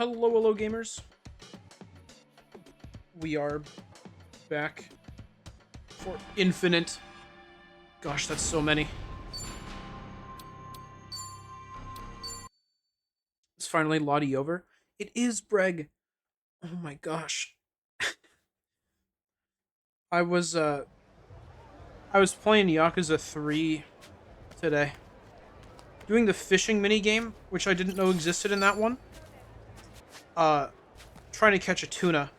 Hello, gamers. We are back for Infinite. Gosh, that's so many. It's finally Lottie over. It is Breg. Oh my gosh. I was playing Yakuza 3 today. Doing the fishing mini game, which I didn't know existed in that one. Trying to catch a tuna.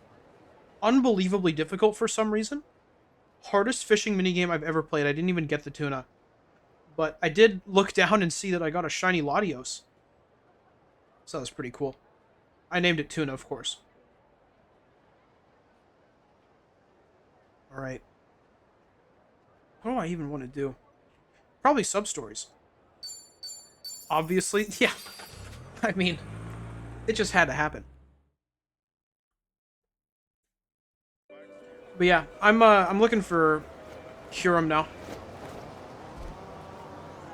Unbelievably difficult for some reason. Hardest fishing minigame I've ever played. I didn't even get the tuna. But I did look down and see that I got a shiny Latios. So that was pretty cool. I named it Tuna, of course. Alright. What do I even want to do? Probably sub-stories. Obviously, yeah. I mean, it just had to happen. But yeah, I'm looking for Hurum now.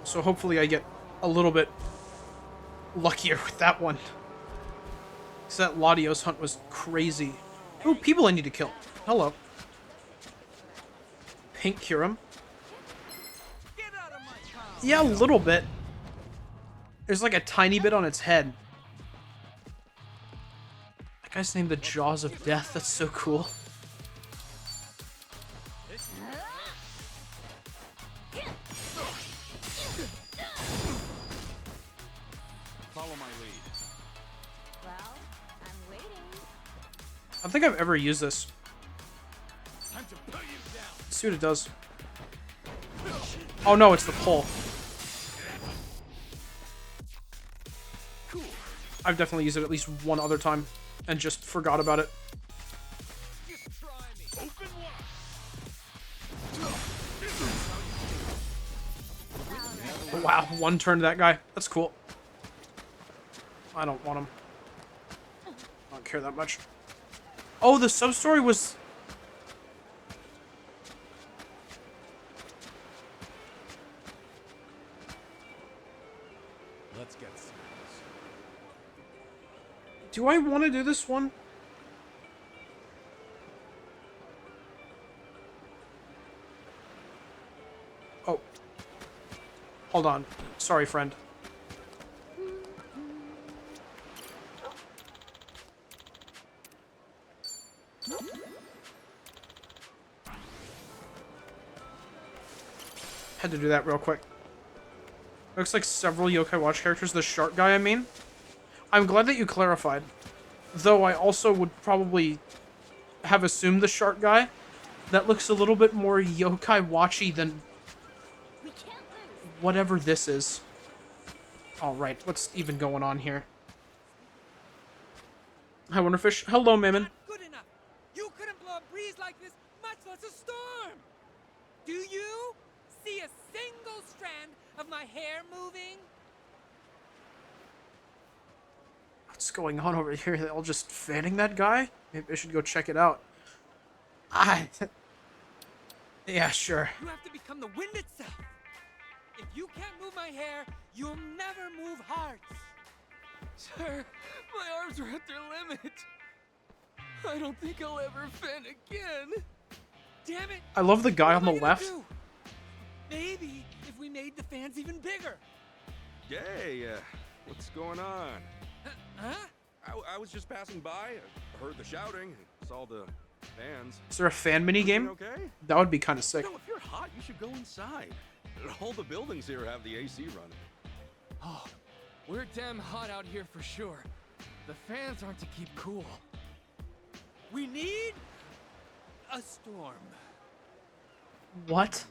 So hopefully I get a little bit luckier with that one. Because that Latios hunt was crazy. Oh, people I need to kill. Hello. Pink Hurum. Yeah, a little bit. There's like a tiny bit on its head. That guy's named the Jaws of Death. That's so cool. Follow my lead. Well, I'm waiting. I don't think I've ever used this. Time to put you down. Let's see what it does. Oh no, it's the pull. Cool. I've definitely used it at least one other time and just forgot about it. Just try me. Open wide. Wow, one turn to that guy. That's cool. I don't want him. I don't care that much. Oh, the sub-story was... Let's get serious. Do I want to do this one? Oh. Hold on. Sorry, friend. Had to do that real quick. Looks like several Yokai Watch characters. The shark guy, I mean. I'm glad that you clarified. Though I also would probably have assumed the shark guy. That looks a little bit more Yokai Watchy than We can't lose. whatever this is. Alright, what's even going on here? Hi, Wonderfish. Hello, Mammon. Not good enough. You couldn't blow a breeze like this, much less a storm. Do you see a single strand of my hair moving? What's going on over here? Are they all just fanning that guy? Maybe I should go check it out. I... Yeah, sure. You have to become the wind itself. If you can't move my hair, you'll never move hearts. Sir, my arms are at their limit. I don't think I'll ever fan again. Damn it! I love the guy on What the am I gonna left. do? Maybe if we made the fans even bigger. Hey, what's going on? Huh? I was just passing by. I heard the shouting. Saw the fans. Is there a fan mini game? Okay. That would be kind of sick. No, if you're hot, you should go inside. All the buildings here have the AC running. Oh, we're damn hot out here for sure. The fans aren't to keep cool. We need a storm. What?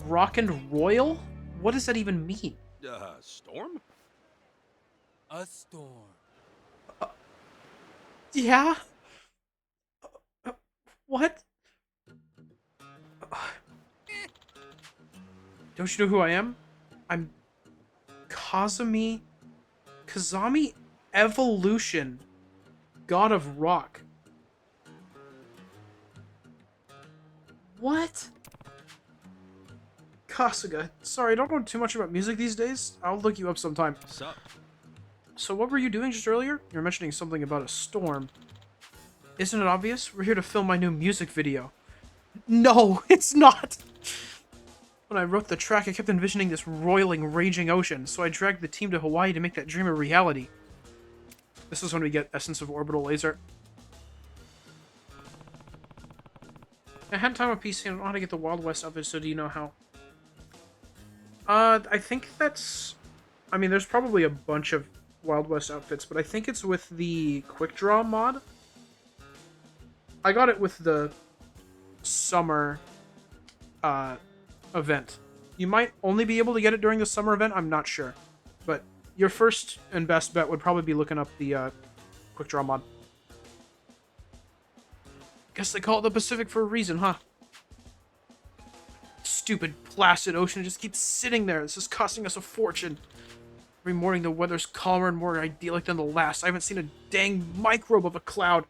Rock and Royal? What does that even mean? Storm? A storm. Yeah? What? Don't you know who I am? I'm Kazami Evolution, God of Rock. What? Kasuga. Sorry, I don't know too much about music these days. I'll look you up sometime. Sup? So what were you doing just earlier? You were mentioning something about a storm. Isn't it obvious? We're here to film my new music video. No, it's not! When I wrote the track, I kept envisioning this roiling, raging ocean, so I dragged the team to Hawaii to make that dream a reality. This is when we get Essence of Orbital Laser. I hadn't time on PC, I don't know how to get the Wild West outfit, so do you know how? I think that's... I mean, there's probably a bunch of Wild West outfits, but I think it's with the Quick Draw mod. I got it with the summer event. You might only be able to get it during the summer event, I'm not sure. But your first and best bet would probably be looking up the Quick Draw mod. Guess they call it the Pacific for a reason, huh? Stupid placid ocean just keeps sitting there. This is costing us a fortune. Every morning the weather's calmer and more idyllic than the last. I haven't seen a dang microbe of a cloud.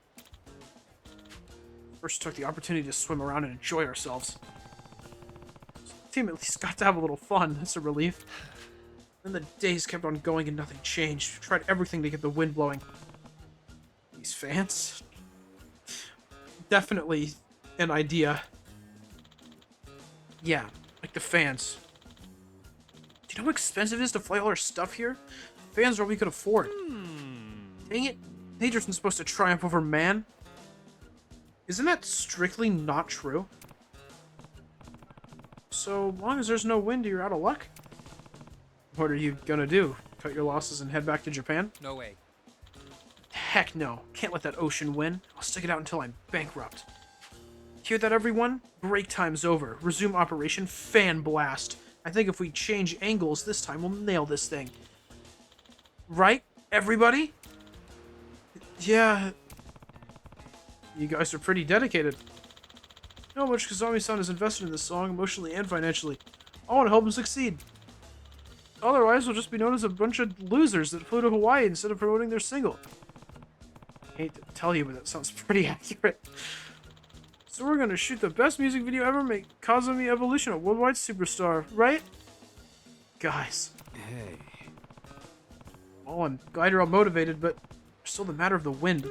First took the opportunity to swim around and enjoy ourselves. The team at least got to have a little fun. That's a relief. Then the days kept on going and nothing changed. We tried everything to get the wind blowing. These fans? Definitely an idea. Yeah, like the fans. Do you know how expensive it is to fly all our stuff here? Fans are all we could afford. Dang it. Nature isn't supposed to triumph over man. Isn't that strictly not true? So long as there's no wind, you're out of luck? What are you gonna do? Cut your losses and head back to Japan? No way. Heck no. Can't let that ocean win. I'll stick it out until I'm bankrupt. Hear that, everyone? Break time's over. Resume Operation Fan Blast. I think if we change angles this time, we'll nail this thing. Right, everybody? Yeah. You guys are pretty dedicated. You know how much Kazami-san is invested in this song, emotionally and financially. I want to help him succeed. Otherwise, we'll just be known as a bunch of losers that flew to Hawaii instead of promoting their single. I hate to tell you, but that sounds pretty accurate. So we're gonna shoot the best music video ever, make Kazami Evolution a worldwide superstar, right? Guys. Hey. Oh, I'm glad you're all motivated, but there's still the matter of the wind.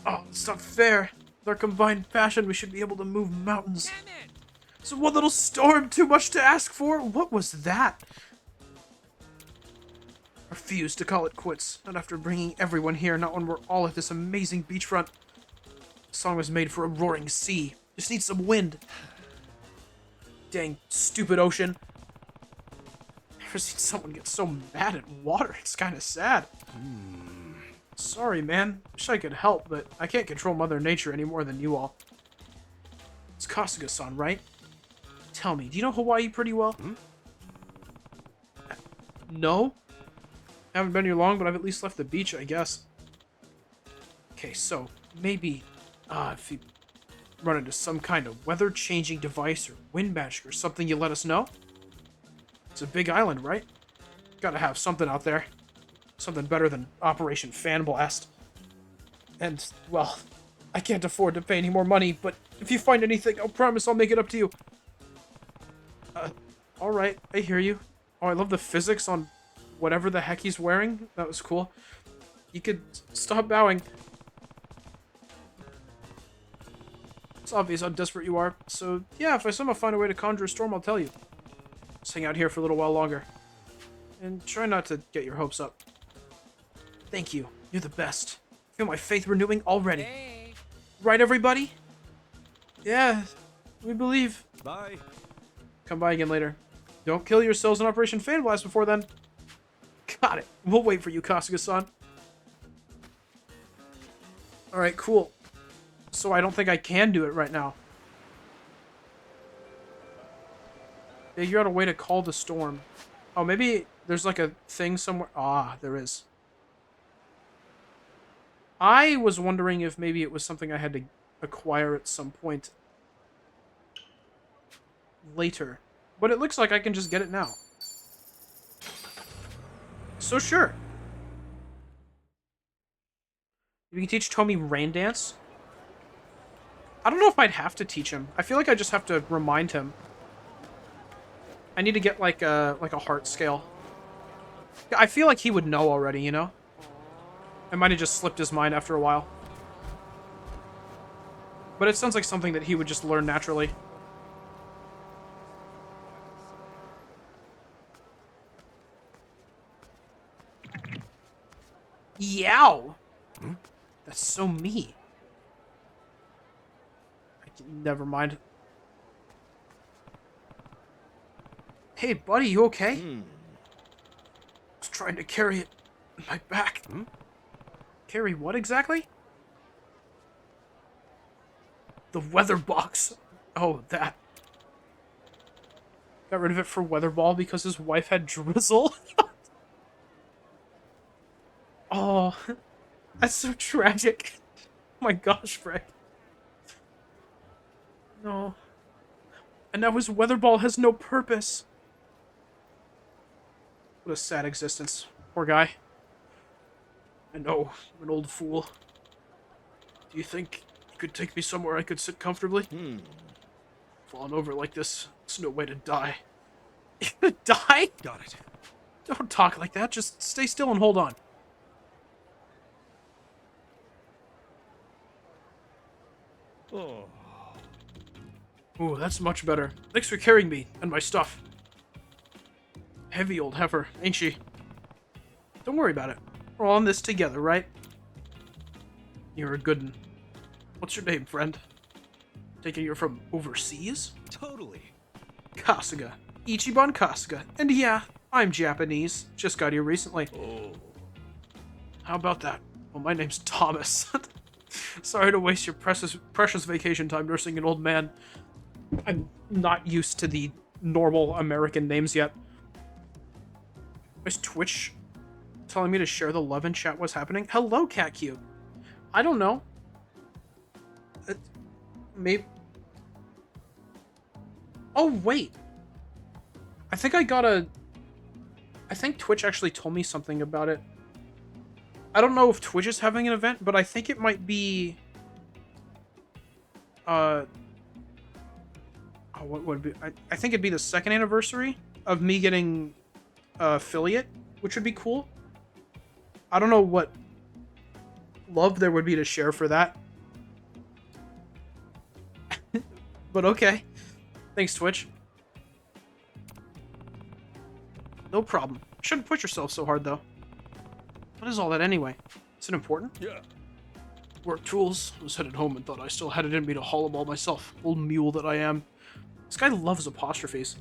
Oh, it's not fair. With our combined passion, we should be able to move mountains. Damn it! So one little storm, too much to ask for? What was that? Refuse to call it quits. Not after bringing everyone here, not when we're all at this amazing beachfront. The song was made for a roaring sea. Just need some wind. Dang stupid ocean. Never seen someone get so mad at water. It's kind of sad. Sorry, man. Wish I could help, but I can't control Mother Nature any more than you all. It's Kasuga-san, right? Tell me, do you know Hawaii pretty well? No? Haven't been here long, but I've at least left the beach, I guess. Okay, so maybe if you run into some kind of weather-changing device or wind magic or something, you let us know? It's a big island, right? Gotta have something out there. Something better than Operation Fan Blast. And, well, I can't afford to pay any more money, but if you find anything, I'll promise I'll make it up to you. Alright, I hear you. Oh, I love the physics on whatever the heck he's wearing. That was cool. You could stop bowing. It's obvious how desperate you are. So, yeah, if I somehow find a way to conjure a storm, I'll tell you. Just hang out here for a little while longer. And try not to get your hopes up. Thank you. You're the best. I feel my faith renewing already. Hey. Right, everybody? Yeah, we believe. Bye. Come by again later. Don't kill yourselves in Operation Fan Blast before then. Got it. We'll wait for you, Kasuga-san. Alright, cool. So I don't think I can do it right now. Figure out a way to call the storm. Oh, maybe there's like a thing somewhere. Ah, there is. I was wondering if maybe it was something I had to acquire at some point later. But it looks like I can just get it now. So sure. You can teach Tomy rain dance? I don't know if I'd have to teach him. I feel like I just have to remind him. I need to get like a heart scale. I feel like he would know already, you know? It might have just slipped his mind after a while. But it sounds like something that he would just learn naturally. Yow! That's so me. Never mind. Hey, buddy, you okay? I was trying to carry it on my back. Carry what exactly? The weather box. Oh, that. Got rid of it for Weatherball because his wife had drizzle. Oh, that's so tragic. Oh my gosh, Frank. No. And now his Weatherball has no purpose. What a sad existence. Poor guy. I know, I'm an old fool. Do you think you could take me somewhere I could sit comfortably? Falling over like this, it's no way to die. Die? Got it. Don't talk like that, just stay still and hold on. Oh. Ooh, that's much better. Thanks for carrying me and my stuff. Heavy old heifer, ain't she? Don't worry about it. We're all in this together, right? You're a good one. What's your name, friend? Taking you're from overseas? Totally. Kasuga. Ichiban Kasuga. And yeah, I'm Japanese. Just got here recently. Oh. How about that? Well, my name's Thomas. Sorry to waste your precious vacation time nursing an old man. I'm not used to the normal American names yet. Is Twitch telling me to share the love in chat? What's happening? Hello, Cat Cube. I don't know. Maybe. Oh, wait. I think I got a... I think Twitch actually told me something about it. I don't know if Twitch is having an event, but I think it might be... Oh, what would it be? I think it'd be the 2nd anniversary of me getting affiliate, which would be cool. I don't know what love there would be to share for that. But okay. Thanks, Twitch. No problem. Shouldn't push yourself so hard, though. What is all that anyway? Is it important? Yeah. Work tools. I was headed home and thought I still had it in me to haul them all myself. Old mule that I am. This guy loves apostrophes.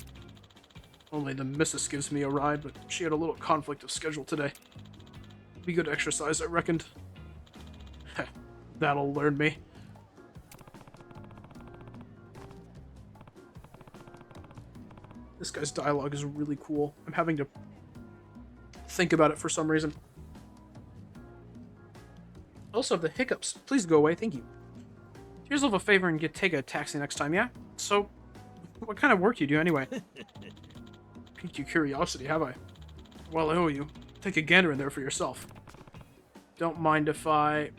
Only the missus gives me a ride, but she had a little conflict of schedule today. Be good exercise, I reckoned. Heh, that'll learn me. This guy's dialogue is really cool. I'm having to think about it for some reason. Also, the hiccups. Please go away, thank you. Do yourself a favor and take a taxi next time, yeah? So, what kind of work do you do anyway? Piqued your curiosity, have I? Well, I owe you. Take a gander in there for yourself. Don't mind if I...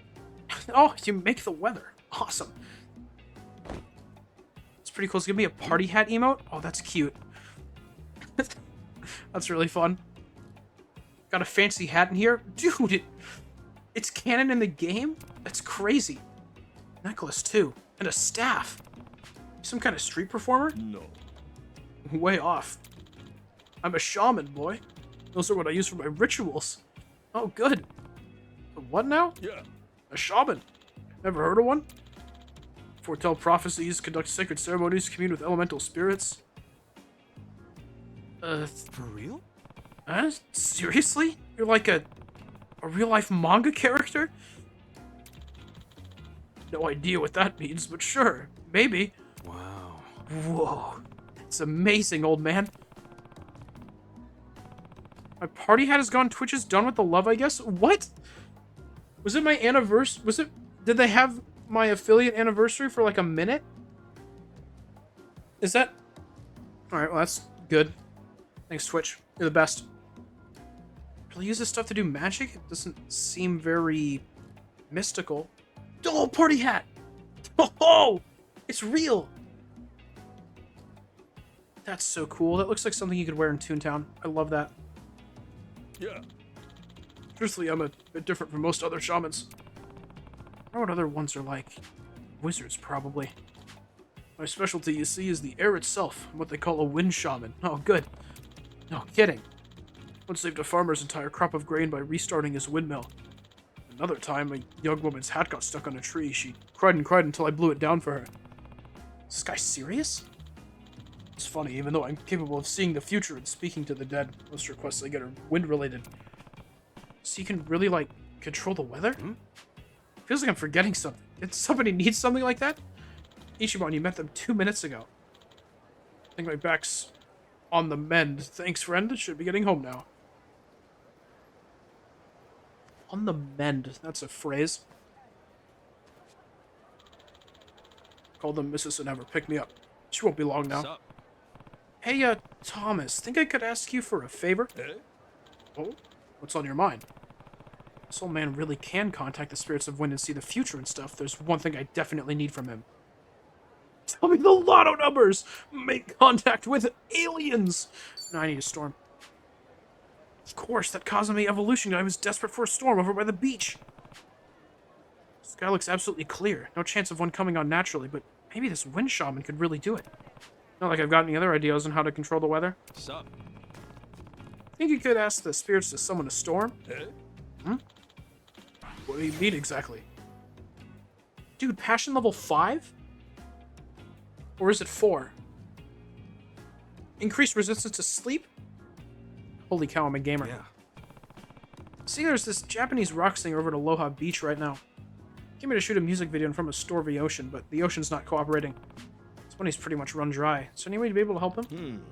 Oh, you make the weather. Awesome. It's pretty cool. It's gonna be a party hat emote. Oh, that's cute. That's really fun. Got a fancy hat in here? Dude, it's canon in the game? That's crazy. Necklace, too. And a staff. Some kind of street performer? No. Way off. I'm a shaman, boy. Those are what I use for my rituals. Oh, good. A what now? Yeah. A shaman. Never heard of one? Foretell prophecies, conduct sacred ceremonies, commune with elemental spirits. For real? Seriously? You're like a real-life manga character? No idea what that means, but sure. Maybe. Wow. Whoa. It's amazing, old man. My party hat is gone. Twitch is done with the love, I guess? What? Was it my anniversary? Did they have my affiliate anniversary for like a minute? Is that... Alright, well that's good. Thanks, Twitch. You're the best. Really use this stuff to do magic? It doesn't seem very mystical. Oh, party hat! Oh, it's real! That's so cool. That looks like something you could wear in Toontown. I love that. Yeah. Truthfully, I'm a bit different from most other shamans. I wonder what other ones are like. Wizards, probably. My specialty, you see, is the air itself, what they call a wind shaman. Oh, good. No kidding. One saved a farmer's entire crop of grain by restarting his windmill. Another time, a young woman's hat got stuck on a tree. She cried and cried until I blew it down for her. Is this guy serious? It's funny, even though I'm capable of seeing the future and speaking to the dead, most requests I get are wind-related. So you can really, like, control the weather? Feels like I'm forgetting something. Did somebody need something like that? Ichiban, you met them 2 minutes ago. I think my back's on the mend. Thanks, friend. Should be getting home now. On the mend. That's a phrase. Call them Mrs. and have her pick me up. She won't be long now. What's up? Hey, Thomas. Think I could ask you for a favor? Eh? Oh? What's on your mind? This old man really can contact the spirits of wind and see the future and stuff. There's one thing I definitely need from him. Tell me the lotto numbers! Make contact with aliens! No, I need a storm. Of course, that Kazami evolution guy was desperate for a storm over by the beach. The sky looks absolutely clear. No chance of one coming on naturally, but maybe this wind shaman could really do it. Not like I've got any other ideas on how to control the weather. What's up? Think you could ask the spirits to summon a storm? Eh? What do you mean exactly? Dude, passion level 5? Or is it 4? Increased resistance to sleep? Holy cow, I'm a gamer. Yeah. See, there's this Japanese rock singer over at Aloha Beach right now. Came here to shoot a music video in front of a stormy ocean, but the ocean's not cooperating. This money's pretty much run dry. Is there any way to be able to help him?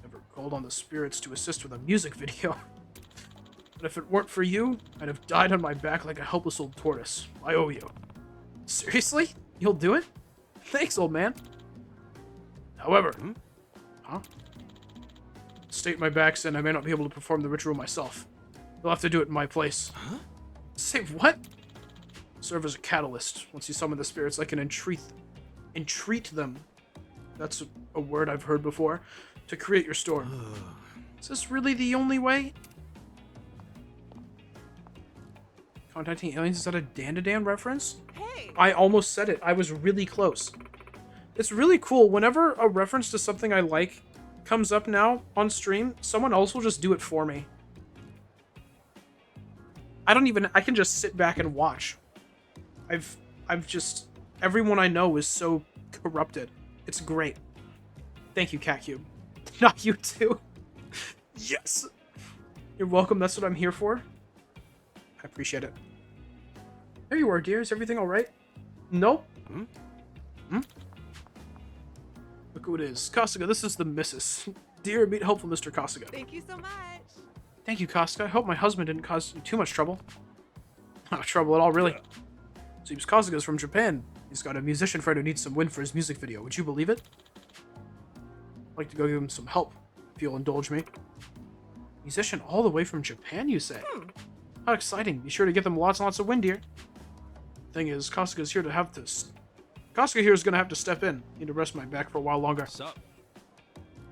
Never called on the spirits to assist with a music video. But if it weren't for you, I'd have died on my back like a helpless old tortoise. I owe you. Seriously? You'll do it? Thanks, old man. However, huh? State my backs and I may not be able to perform the ritual myself. You'll have to do it in my place. Huh? Say what? Serve as a catalyst. Once you summon the spirits, I can entreat them. That's a word I've heard before. To create your storm. Is this really the only way? Contacting aliens, is that a Dan reference? Hey! I almost said it. I was really close. It's really cool. Whenever a reference to something I like comes up now on stream, someone else will just do it for me. I can just sit back and watch. Everyone I know is so corrupted. It's great. Thank you, CatCube. Not you too. Yes. You're welcome. That's what I'm here for. I appreciate it. There you are, dear. Is everything alright? Nope. Look who it is. Kasuga, this is the missus. Dear, meet helpful Mr. Kasuga. Thank you so much. Thank you, Kasuga. I hope my husband didn't cause you too much trouble. Not trouble at all, really. Seems Kasuga's from Japan. He's got a musician friend who needs some wind for his music video. Would you believe it? I'd like to go give him some help, if you'll indulge me. Musician all the way from Japan, you say? How exciting. Be sure to get them lots and lots of wind, dear. Thing is, Kasuga here is gonna have to step in. Need to rest my back for a while longer. What's up?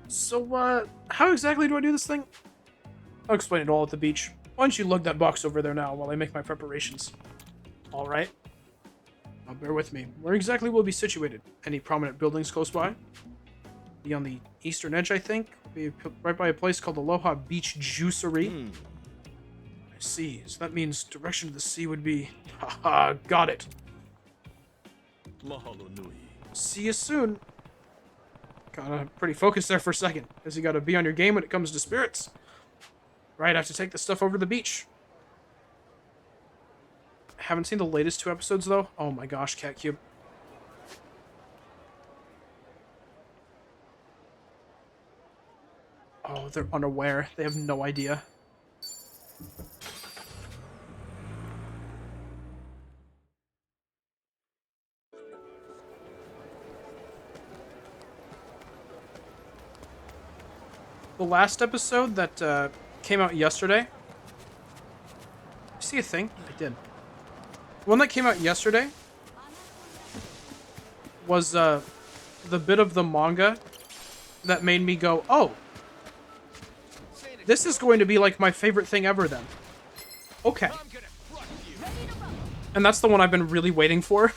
So, how exactly do I do this thing? I'll explain it all at the beach. Why don't you lug that box over there now while I make my preparations? Alright. Now bear with me. Where exactly will it be situated? Any prominent buildings close by? Be on the eastern edge, I think. Be right by a place called Aloha Beach Juicery. I see. So that means direction to the sea would be... Haha, got it. Mahalo nui. See you soon. Kinda pretty focused there for a second, because you gotta be on your game when it comes to spirits. Right, I have to take this stuff over to the beach. Haven't seen the latest 2 episodes, though. Oh my gosh, CatCube. Oh, they're unaware. They have no idea. The last episode that came out yesterday. Did you see a thing? I did. The one that came out yesterday was the bit of the manga that made me go, oh. This is going to be like my favorite thing ever then. Okay. I'm gonna crush you. Ready to roll. And that's the one I've been really waiting for.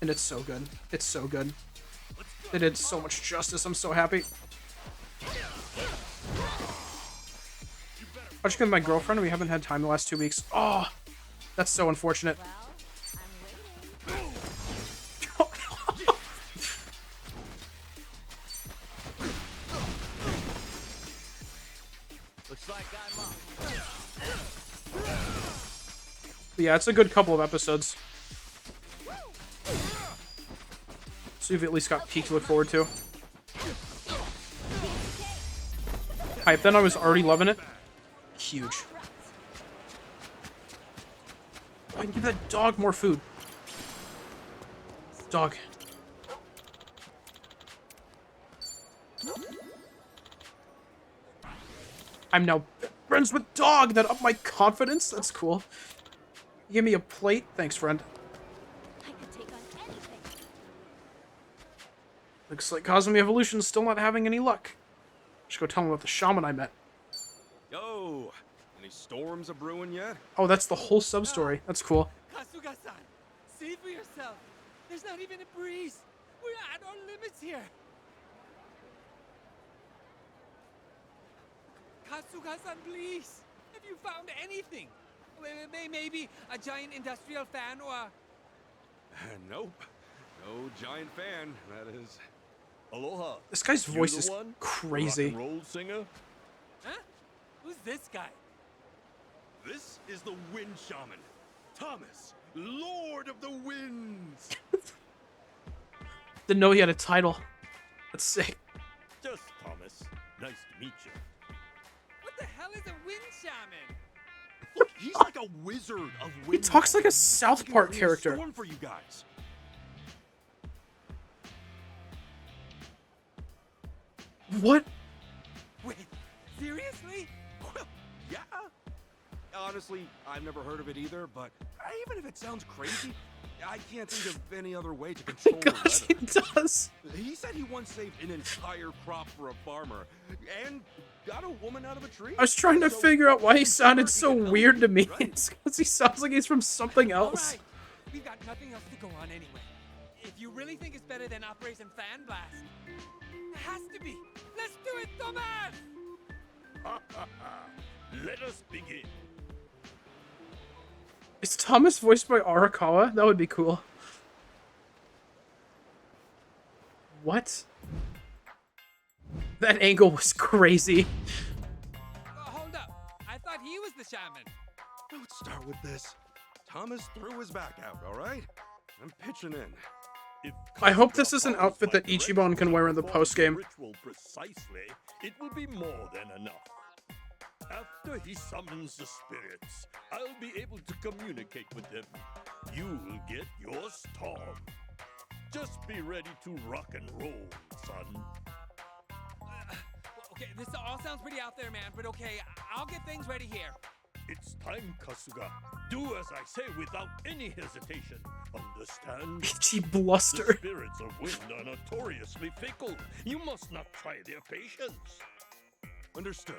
And it's so good. It's so good. They did so much justice. I'm so happy. I just got my girlfriend and we haven't had time the last 2 weeks. Oh, that's so unfortunate. Well, I'm waiting. Looks like I'm up. But yeah, it's a good couple of episodes. So you've at least got Peak to look forward to. Hype, then I was already loving it. Huge. I can give that dog more food. Dog. I'm now friends with dog. That upped my confidence. That's cool. Give me a plate. Thanks, friend. I could take on anything. Looks like Cosmi Evolution's still not having any luck. Just go tell him about the shaman I met. Yo, any storms a brewing yet? Oh, that's the whole sub-story. That's cool. Kasuga-san, see for yourself. There's not even a breeze. We're at our limits here. Kasuga-san, please. Have you found anything? Maybe a giant industrial fan or... Nope. No giant fan, that is. Aloha. This guy's You voice the is one? crazy. Rock and roll singer? Huh? Who's this guy? This is the Wind Shaman, Thomas, Lord of the Winds. Didn't know he had a title. That's sick. Just Thomas. Nice to meet you. What the hell is a wind shaman? He's like a wizard of wind. He talks like a South He can Park bring a character. storm for you guys. What? Wait, seriously? Well, yeah. Honestly, I've never heard of it either, but even if it sounds crazy, I can't think of any other way to control the Gosh, he weather. does. He said he once saved an entire crop for a farmer and got a woman out of a tree. I was trying to So, figure out why he sounded so sure, weird to me. right? It's because he sounds like he's from something All else. right, we've got nothing else to go on anyway. If you really think it's better than Operation Fan Blast, it has to be. Let's do it, Thomas! Let us begin. Is Thomas voiced by Arakawa? That would be cool. What? That angle was crazy. Hold up. I thought he was the shaman. Don't start with this. Thomas threw his back out, all right? I'm pitching in. If I hope this is an follows outfit my that Ichiban can wear in the directions postgame. and follows the ritual precisely, it will be more than enough. After he summons the spirits, I'll be able to communicate with them. You'll get your storm. Just be ready to rock and roll, son. Okay, this all sounds pretty out there, man, but okay, I'll get things ready here. It's time, Kasuga. Do as I say without any hesitation. Understand? Ichi The bluster. spirits of wind are notoriously fickle. You must not try their patience. Understood.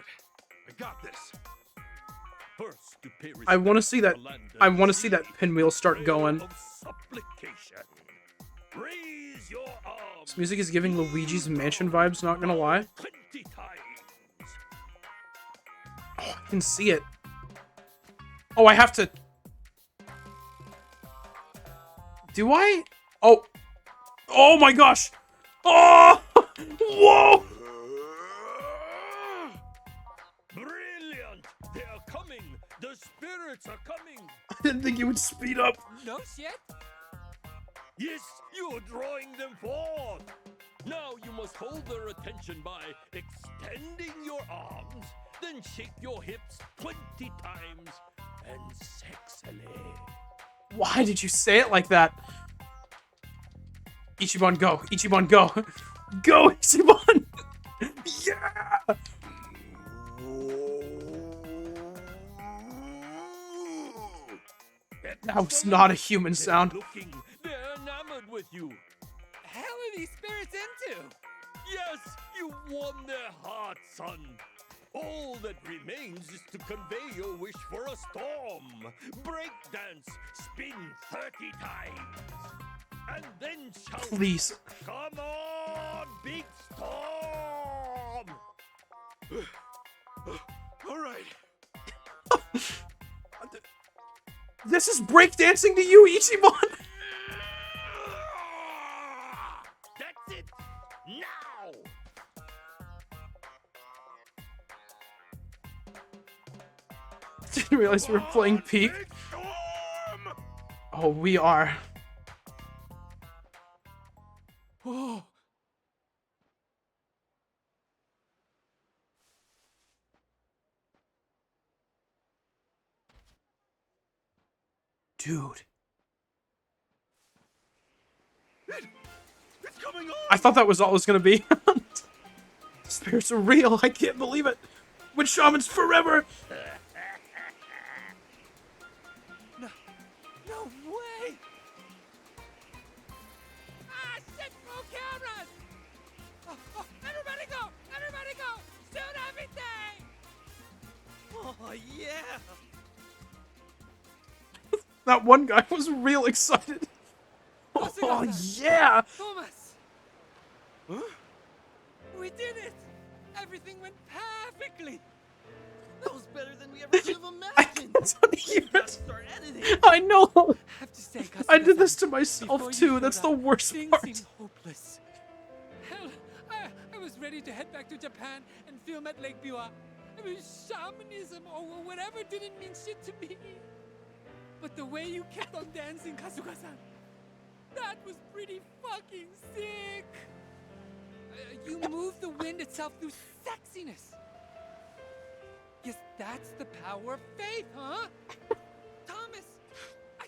I got this. First, to pay I want to see that. respect to the land I and want to see sea, that pinwheel start prayer going. of supplication. Raise your arms. This music is giving Luigi's Mansion vibes, not gonna lie. 20 times. Oh, I can see it. Oh, I have to... Do I? Oh. Oh my gosh. Oh! Whoa! Brilliant! They are coming. The spirits are coming. I didn't think you would speed up. No shit? Yes, you are drawing them forth. Now you must hold their attention by extending your arms, then shake your hips 20 times and sexily. Why did you say it like that? Ichiban, go. Ichiban, go. Go, Ichiban! Yeah! That was not a human sound. They're enamored with you. Hell are these spirits into? Yes, you won their hearts, son. All that remains is to convey your wish for a storm. Breakdance, spin 30 times. And then shout, Please. come on, big storm! All right. This is breakdancing to you, Ichiban! That's it! Now! Didn't realize we were playing Peak. Big storm! Oh, we are. Oh, Dude. it's coming on! I thought that was all it was gonna be. Spirits are real. I can't believe it. With shamans forever. No way! Ah, shit! Roll cameras! Oh, everybody go! Everybody go! Shoot everything! Oh, yeah! That one guy was real excited. Oh, yeah! Thomas! Huh? We did it! Everything went perfectly! That was better than we ever could have I imagined. can't hear Gotta it. start editing. I know. I have to say, I did this to before myself you too. showed That's up, the worst things part. seemed hopeless. Hell, I was ready to head back to Japan and film at Lake Biwa. I mean, shamanism or whatever didn't mean shit to me. But the way you kept on dancing, Kasuga-san, that was pretty fucking sick. You moved the wind itself through sexiness. Yes, that's the power of faith, huh? Thomas, I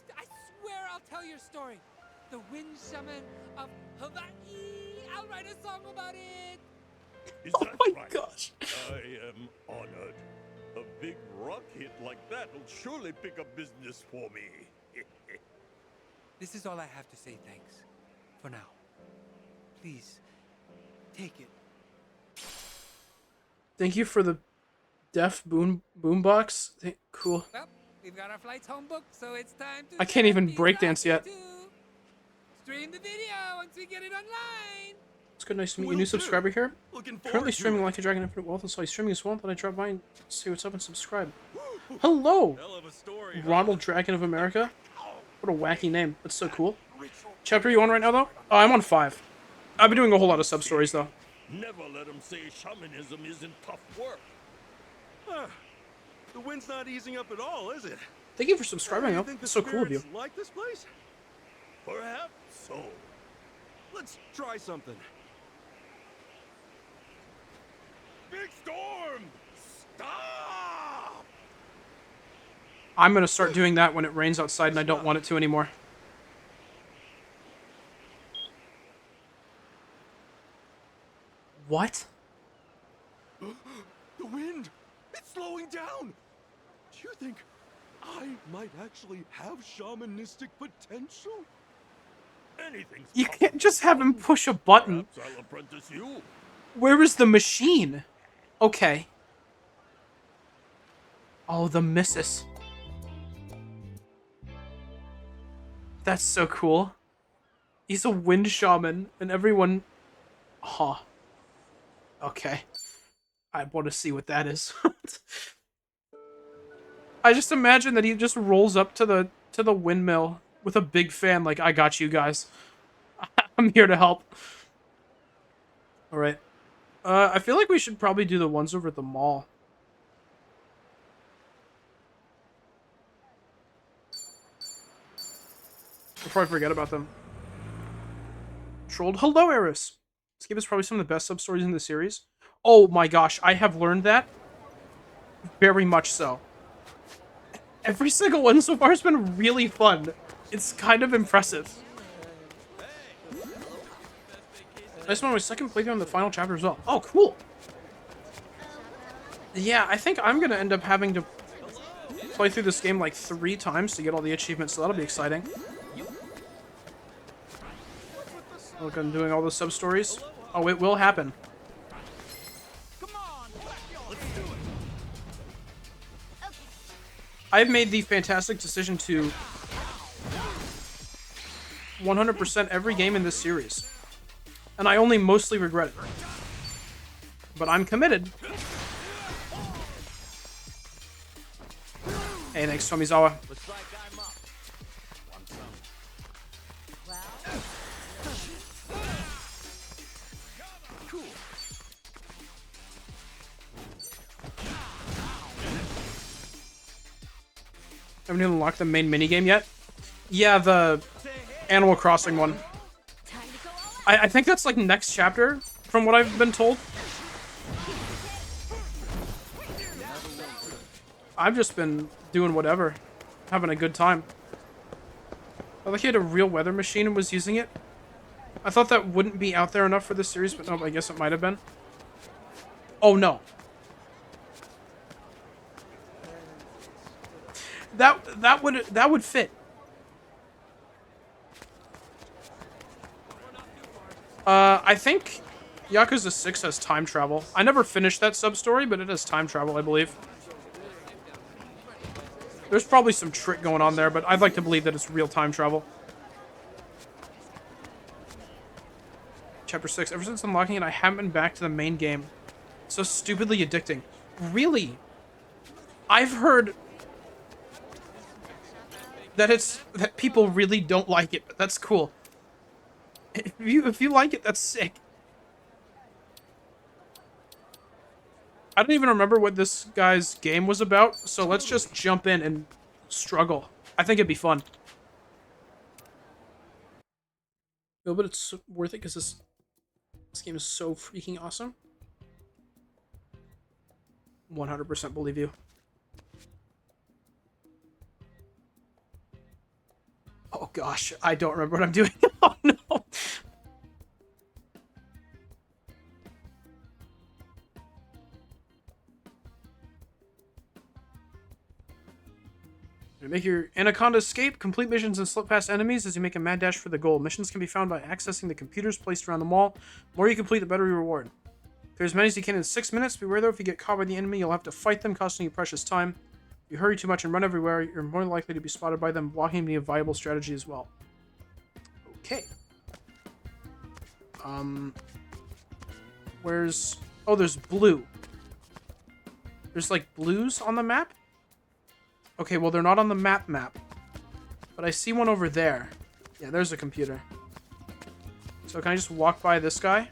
swear I'll tell your story. The Wind Shaman of Hawaii. I'll write a song about it. Is Oh that my right? gosh. I am honored. A big rock hit like that will surely pick up business for me. This is all I have to say, thanks. For now. Please, take it. Thank you for the deaf boombox. Cool. Well, we've got our flights home booked, so it's time to... I can't even Peace breakdance out, yet. you two. Stream the video once we get it online. It's good. Nice to meet you. Will New do. subscriber here. Looking forward Currently to streaming it. Like a Dragon Infinite Wealth, and so he's streaming as well. Thought I'd drop by and see what's up and subscribe. Hello, Hell of a story. Ronald Dragon of America. What a wacky name. That's so cool. Chapter are you on right now, though? Oh, I'm on 5. I've been doing a whole lot of sub stories, though. Never let him say shamanism isn't tough work. Huh. The wind's not easing up at all, is it? Thank you for subscribing, You though. think the That's so cool of you. spirits like this place? Perhaps so. Let's try something. Big storm! Stop! I'm gonna start doing that when it rains outside and I don't want it to anymore. What? The wind! It's slowing down! Do you think I might actually have shamanistic potential? Anything's You possible. can't just have him push a button. Perhaps I'll apprentice you. Where is the machine? Okay. Oh, the missus. That's so cool. He's a wind shaman, and everyone... Huh. Okay. I want to see what that is. I just imagine that he just rolls up to the windmill with a big fan, like, I got you guys. I'm here to help. Alright. I feel like we should probably do the ones over at the mall. Before I forget about them. Trolled. Hello, Eris. This game is probably some of the best sub-stories in the series. Oh my gosh, I have learned that. Very much so. Every single one so far has been really fun. It's kind of impressive. I just went on my second playthrough on the final chapter as well. Oh, cool. Yeah, I think I'm gonna end up having to play through this game like 3 times to get all the achievements, so that'll be exciting. Look, I'm doing all the sub stories. Oh, it will happen. I've made the fantastic decision to 100% every game in this series. And I only mostly regret it. But I'm committed. Hey, thanks, Tomizawa. Looks like I'm up. Want some? Cool. Haven't even unlocked the main minigame yet? Yeah, the Animal Crossing one. Time to go all out. I think that's like next chapter, from what I've been told. I've just been doing whatever. Having a good time. I thought he had a real weather machine and was using it. I thought that wouldn't be out there enough for this series, but no, I guess it might have been. Oh no. That would fit. I think Yakuza 6 has time travel. I never finished that sub-story, but it has time travel, I believe. There's probably some trick going on there, but I'd like to believe that it's real time travel. Chapter 6. Ever since unlocking it, I haven't been back to the main game. It's so stupidly addicting. Really? I've heard that people really don't like it, but that's cool. If you like it, that's sick. I don't even remember what this guy's game was about, so let's just jump in and struggle. I think it'd be fun. No, but it's worth it because this game is so freaking awesome. 100% believe you. Oh gosh, I don't remember what I'm doing. Oh no. To make your Anaconda escape, complete missions and slip past enemies as you make a mad dash for the goal. Missions can be found by accessing the computers placed around the mall. The more you complete, the better your reward. Clear as many as you can in 6 minutes. Beware though, if you get caught by the enemy, you'll have to fight them, costing you precious time. If you hurry too much and run everywhere, you're more likely to be spotted by them. Walking can be a viable strategy as well. Okay. Where's... Oh, there's blue. There's like blues on the map? Okay, well, they're not on the map. But I see one over there. Yeah, there's a computer. So can I just walk by this guy?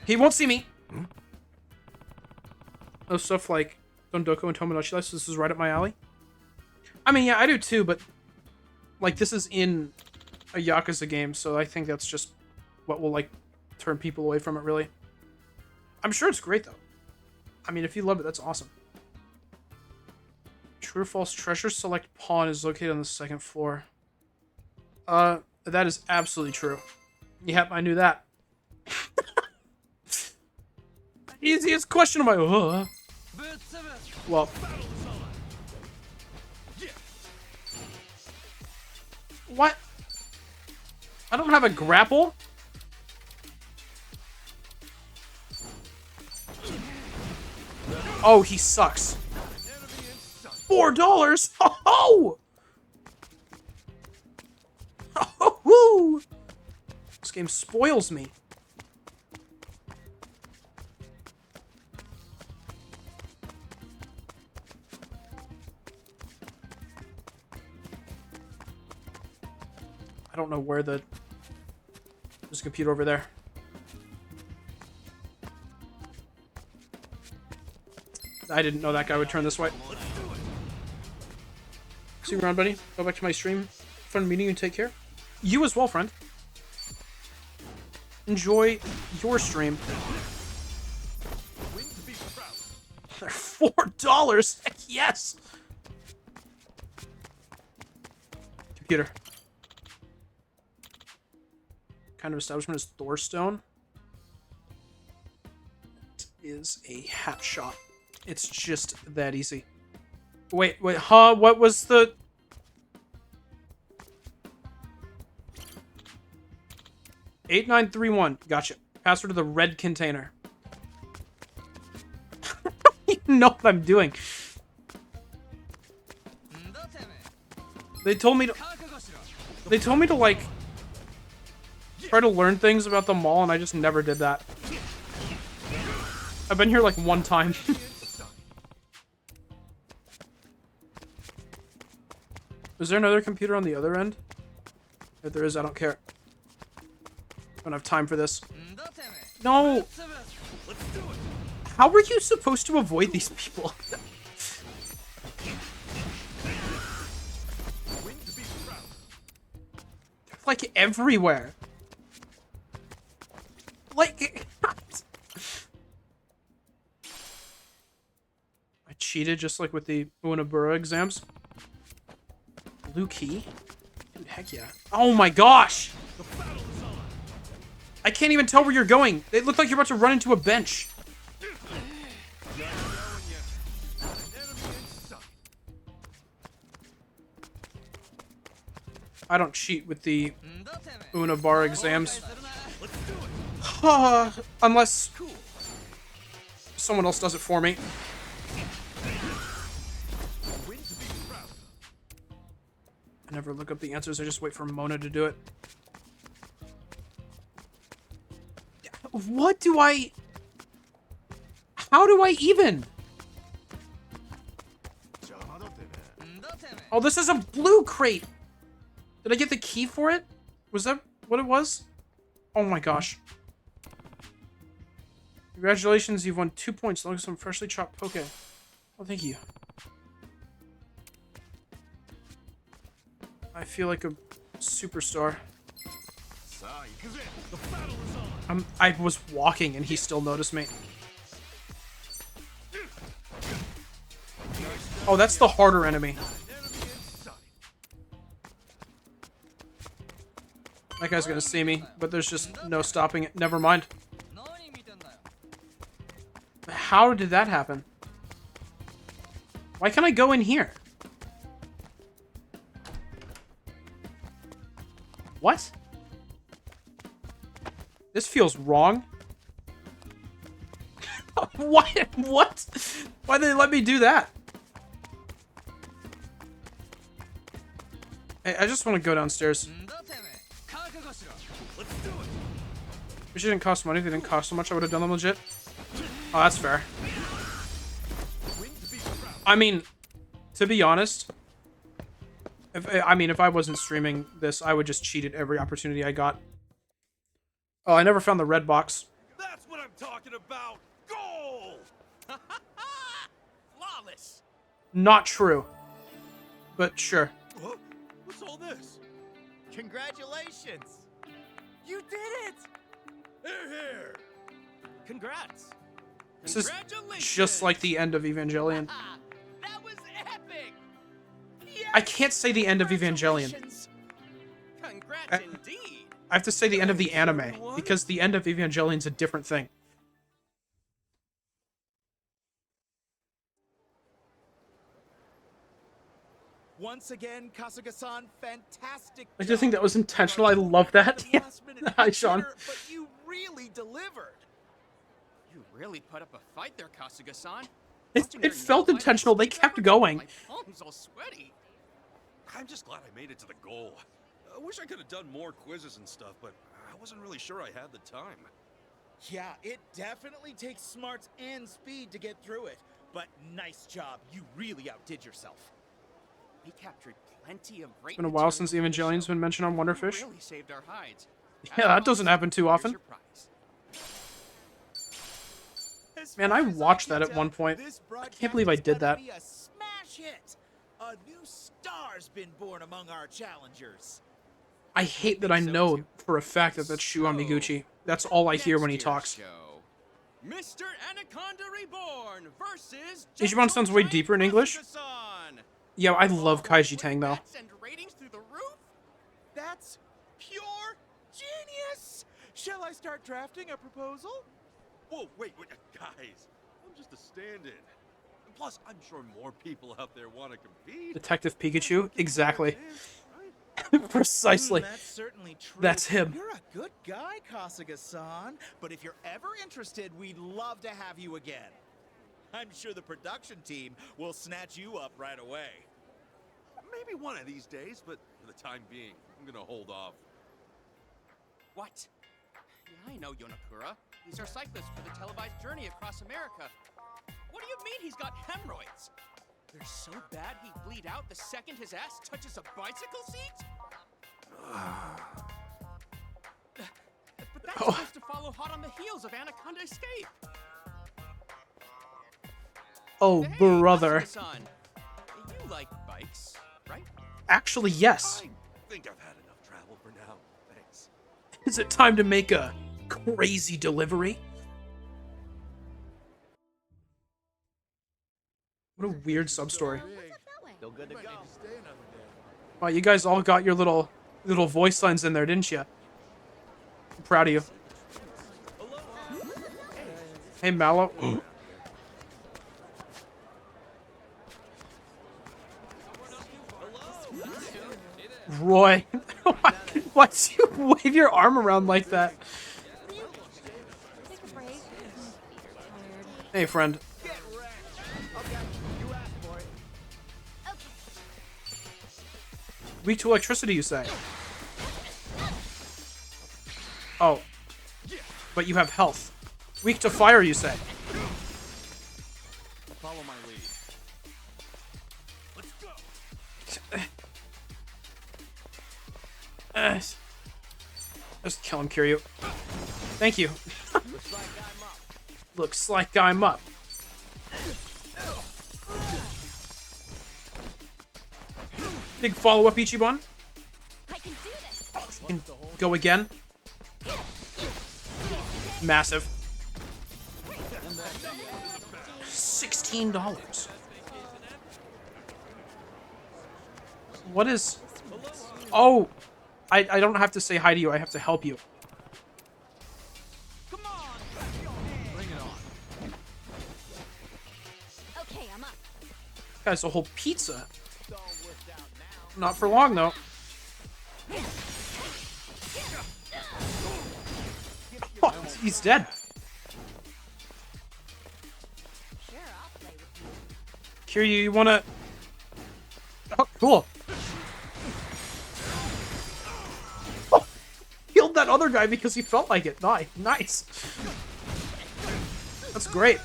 He won't see me! Oh, stuff like Dondoku and Tomodachi Life, so this is right up my alley. I mean, yeah, I do too, but... Like, this is in a Yakuza game, so I think that's just what will, like, turn people away from it, really. I'm sure it's great, though. I mean, if you love it, that's awesome. True or false, treasure select pawn is located on the 2nd floor. That is absolutely true. Yep, I knew that. Easiest question of my... Well... What? I don't have a grapple? Oh, he sucks. $4? Oh! Oh! Woo! This game spoils me. I don't know where the... There's a computer over there. I didn't know that guy would turn this way. See you around, buddy. Go back to my stream. Fun meeting you. Take care. You as well, friend. Enjoy your stream. They're $4. Heck yes. Computer. Kind of establishment is Thorstone. It is a hat shop. It's just that easy. Wait, huh? What was the... 8931. Gotcha. Password to the red container. I don't even know what I'm doing. They told me to like try to learn things about the mall, and I just never did that. I've been here like one time. Is there another computer on the other end? If there is, I don't care. I don't have time for this. No! How were you supposed to avoid these people? They're like everywhere. Like... I cheated just like with the Unabura exams. Blue key? Dude, heck yeah. Oh my gosh! I can't even tell where you're going. It looked like you're about to run into a bench. I don't cheat with the Unabar exams. Unless someone else does it for me. I never look up the answers, I just wait for Mona to do it. What do I... How do I even? Oh, this is a blue crate! Did I get the key for it? Was that what it was? Oh my gosh. Congratulations, you've won 2 points. Look at some freshly chopped poke. Oh, thank you. I feel like a superstar. I was walking and he still noticed me. Oh, that's the harder enemy. That guy's gonna see me, but there's just no stopping it. Never mind. How did that happen? Why can't I go in here? What? This feels wrong. What? What? Why did they let me do that? Hey, I just want to go downstairs. Which didn't cost money. They didn't cost so much. I would have done them legit. Oh, that's fair. I mean, to be honest, if I wasn't streaming this, I would just cheat at every opportunity I got. Oh, I never found the red box. That's what I'm talking about. Goal! Flawless. Not true. But sure. What? What's all this? Congratulations! You did it! Here, here. Congrats! This is just like the end of Evangelion. That was epic! Yes! I can't say the end of Evangelion. Congrats indeed! I have to say the end of the anime, because the end of Evangelion's a different thing. Once again, Kasuga-san, fantastic I just think that was intentional. I love that. Hi, Sean. But you really delivered. You really put up a fight there, Kasuga-san. It felt intentional. They kept going. My palms all sweaty. I'm just glad I made it to the goal. I wish I could have done more quizzes and stuff, but I wasn't really sure I had the time. Yeah, it definitely takes smarts and speed to get through it. But nice job. You really outdid yourself. We captured plenty of great. It's been a while since Evangelion's been mentioned on Wonderfish. Really saved our hides. Yeah, that doesn't happen too often. Man, I watched that at one point. I can't believe I did that. A smash hit. A new star's been born among our challengers. I hate that I know for a fact that that's Shu Amiguchi. That's all I hear when he talks. Mr. Anaconda Reborn versus Digimon sounds way deeper in English. Yeah, I love Kaiji Tang though. And ratings through the roof? That's pure genius. Shall I start drafting a proposal? Whoa, wait, guys. I'm just a stand-in. And plus, I'm sure more people out there want to compete. Detective Pikachu? Exactly. Precisely. That's certainly true. That's him. You're a good guy, Kasuga-san. But if you're ever interested, we'd love to have you again. I'm sure the production team will snatch you up right away. Maybe one of these days, but for the time being, I'm gonna hold off. What? Yeah, I know Yonakura. He's our cyclist for the televised journey across America. What do you mean he's got hemorrhoids? They're so bad he'd bleed out the second his ass touches a bicycle seat? But that's supposed to follow hot on the heels of Anaconda Escape. Oh, Hey, brother. Kasuga-san. You like bikes, right? Actually, yes. I think I've had enough travel for now. Thanks. Is it time to make a crazy delivery? What a weird sub-story. Still good to go. Wow, you guys all got your little voice lines in there, didn't you? I'm proud of you. Hey, Mallow. Roy, why'd you wave your arm around like that? Take a break. Tired. Hey, friend. Weak to electricity, you say? Oh. But you have health. Weak to fire, you say? Follow my lead. Let's go. Just kill him, Kiryu. Thank you. Looks like I'm up. Big follow-up, Ichiban. I can do this. Can go again. Massive. $16. What is... Oh! I don't have to say hi to you, I have to help you. Come on! Bring it on. Okay, I'm up. Guy's a whole pizza. Not for long, though. Oh, he's dead. Sure, I'll play with you. Kiryu, you wanna... Oh, cool. Oh, killed that other guy because he felt like it. Nice. That's great.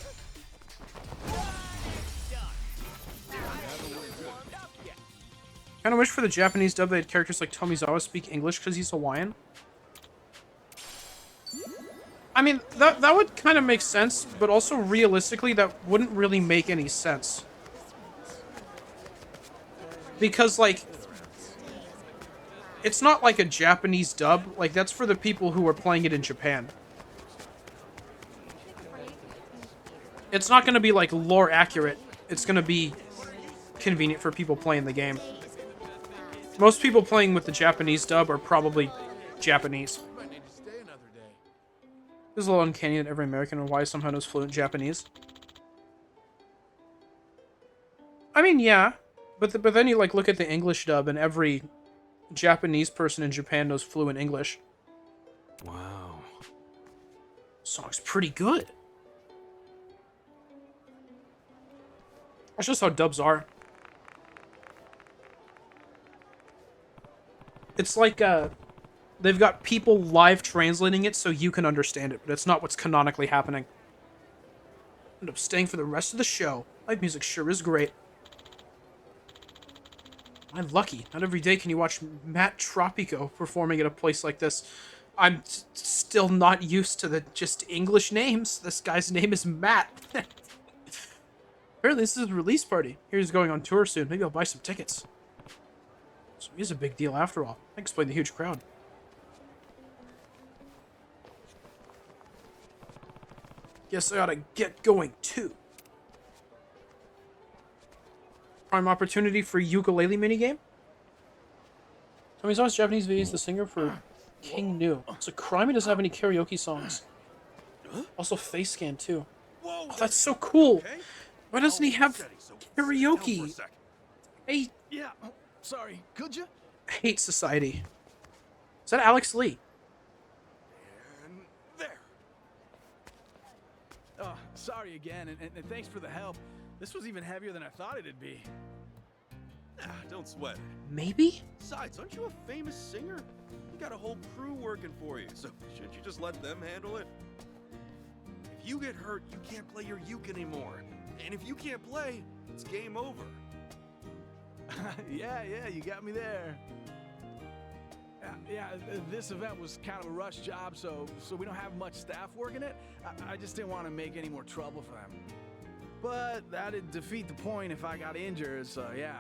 Kinda wish for the Japanese dub they had characters like Tomizawa speak English because he's Hawaiian. I mean, that would kind of make sense, but also realistically, that wouldn't really make any sense. Because, like, it's not like a Japanese dub. Like, that's for the people who are playing it in Japan. It's not going to be, like, lore accurate. It's going to be convenient for people playing the game. Most people playing with the Japanese dub are probably Japanese. It's a little uncanny that every American in Hawaii somehow knows fluent Japanese. I mean, yeah. But then you, like, look at the English dub and every Japanese person in Japan knows fluent English. Wow. Song's pretty good. That's just how dubs are. It's like, they've got people live translating it so you can understand it, but it's not what's canonically happening. End up staying for the rest of the show. Live music sure is great. I'm lucky. Not every day can you watch Matt Tropico performing at a place like this. I'm still not used to the just English names. This guy's name is Matt. Apparently this is a release party. Here's going on tour soon. Maybe I'll buy some tickets. So he's a big deal after all. I explain the huge crowd. Guess I ought to get going too. Prime opportunity for ukulele minigame? Tomizawa's Japanese video is the singer for King New. It's a crime he doesn't have any karaoke songs. Also face scan too. Oh, that's so cool. Why doesn't he have karaoke? Hey, Yeah, sorry. Could you? hate society. Is that Alex Lee? And there. Oh, sorry again, and thanks for the help. This was even heavier than I thought it'd be. Don't sweat it. Maybe? Besides, aren't you a famous singer? You got a whole crew working for you, so shouldn't you just let them handle it? If you get hurt, you can't play your uke anymore. And if you can't play, it's game over. Yeah, you got me there. This event was kind of a rush job, so we don't have much staff working it. I just didn't want to make any more trouble for them. But that'd defeat the point if I got injured, so yeah.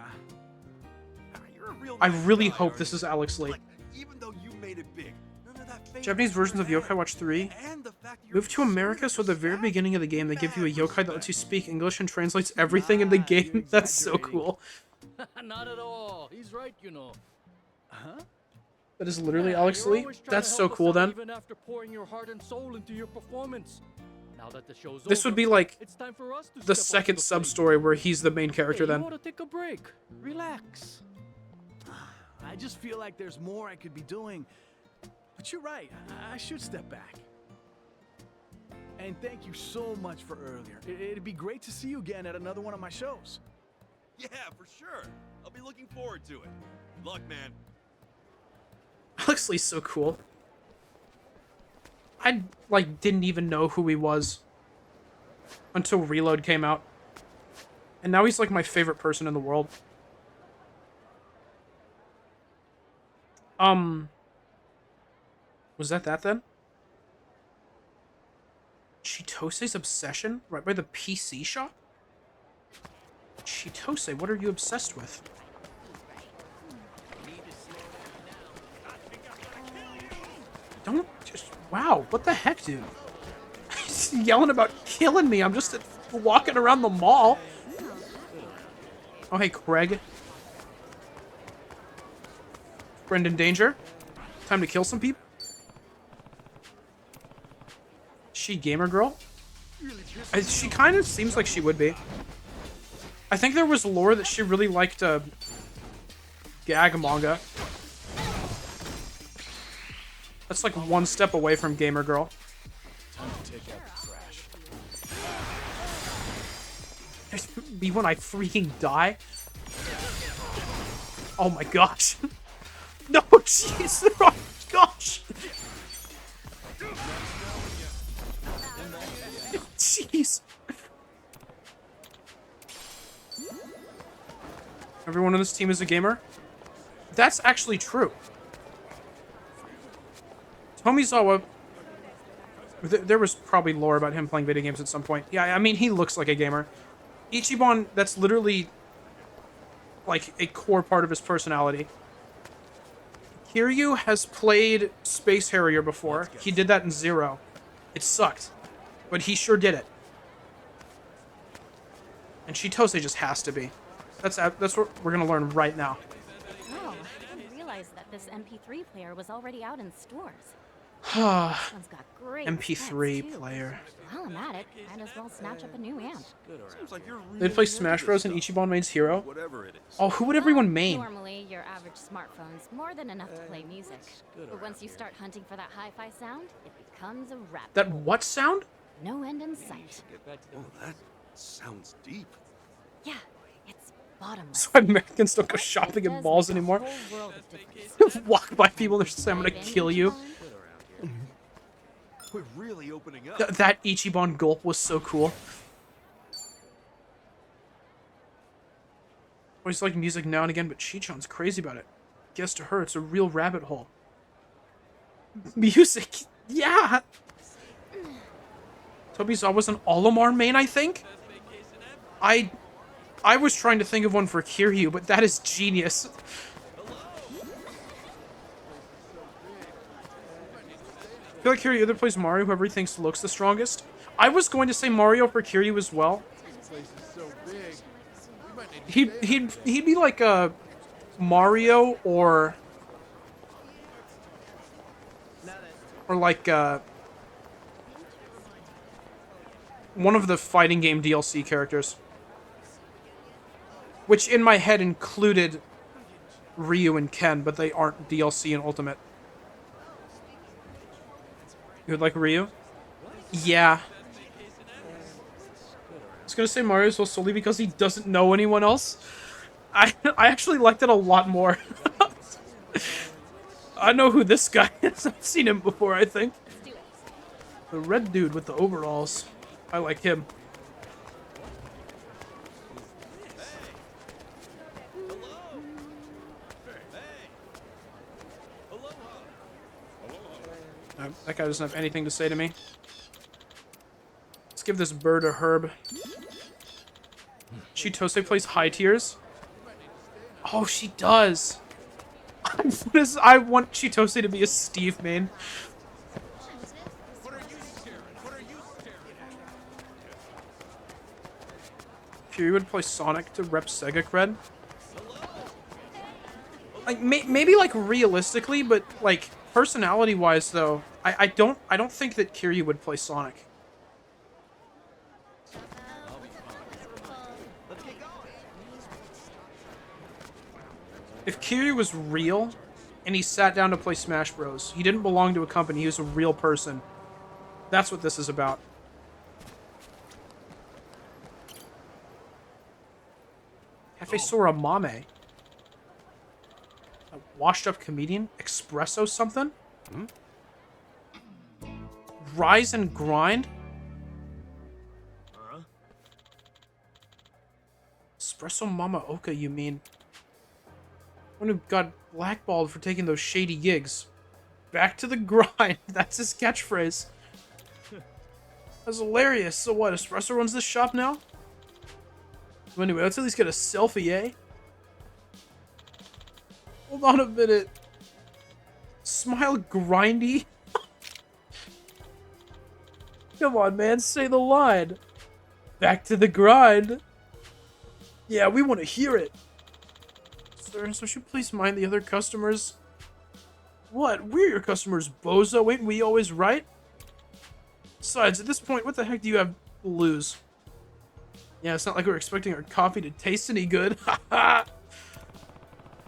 You're a real I nice really guy, hope aren't this you? is Alex Lee. Like, even though you made it big, none of that fame Japanese versions of matters. Yokai Watch 3. And the fact that you're Move to America, so at the very beginning of the game, they give you a yokai that lets you speak English and translates everything in the Ah, you're game. That's so exaggerating. cool. Not at all. He's right, you know. Huh? That is literally Yeah, Alex you're Lee. always trying That's to so help us cool out then. Even after pouring your heart and soul into your performance. Now that the show's This over, would be like it's time for us to the step up second to the sub plate. story where he's the main character Hey, then. you ought to take a break. Relax. I just feel like there's more I could be doing. But you're right, I should step back. And thank you so much for earlier. It'd be great to see you again at another one of my shows. Yeah, for sure. I'll be looking forward to it. Good luck, man. Alex Lee's so cool. I didn't even know who he was until Reload came out. And now he's like my favorite person in the world. Was that then? Chitose's Obsession? Right by the PC shop? Chitose, what are you obsessed with? Don't just... Wow, what the heck, dude? He's yelling about killing me. I'm just walking around the mall. Oh, hey, Craig. Friend in danger. Time to kill some people. She gamer girl? She kind of seems like she would be. I think there was lore that she really liked gag manga. That's like one step away from gamer girl. Time to take out the trash. Me when I freaking die. Oh my gosh. No, jeez. Oh gosh. Jeez. Everyone on this team is a gamer? That's actually true. Tomizawa... There was probably lore about him playing video games at some point. Yeah, I mean, he looks like a gamer. Ichiban, that's literally like a core part of his personality. Kiryu has played Space Harrier before. He did that in Zero. It sucked. But he sure did it. And Chitose just has to be. That's what we're gonna learn right now. Oh, I didn't realize that this MP3 player was already out in stores. This one's got great MP3 specs, too. player. While I'm at it, might as well snatch up a new amp. Seems like you're They play really Smash into Bros. this and stuff. Ichiban mains Hero. Whatever it is. Oh, who would everyone Well, main? Normally, your average smartphone's more than enough to play music. But once you start hunting for that hi-fi sound, it becomes a rabbit That hole. what sound? No end in sight. Oh, that sounds deep. Yeah, it's bottomless. So Americans don't go But it shopping in does malls make a anymore. whole world of difference. Walk by people and they're saying, I'm gonna Dive in, kill you. Ichiban. We're really opening up. That Ichiban gulp was so cool. Always like music now and again, but Chichon's crazy about it. Guess to her, it's a real rabbit hole. Music, yeah. Tobizawa's an Olimar main, I think. I was trying to think of one for Kiryu, but that is genius. I feel like Kiryu either plays Mario, whoever he thinks looks the strongest. I was going to say Mario for Kiryu as well. He'd be like a Mario or like one of the fighting game DLC characters, which in my head included Ryu and Ken, but they aren't DLC and Ultimate. You would like Ryu? Yeah. I was gonna say Mario so solely because he doesn't know anyone else. I actually liked it a lot more. I know who this guy is. I've seen him before, I think. The red dude with the overalls. I like him. That guy doesn't have anything to say to me. Let's give this bird a herb. Chitose plays high tiers. Oh, she does. I want Chitose to be a Steve main. Fury would play Sonic to rep Sega cred. Like maybe like realistically, but like personality wise though, I don't think that Kiryu would play Sonic. If Kiryu was real and he sat down to play Smash Bros, he didn't belong to a company, he was a real person. That's what this is about. Cafe Soramame. A washed up comedian? Espresso something? Hmm? Rise and grind? Espresso Mama Oka, you mean? One who got blackballed for taking those shady gigs. Back to the grind. That's his catchphrase. That's hilarious. So what, Espresso runs this shop now? So anyway, let's at least get a selfie, eh? Hold on a minute. Smile grindy? Come on, man, say the line. Back to the grind. Yeah, we want to hear it. Sir, so should you please mind the other customers? What? We're your customers, bozo. Ain't we always right? Besides, at this point, what the heck do you have to lose? Yeah, it's not like we're expecting our coffee to taste any good. Haha!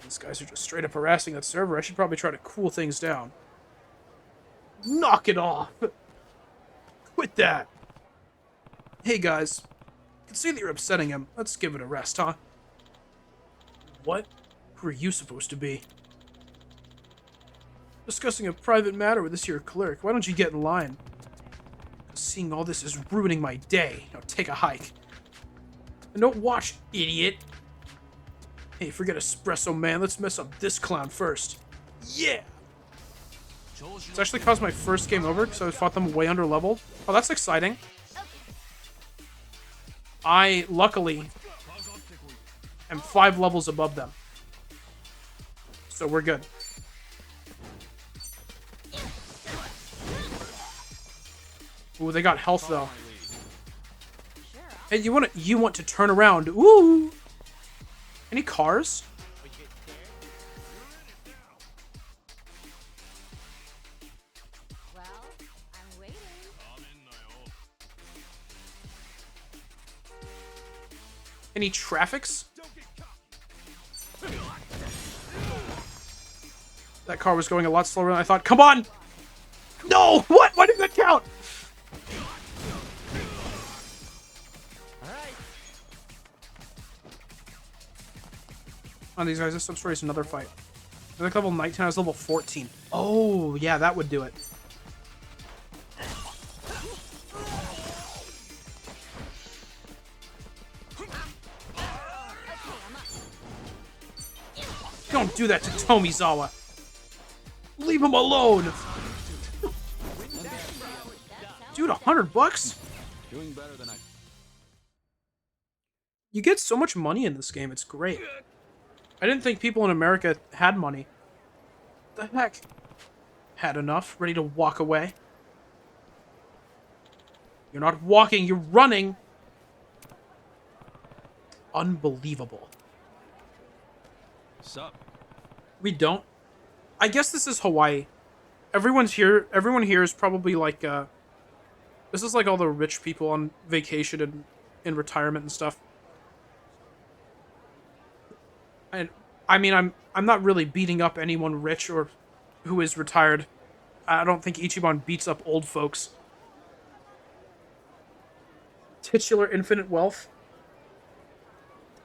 These guys are just straight up harassing that server. I should probably try to cool things down. Knock it off! Quit that! Hey guys, I can see that you're upsetting him. Let's give it a rest, huh? What? Who are you supposed to be? Discussing a private matter with this here clerk. Why don't you get in line? Seeing all this is ruining my day. Now take a hike. And don't watch, idiot! Hey, forget Espresso Man. Let's mess up this clown first. Yeah! It's actually caused my first game over because I fought them way under leveled. Oh, that's exciting. I, luckily, am 5 levels above them. So we're good. Ooh, they got health though. Hey, you want to turn around? Ooh. Any cars? Well, I'm waiting. Any traffics? That car was going a lot slower than I thought. Come on! No! What? Why didn't that count? On these guys, this substory is another fight. They're like level 19, I was level 14. Oh, yeah, that would do it. Don't do that to Tomizawa. Leave him alone. Dude, $100? Doing better than I. You get so much money in this game, it's great. I didn't think people in America had money. What the heck? Had enough, ready to walk away. You're not walking, you're running. Unbelievable. Sup? We don't. I guess this is Hawaii. Everyone here is probably like, this is like all the rich people on vacation and in retirement and stuff. And I mean, I'm not really beating up anyone rich or who is retired. I don't think Ichiban beats up old folks. Titular infinite wealth.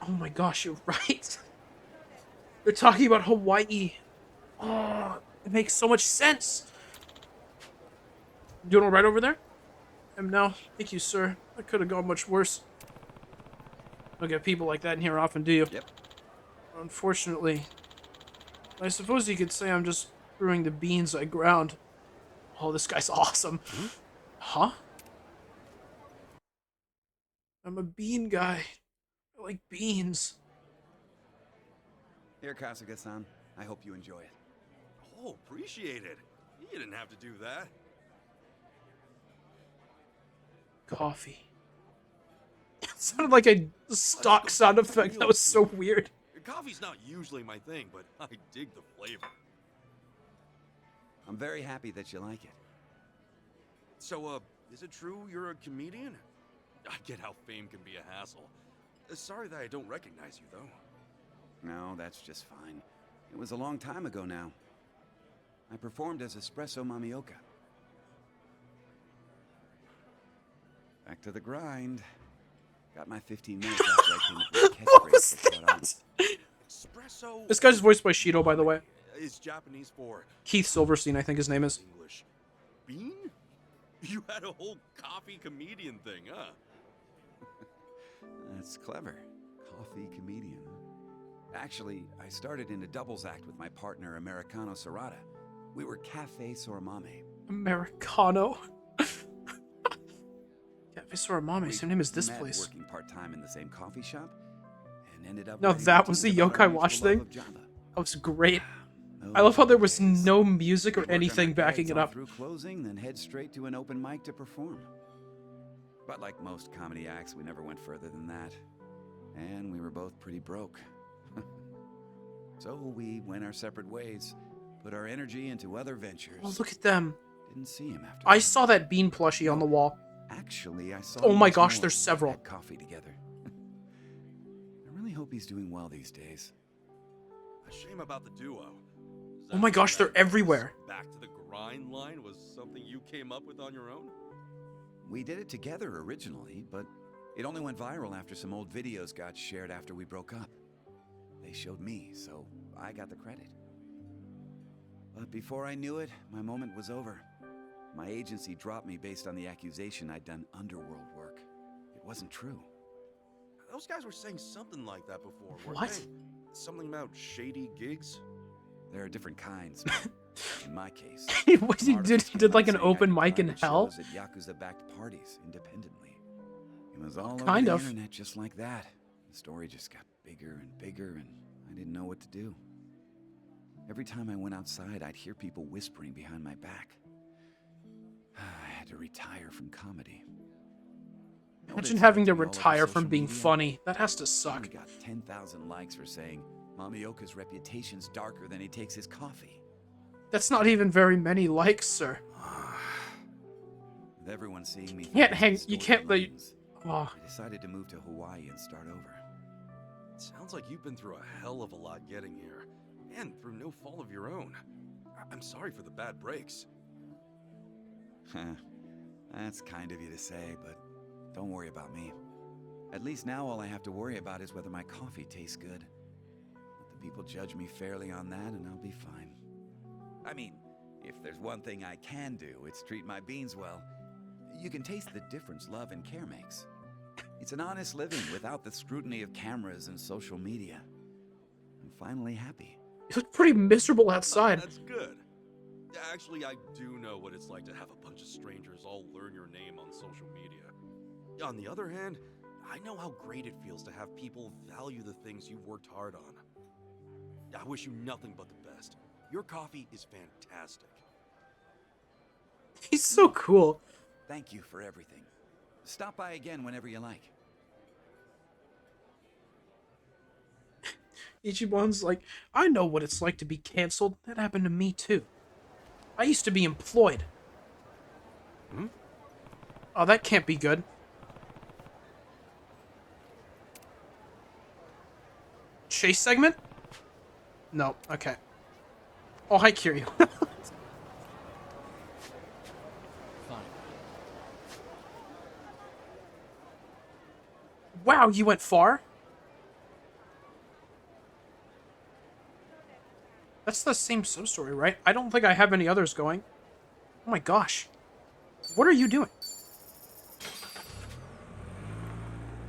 Oh my gosh, you're right. They're talking about Hawaii. Oh, it makes so much sense. Doing all right over there? I'm now. Thank you, sir. That could have gone much worse. Don't get people like that in here often, do you? Yep. Unfortunately. I suppose you could say I'm just brewing the beans I ground. Oh, this guy's awesome. Huh? I'm a bean guy. I like beans. Here, Kasuga-san. I hope you enjoy it. Oh, appreciate it. You didn't have to do that. Coffee. It sounded like a stock sound effect. That was so weird. Coffee's not usually my thing, but I dig the flavor. I'm very happy that you like it. So, is it true you're a comedian? I get how fame can be a hassle. Sorry that I don't recognize you, though. No, that's just fine. It was a long time ago now. I performed as Espresso Mamioka. Back to the grind. Got my 15 minutes after I came up with a catchphrase. What was that? Espresso. This guy's voiced by Shido, by the way. Is Japanese for Keith Silverstein, I think his name is. English. Bean? You had a whole coffee comedian thing, huh? That's clever. Coffee comedian. Actually, I started in a doubles act with my partner, Americano Serrata. We were Cafe Soramame. Americano? Cafe Soramame, same name as this met place. Working part-time in the same coffee shop, and ended up No, writing that was routines the about our Yokai Watch mutual love thing? of Java. That was great. Those I love how there was days. no music or We'd work on anything our backing gags it all up. through closing, then head straight to an open mic to perform. But like most comedy acts, we never went further than that. And we were both pretty broke. So we went our separate ways, put our energy into other ventures. Oh, look at them. Didn't see him after I that. saw that bean plushie on the wall. Actually, I saw Oh him my once gosh, more. there's several. Had coffee together. I really hope he's doing well these days. A shame about the duo. Oh my gosh, they're everywhere. Back to the grind line was something you came up with on your own? We did it together originally, but it only went viral after some old videos got shared after we broke up. They showed me, so I got the credit. But before I knew it, my moment was over. My agency dropped me based on the accusation I'd done underworld work. It wasn't true. Those guys were saying something like that before, weren't What? they? Something about shady gigs? There are different kinds. In my case, What, some you did artists came did out like an saying open I mic in provided hell? shows at Yakuza-backed parties independently. It was all Kind over of. the internet just like that. The story just got bigger and bigger, and I didn't know what to do. Every time I went outside, I'd hear people whispering behind my back. I had to retire from comedy. Imagine having to retire from being funny. That has to I suck. got 10,000 likes for saying Mamioka's reputation's darker than he takes his coffee. That's not even very many likes, sir. With everyone seeing me, Can't through hang- this you distorted can't, like- lens, Oh, I decided to move to Hawaii and start over. Sounds like you've been through a hell of a lot getting here. And through no fault of your own. I'm sorry for the bad breaks. That's kind of you to say, but don't worry about me. At least now all I have to worry about is whether my coffee tastes good. Let the people judge me fairly on that and I'll be fine. I mean, if there's one thing I can do, it's treat my beans well. You can taste the difference love and care makes. It's an honest living without the scrutiny of cameras and social media. I'm finally happy. you look pretty miserable outside. That's good. Actually, I do know what it's like to have a bunch of strangers all learn your name on social media. On the other hand, I know how great it feels to have people value the things you've worked hard on. I wish you nothing but the best. Your coffee is fantastic. He's so cool. Thank you for everything. Stop by again whenever you like. Ichiban's like, I know what it's like to be canceled. That happened to me too. I used to be employed. Oh, that can't be good. Chase segment? No. Okay. Oh, hi, Kiryu. Fine. Wow, you went far? That's the same sub-story, right? I don't think I have any others going. Oh my gosh. What are you doing?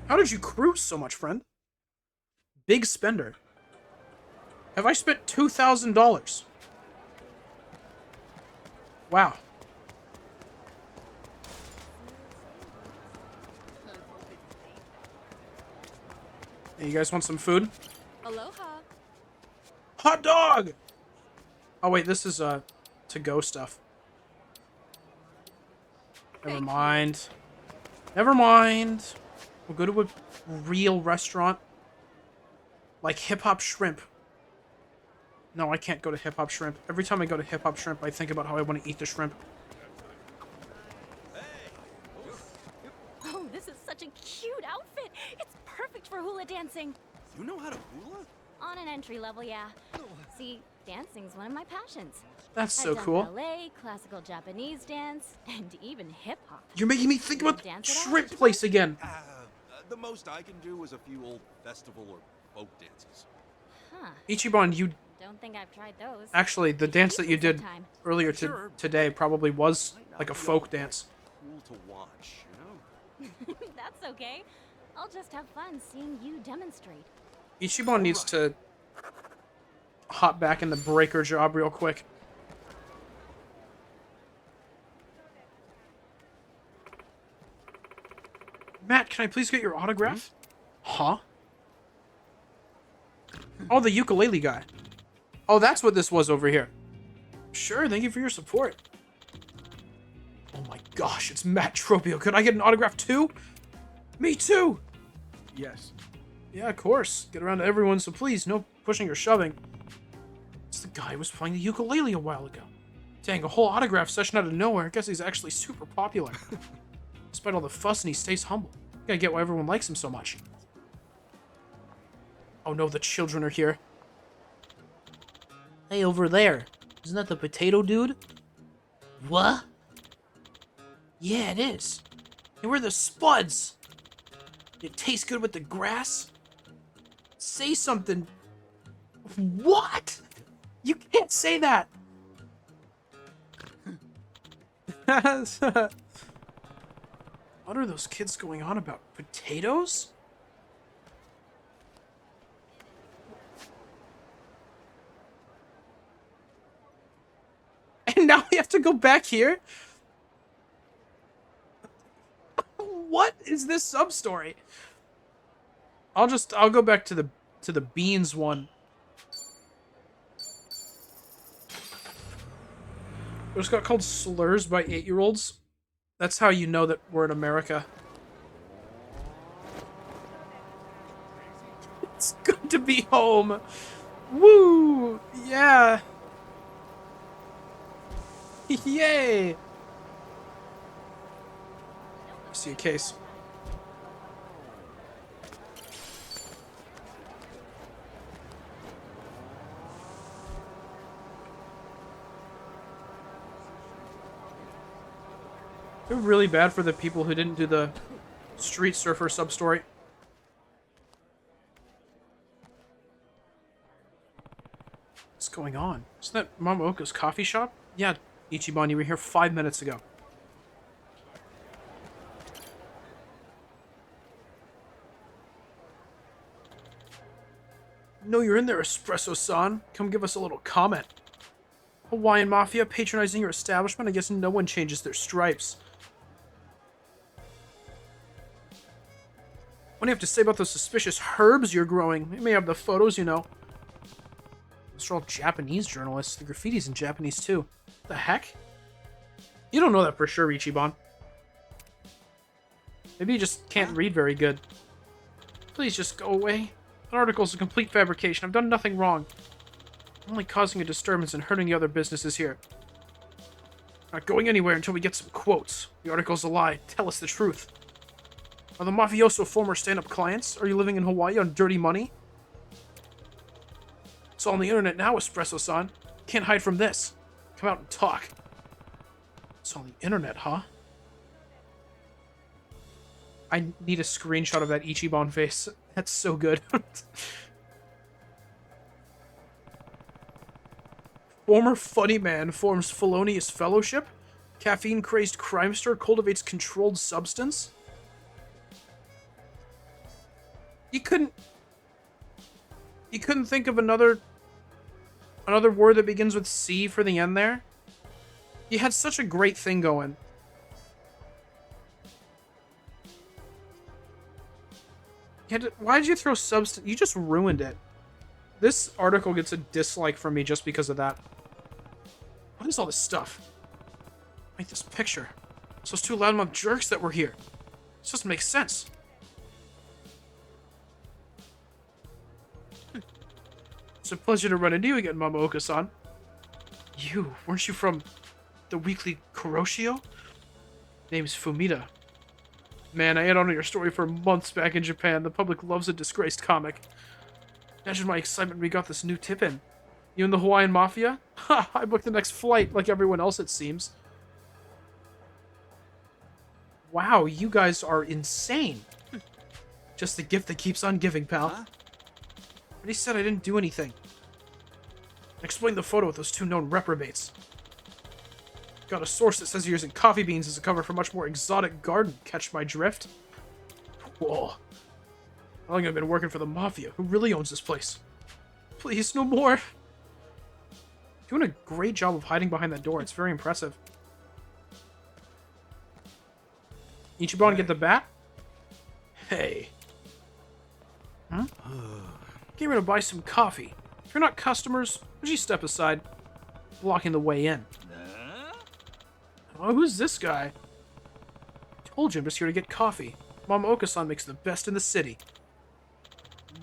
How did you cruise so much, friend? Big spender. Have I spent $2,000? Wow. Hey, you guys want some food? Aloha. Hot dog! Oh wait, this is to-go stuff. Never mind. Never mind. We'll go to a real restaurant. Like Hip Hop Shrimp. No, I can't go to Hip Hop Shrimp. Every time I go to Hip Hop Shrimp, I think about how I want to eat the shrimp. Oh, this is such a cute outfit. It's perfect for hula dancing. You know how to hula? On an entry level, yeah. See, dancing's one of my passions. That's I've so done cool. ballet, classical Japanese dance, and even hip hop. You're making me think about dance at all, Shrimp Ichiban? Place again. The most I can do is a few old festival or folk dances. Huh. Ichiban, you... Don't think I've tried those. Actually, the dance that you did Sometime. earlier Sure. today probably was Might not like a be folk all dance. Cool to watch, you know? That's okay. I'll just have fun seeing you demonstrate. Ichiban needs to hop back in the breaker job real quick. Matt, can I please get your autograph? Huh? Oh, the ukulele guy. Oh, that's what this was over here. Sure, thank you for your support. Oh my gosh, it's Matt Tropio. Could I get an autograph too? Me too! Yes. Yeah, of course. Get around to everyone, so please, no pushing or shoving. It's the guy who was playing the ukulele a while ago. Dang, a whole autograph session out of nowhere. I guess he's actually super popular. Despite all the fuss, and he stays humble. Gotta get why everyone likes him so much. Oh no, the children are here. Hey, over there. Isn't that the potato dude? What? Yeah, it is. Hey, we're the Spuds. It tastes good with the grass? Say something. What? You can't say that. What are those kids going on about? Potatoes? And now we have to go back here? What is this sub-story? I'll go back to the beans one. It just got called slurs by 8-year-olds. That's how you know that we're in America. It's good to be home. Woo! Yeah. Yay! I see a case. I feel really bad for the people who didn't do the Street Surfer sub-story. What's going on? Isn't that Mamaoka's coffee shop? Yeah, Ichiban, you were here 5 minutes ago. No, you're in there, Espresso-san. Come give us a little comment. Hawaiian Mafia patronizing your establishment? I guess no one changes their stripes. What do you have to say about those suspicious herbs you're growing? You may have the photos, you know. Those are all Japanese journalists. The graffiti's in Japanese, too. The heck? You don't know that for sure, Ichiban. Maybe you just can't read very good. Please just go away. That article's a complete fabrication. I've done nothing wrong. I'm only causing a disturbance and hurting the other businesses here. Not going anywhere until we get some quotes. The article's a lie. Tell us the truth. Are the mafioso former stand-up clients? Are you living in Hawaii on dirty money? It's all on the internet now, Espresso-san. Can't hide from this. Come out and talk. It's on the internet, huh? I need a screenshot of that Ichiban face. That's so good. Former funny man forms felonious fellowship. Caffeine-crazed crimester cultivates controlled substance. You couldn't think of another word that begins with C for the end there? You had such a great thing going. Why did you throw substance? You just ruined it. This article gets a dislike from me just because of that. What is all this stuff? Make this picture. It's those two loudmouth jerks that were here. This doesn't make sense. It's a pleasure to run into you again, Mamaoka-san. You, weren't you from the weekly Kuroshio? Name's Fumita. Man, I had on your story for months back in Japan. The public loves a disgraced comic. Imagine my excitement when we got this new tip in. You and the Hawaiian Mafia? Ha! I booked the next flight, like everyone else, it seems. Wow, you guys are insane. Just the gift that keeps on giving, pal. Huh? But he said I didn't do anything. Explain the photo with those two known reprobates. Got a source that says you're using coffee beans as a cover for a much more exotic garden. Catch my drift? Whoa. How long have I been working for the Mafia? Who really owns this place? Please, no more. Doing a great job of hiding behind that door. It's very impressive. Ichiban, get the bat? Hey. Huh? Came here to buy some coffee. If you're not customers, would you step aside? Blocking the way in. Oh, who's this guy? Told you I'm just here to get coffee. Mamaoka-san makes the best in the city.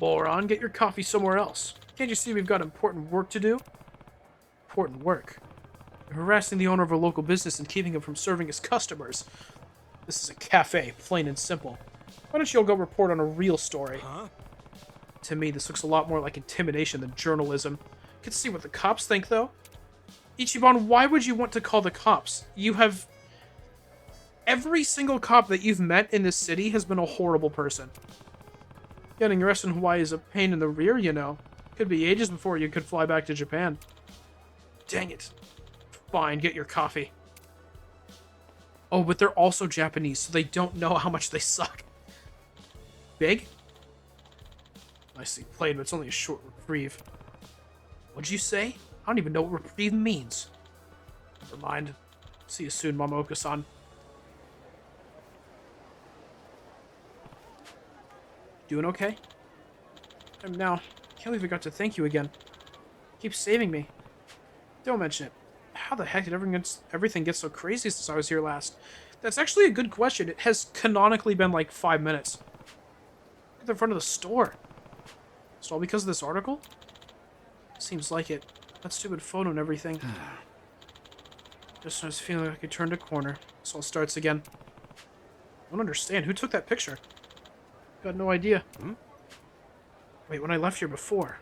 Moron, get your coffee somewhere else. Can't you see we've got important work to do? Important work. You're harassing the owner of a local business and keeping him from serving his customers. This is a cafe, plain and simple. Why don't you all go report on a real story? Huh? To me, this looks a lot more like intimidation than journalism. Could see what the cops think, though. Ichiban, why would you want to call the cops? You have... Every single cop that you've met in this city has been a horrible person. Getting arrested in Hawaii is a pain in the rear, you know. Could be ages before you could fly back to Japan. Dang it. Fine, get your coffee. Oh, but they're also Japanese, so they don't know how much they suck. Big? Nicely played, but it's only a short reprieve. What'd you say? I don't even know what reprieve means. Never mind. See you soon, Mamaoka-san. Doing okay? Now, can't believe I got to thank you again. Keep saving me. Don't mention it. How the heck did everything get so crazy since I was here last? That's actually a good question. It has canonically been like 5 minutes. Look at the front of the store. It's all because of this article? Seems like it. That stupid photo and everything. Just I was feeling like I could turn a corner. This all starts again. I don't understand. Who took that picture? Got no idea. Wait, when I left here before.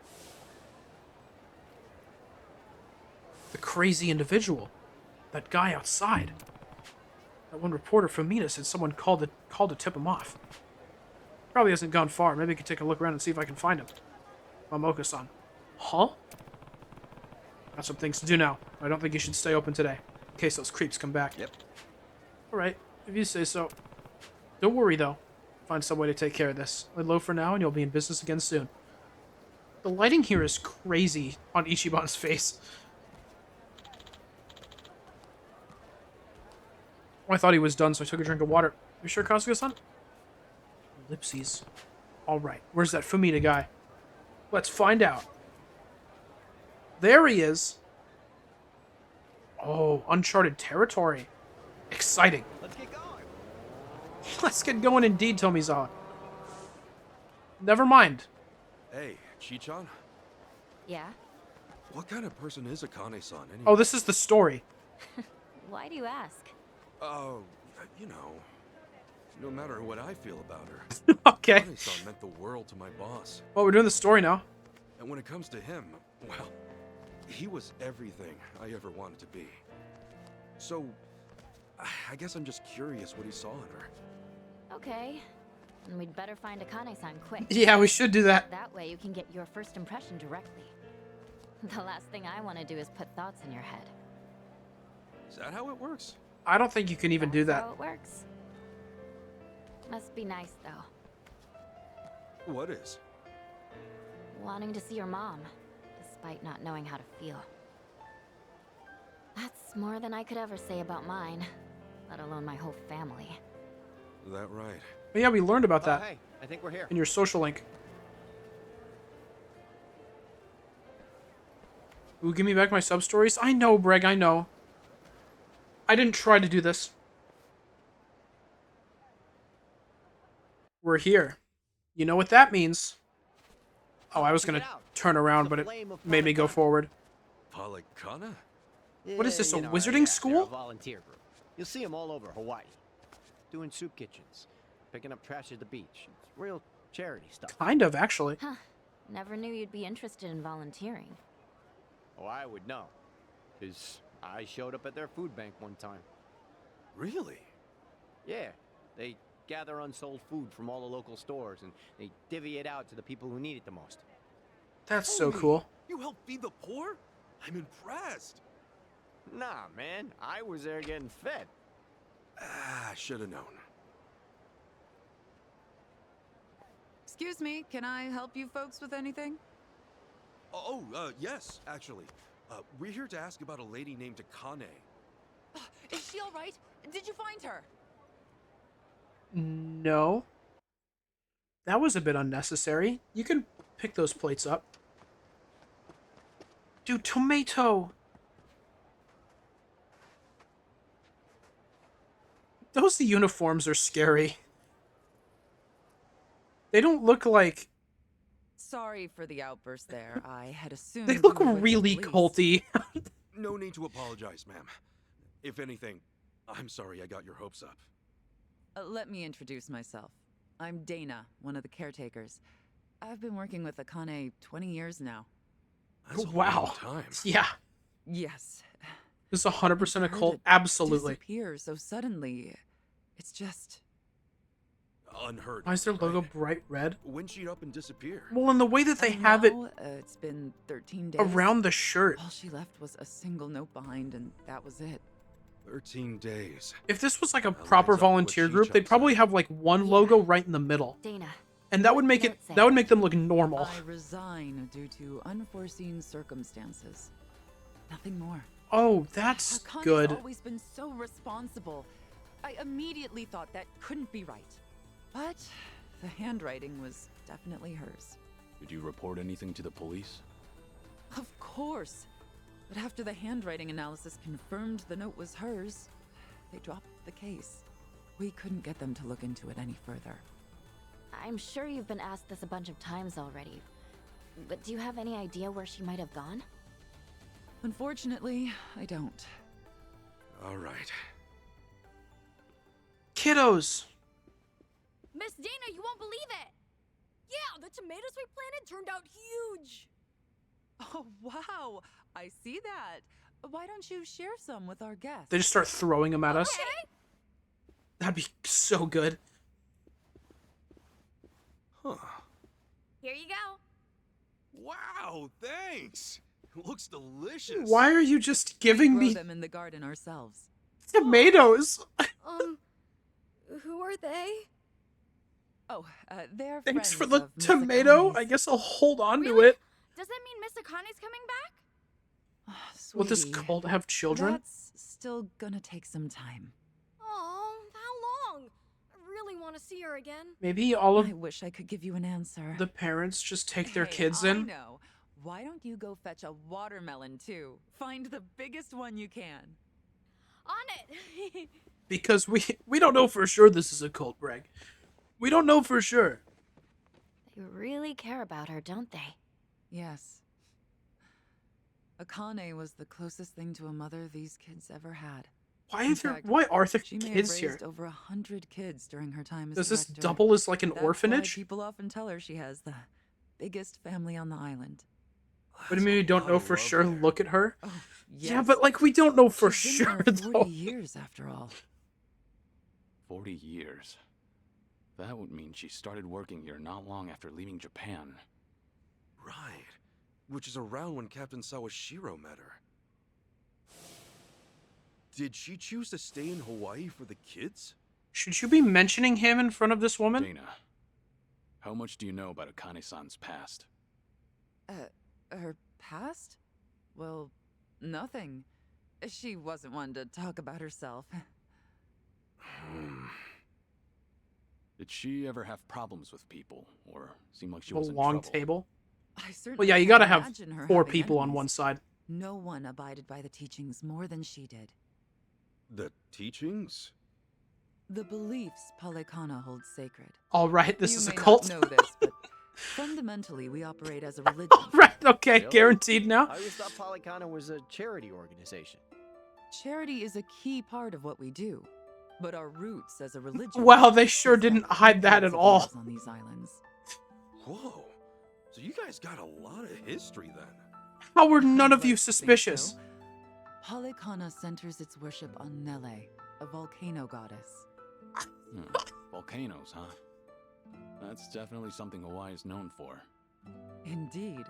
The crazy individual. That guy outside. That one reporter from Mina said someone called to tip him off. Probably hasn't gone far. Maybe I could take a look around and see if I can find him. Mamaoka-san. Huh? Got some things to do now. I don't think you should stay open today. In case those creeps come back. Yep. Alright, if you say so. Don't worry, though. Find some way to take care of this. Lay low for now, and you'll be in business again soon. The lighting here is crazy on Ichiban's face. Oh, I thought he was done, so I took a drink of water. You sure, Kasuga-san? Ellipses. Alright, where's that Fumita guy? Let's find out. There he is. Oh, uncharted territory. Exciting. Let's get going. Let's get going indeed, Tomizawa. Never mind. Hey, Chichan, Yeah? what kind of person is Akane-san anyway? Oh, this is the story. Why do you ask? Oh, you know, no matter what I feel about her. Okay. Akane-san meant the world to my boss. Well, we're doing the story now. And when it comes to him, Well, he was everything I ever wanted to be. So, I guess I'm just curious what he saw in her. Okay. And we'd better find Akane-san quick. Yeah, we should do that. That way you can get your first impression directly. The last thing I want to do is put thoughts in your head. Is that how it works? I don't think you can even do That's that. how it works. Must be nice, though. What is? Wanting to see your mom, despite not knowing how to feel. That's more than I could ever say about mine, let alone my whole family. That right? But yeah, we learned about that Hey, I think we're here. in your social link. Ooh, give me back my sub stories. I know, Breg, I know. I didn't try to do this. We're here. You know what that means. Oh, I was gonna turn around, but it made me go forward. Palikana? What is this, a You know, wizarding they're a school? volunteer group. You'll see them all over Hawaii. Doing soup kitchens, picking up trash at the beach. It's real charity stuff. Kind of, actually. Huh. Never knew you'd be interested in volunteering. Oh, I would know. Because I showed up at their food bank one time. Really? Yeah. They gather unsold food from all the local stores and they divvy it out to the people who need it the most. That's so cool. You help feed the poor? I'm impressed. Nah, man. I was there getting fed. Ah, should have known. Excuse me, can I help you folks with anything? Yes, actually. We're here to ask about a lady named Akane. Is she all right? Did you find her? No. That was a bit unnecessary. You can pick those plates up. Dude, tomato! Those uniforms are scary. They don't look like... Sorry for the outburst there. I had assumed They look you were with the really police. culty. No need to apologize, ma'am. If anything, I'm sorry I got your hopes up. Let me introduce myself. I'm Dana, one of the caretakers. I've been working with Akane 20 years now. That's a Wow. long time. Yeah. Yes. This is 100% a Her cult. to Absolutely. disappear so suddenly. It's just... Unheard of, Why is their logo right? bright red? When she'd up and disappear? Well, and the way that they have it It's been 13 days. around the shirt. All she left was a single note behind, and that was it. 13 days. If this was like a That proper lines up with what volunteer she group, they'd just probably said. have like one logo right in the middle. Dana. And that would make it Note say. that would make them look normal. I resign due to unforeseen circumstances. Nothing more. Oh, that's Akane's good. always been so responsible. I immediately thought that couldn't be right. But the handwriting was definitely hers. Did you report anything to the police? Of course. But after the handwriting analysis confirmed the note was hers, they dropped the case. We couldn't get them to look into it any further. I'm sure you've been asked this a bunch of times already. But do you have any idea where she might have gone? Unfortunately, I don't. All right. Kiddos. Miss Dana, you won't believe it! Yeah, the tomatoes we planted turned out huge! Oh, wow. I see that. Why don't you share some with our guests? They just start throwing them at us. Okay. That'd be so good. Huh. Here you go. Wow, thanks. Looks delicious. Why are you just We giving grow me them in the garden ourselves. tomatoes? Who are they? Oh, they're Thanks for friends the of Miss tomato. Akane's. I guess I'll hold on to Really? it. Does that mean Miss Akane's coming back? Will this Sweetie, cult have children? That's still gonna take some time. Oh, how long? I really want to see her again. Maybe all of I wish I could give you an answer. the parents just take their Hey, kids I in. know. Why don't you go fetch a watermelon too? Find the biggest one you can. On it! Because we don't know for sure this is a cult, Greg. We don't know for sure. They really care about her, don't they? Yes. Akane was the closest thing to a mother these kids ever had. Why In are there fact, why are there she may have kids raised here? over 100 kids during her time as Does this director. double as like an That's why orphanage? people often tell her she has the biggest family on the island. What do you mean we don't know for sure? there. Look at her. Oh, Yeah, yes. but like we don't know for She's been sure there 40 though. years after all. 40 years. That would mean she started working here not long after leaving Japan. Right. Which is around when Captain Sawashiro met her. Did she choose to stay in Hawaii for the kids? Should you be mentioning him in front of this woman? Dana, how much do you know about Akane-san's past? Her past? Well, nothing. She wasn't one to talk about herself. Did she ever have problems with people, or seem like she A was in long trouble? table. I certainly Well, yeah, you can't gotta have imagine her 4 having people on enemies. one side. No one abided by the teachings more than she did. The teachings? The beliefs Palekana holds sacred. All right, this You is a may cult. not know this, but fundamentally we operate as a religion. All right, okay, Really? guaranteed now. I always thought Polycana was a charity organization. Charity is a key part of what we do, but our roots as a religion. Wow, they sure didn't hide that at all. On these islands. Whoa. So you guys got a lot of history then. How were none of you Think suspicious? so? Palekana centers its worship on Nele, a volcano goddess. Volcanoes, huh? That's definitely something Hawaii is known for. Indeed.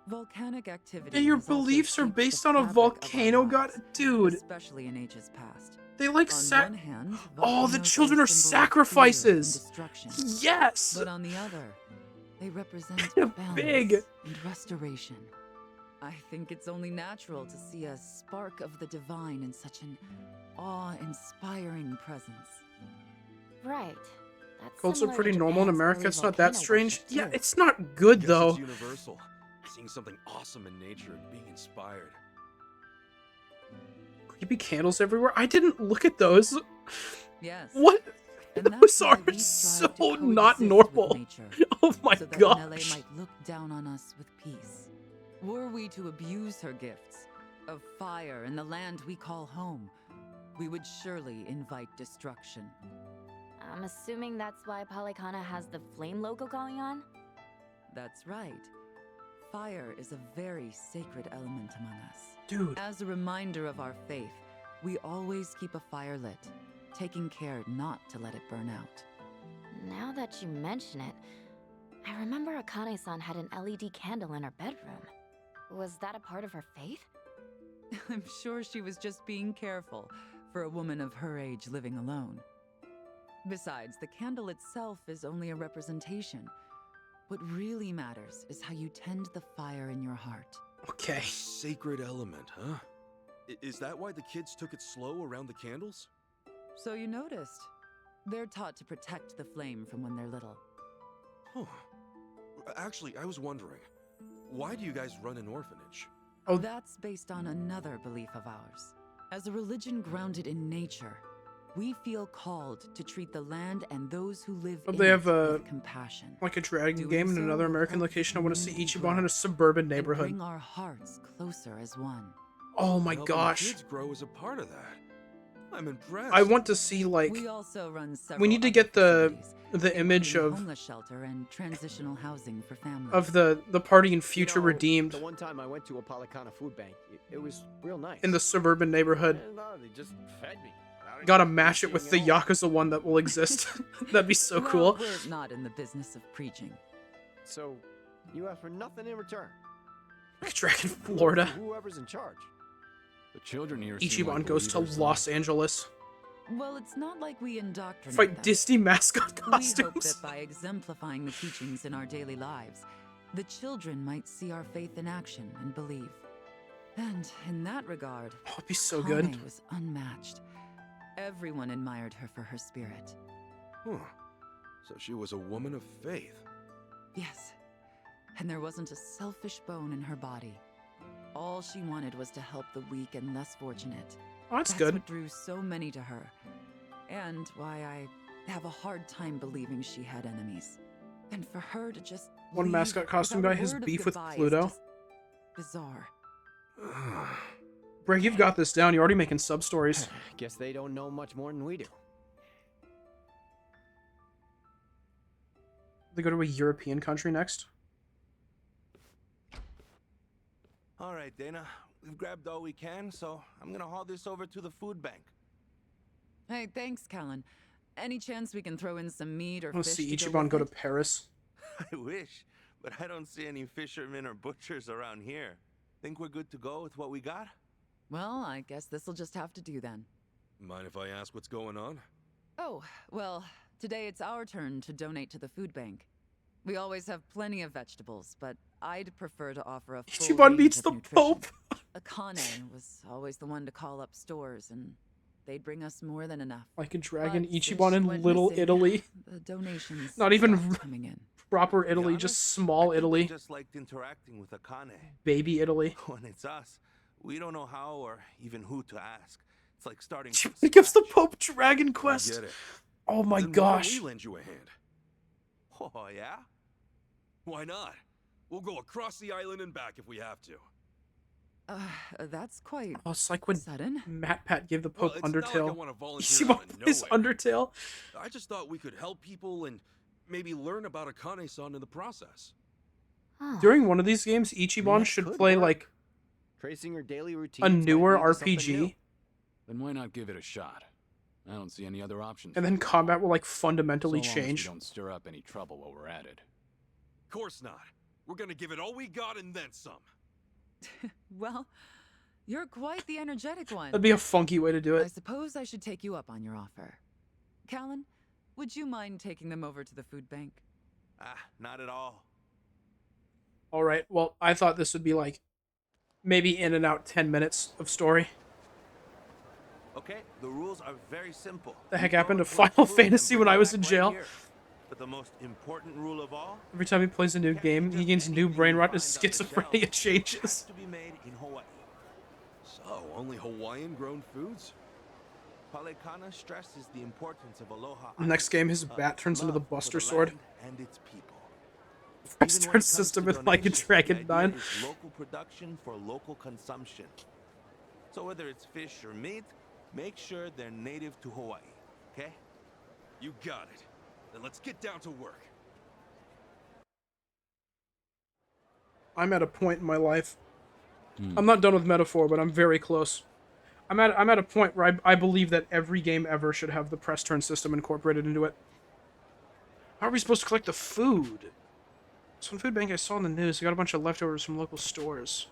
Volcanic activity. Yeah, your has also beliefs are shaped the based on a fabric of our volcano god? lives, Dude. Especially in ages past. They like On one hand, Oh, the volcanoes children are symbols of fear and sacrifices. destruction. Yes. But on the other, they represent Kinda balance big. and restoration. I think it's only natural to see a spark of the divine in such an awe-inspiring presence. Right. That's Cults are similar to pretty normal in Japan's America. early It's not that volcano strange. worship, Yeah, too. it's not good Guess though. It's universal. Seeing something awesome in nature and being inspired. Creepy candles everywhere. I didn't look at those. Yes. What? And Those that's why are we so strive to not coexist with normal. nature, Oh my so that Nele gosh. might look down on us with peace. Were we to abuse her gifts of fire in the land we call home, we would surely invite destruction. I'm assuming that's why Polycana has the flame logo going on? That's right. Fire is a very sacred element among us. Dude. As a reminder of our faith, we always keep a fire lit, taking care not to let it burn out. Now that you mention it, I remember Akane-san had an LED candle in her bedroom. Was that a part of her faith? I'm sure she was just being careful for a woman of her age living alone. Besides, the candle itself is only a representation. What really matters is how you tend the fire in your heart. Okay. Sacred element, huh? Is that why the kids took it slow around the candles? So you noticed. They're taught to protect the flame from when they're little. Huh. Actually, I was wondering, why do you guys run an orphanage? Oh, that's based on another belief of ours. As a religion grounded in nature, we feel called to treat the land and those who live in they have it a with compassion. like a dragon Doing game in so another will American help location. I want to see community Ichiban in grow a suburban and neighborhood. bring our hearts closer as one. Oh my Helping gosh. kids grow as a part of that. I'm impressed. I want to see like We also run several we need to other get the facilities, image including of homeless shelter and transitional housing for families. the party in Future You know, Redeemed The one time I went to a Polycana food bank, it was real nice. in the suburban neighborhood. And, they just fed me. Gotta match it with the Yakuza one that will exist. That'd be so Well, cool. We're not in the business of preaching. So, you ask for nothing in return. Like Dragon Florida. Whoever's in charge. The children here seem Ichiban like goes to believers, Los Angeles. Well, it's not like we indoctrinate Fight them. Disney mascot We hope costumes. that by exemplifying the teachings in our daily lives, the children might see our faith in action and believe. And in that regard, Oh, it'd be so good. Kane was unmatched. Everyone admired her for her spirit. Huh. So she was a woman of faith. Yes, and there wasn't a selfish bone in her body. All she wanted was to help the weak and less fortunate. Oh, that's good. What drew so many to her, and why I have a hard time believing she had enemies. And for her to just One leave mascot costume without guy a has word of beef with goodbye is Pluto. just bizarre. Greg, you've got this down. You're already making sub stories. Guess they don't know much more than we do. They go to a European country next. right, Dana. We've grabbed all we can, so I'm gonna haul this over to the food bank. Hey, thanks, Callan. Any chance we can throw in some meat or I want to fish see to Ichiban go to with it? Paris. I wish, but I don't see any fishermen or butchers around here. Think we're good to go with what we got? Well, I guess this'll just have to do then. Mind if I ask what's going on? Oh, well, today it's our turn to donate to the food bank. We always have plenty of vegetables, but I'd prefer to offer a full Ichiban range meets of the nutrition. Pope. Akane was always the one to call up stores, and they'd bring us more than enough. Like a dragon, But since Ichiban she in went Little missing, Italy. The donations Not even stopped coming in. proper To be Italy, honest, just small I think Italy. they just liked interacting with Akane. Baby Italy. When it's us, we don't know how or even who to ask. It's like starting. It gives the Pope Dragon I Quest. get it. Oh my Then gosh. Why don't we lend you a hand? Oh yeah? Why not? We'll go across the island and back if we have to. That's quite Oh, it's like when sudden. Matt Pat gave the Pope Well, it's not like I Undertale. wanna volunteer out Ichiban of plays nowhere. Undertale. I just thought we could help people and maybe learn about Akane-san in the process. During one of these games, Ichiban that should could play work. like Tracing her daily a routines might newer lead to something new. RPG, Then why not give it a shot? I don't see any other options. and then combat will like fundamentally so long as we change. don't stir up any trouble while we're at it. Of course not. We're gonna give it all we got and then some. Well, you're quite the energetic one. That'd be a funky way to do I it. suppose I should take you up on your offer. Callan, would you mind taking them over to the food bank? Not at all. All right. Well, I thought this would be like maybe in and out 10 minutes of story. Okay, the rules are very simple. The heck happened to Final Fantasy when I was in jail? But the most important rule of all Every time he plays a new game, he gains new brain rot as schizophrenia changes. to be made in Hawaii. So, only Hawaiian-grown foods? Palekana stresses the importance of aloha. The next game, his bat turns into the love for Buster the Sword. land and its people. Press Even when turn it comes system to is like a donations, Dragon the idea 9. is local production for local consumption. So whether it's fish or meat, make sure they're native to Hawaii, okay? You got it. Then let's get down to work. I'm at a point in my life. I'm not done with Metaphor, but I'm very close. I'm at a point where I believe that every game ever should have the press turn system incorporated into it. How are we supposed to collect the food? Some food bank I saw in the news, they got a bunch of leftovers from local stores.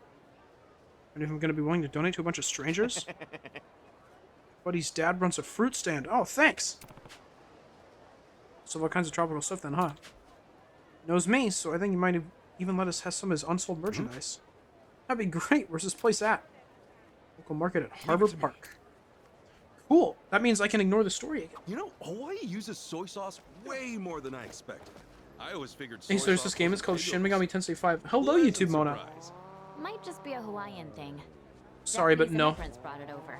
And if I'm going to be willing to donate to a bunch of strangers? Buddy's dad runs a fruit stand. Oh, thanks! So all kinds of tropical stuff then, huh? Knows me, so I think he might have even let us have some of his unsold merchandise. That'd be great. Where's this place at? Local market at Harbor Park. Cool. That means I can ignore the story again. You know, Hawaii uses soy sauce way more than I expected. I always figured soy Hey, so there's sauce this game. was It's called a Shin big Megami Tensei 5. Hello, pleasant YouTube Mona. surprise. Might just be a Hawaiian thing. Sorry, but Japanese no. immigrants brought it over.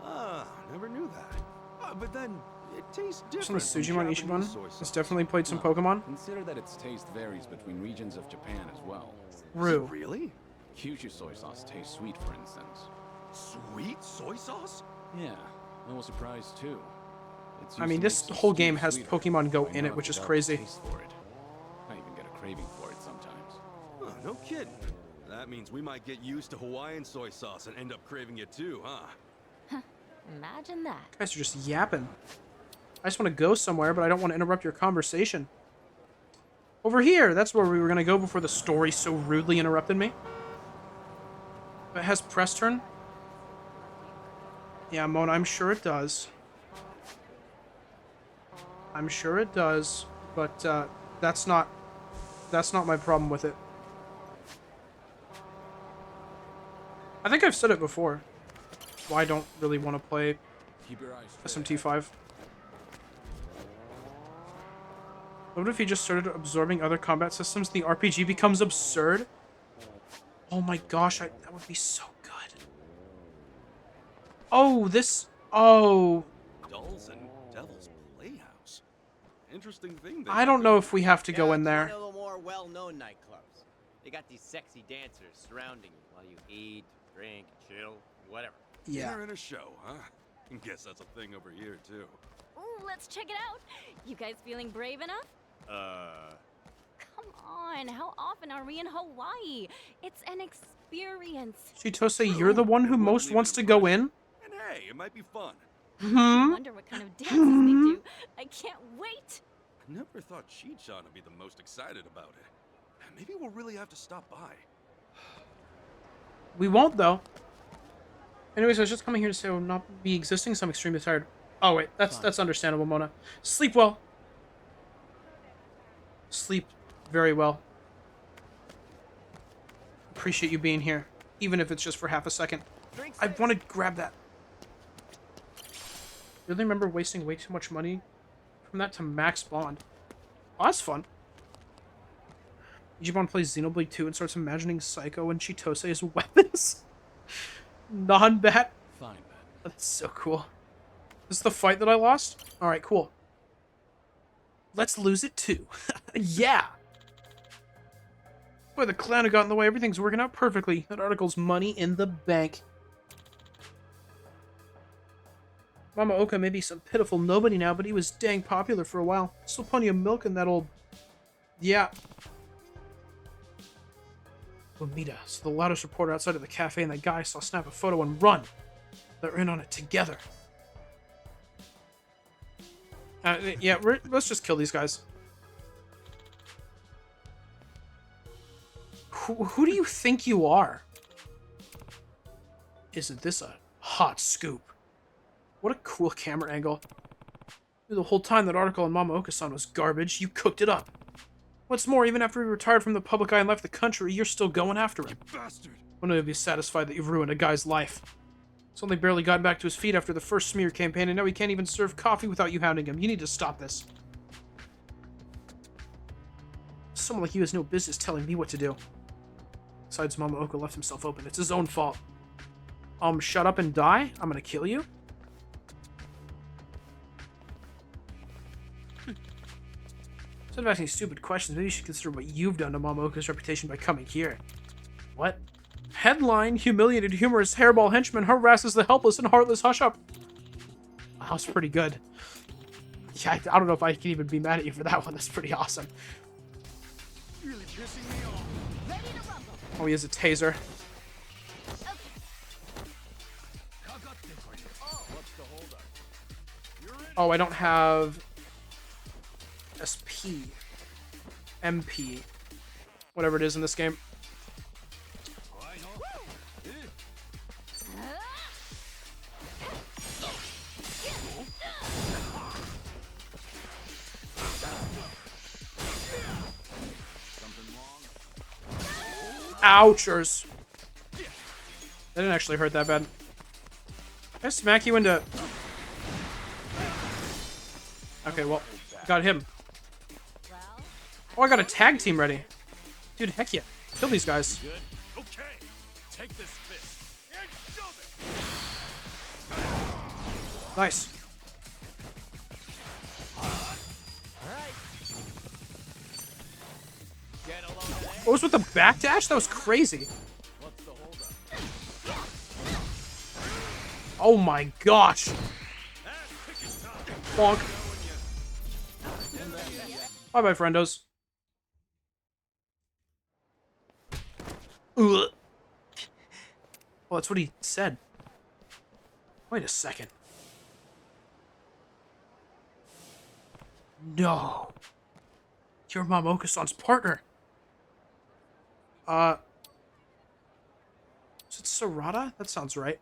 Ah, never knew that. But then it tastes Some of different. from Sujimon Japanese Ichiban soy has sauce. definitely played some Pokemon. Consider that its taste varies between regions of Japan as well. Rue. Really? Kyushu soy sauce tastes sweet, for instance. Sweet soy sauce? Yeah, I was surprised too. It's I used mean, to this make the whole stew game has sweeter, Pokemon Go so I in now it, which is developed a crazy. taste for it. I even get a craving for it sometimes. Huh, no kidding. That means we might get used to Hawaiian soy sauce and end up craving it too, huh? Imagine that. You guys are just yapping. I just want to go somewhere, but I don't want to interrupt your conversation. Over here! That's where we were going to go before the story so rudely interrupted me. It has press turn? Yeah, Mona, I'm sure it does. I'm sure it does, but that's not my problem with it. I think I've said it before. Why I don't really want to play Keep your eyes straight. SMT5. What if he just started absorbing other combat systems and the RPG becomes absurd? Oh my gosh, that would be so good. Oh, this... Oh... Dolls and Devil's Playhouse. Interesting thing. I don't know if we have to go in It's there. one of the more well-known nightclubs. They got these sexy dancers surrounding you while you eat, drink, chill, whatever. Yeah. Dinner and a show, huh? Guess that's a thing over here too. Ooh, let's check it out. You guys feeling brave enough? Come on, how often are we in Hawaii? It's an experience. Chitose, you're the one who most wants to go in? And hey, it might be fun. I wonder what kind of dances they do. I can't wait. I never thought Chi-chan would be the most excited about it. Maybe we'll really have to stop by. We won't, though. Anyways, I was just coming here to say I will not be existing, so I'm extremely tired. Oh, wait. That's understandable, Mona. Sleep well. Sleep very well. Appreciate you being here, even if it's just for half a second. I want to grab that. Really remember wasting way too much money from that to max bond. Oh, that's fun. Ichiban plays Xenoblade 2 and starts imagining Psycho and Chitose as weapons. Non-bat. Fine, That's so cool. This is the fight that I lost? Alright, cool. Let's lose it too. Yeah! Boy, the clown who got in the way. Everything's working out perfectly. That article's money in the bank. Mama Oka may be some pitiful nobody now, but he was dang popular for a while. Still plenty of milk in that old... Yeah. Umida, so the loudest reporter outside of the cafe and that guy saw snap a photo and run. They're in on it together. Yeah, let's just kill these guys. Who do you think you are? Isn't this a hot scoop? What a cool camera angle. The whole time that article on Mama Oka-san was garbage, you cooked it up. What's more, even after he retired from the public eye and left the country, you're still going after him. You bastard! When will you be satisfied that you've ruined a guy's life? He's only barely gotten back to his feet after the first smear campaign, and now he can't even serve coffee without you hounding him. You need to stop this. Someone like you has no business telling me what to do. Besides, Mama Oka left himself open. It's his own fault. Shut up and die? I'm gonna kill you? Instead of asking stupid questions, maybe you should consider what you've done to Mama Oka's reputation by coming here. What? Headline, humiliated humorous hairball henchman harasses the helpless and heartless hush-up. Wow, that's pretty good. Yeah, I don't know if I can even be mad at you for that one. That's pretty awesome. Really pissing me off. Ready to rumble. Oh, he has a taser. Oh, I don't have... SP. MP. Whatever it is in this game. Ouchers. That didn't actually hurt that bad. Can I smack you into... Okay, well, got him. Oh, I got a tag team ready. Dude, heck yeah. Kill these guys. Okay, take this fist and shove it. Nice. What was with the backdash? That was crazy. Oh my gosh. Bonk. Bye-bye, friendos. Ugh. Well, that's what he said. Wait a second. No. You're Mama Oka-san's partner. Is it Sarada? That sounds right.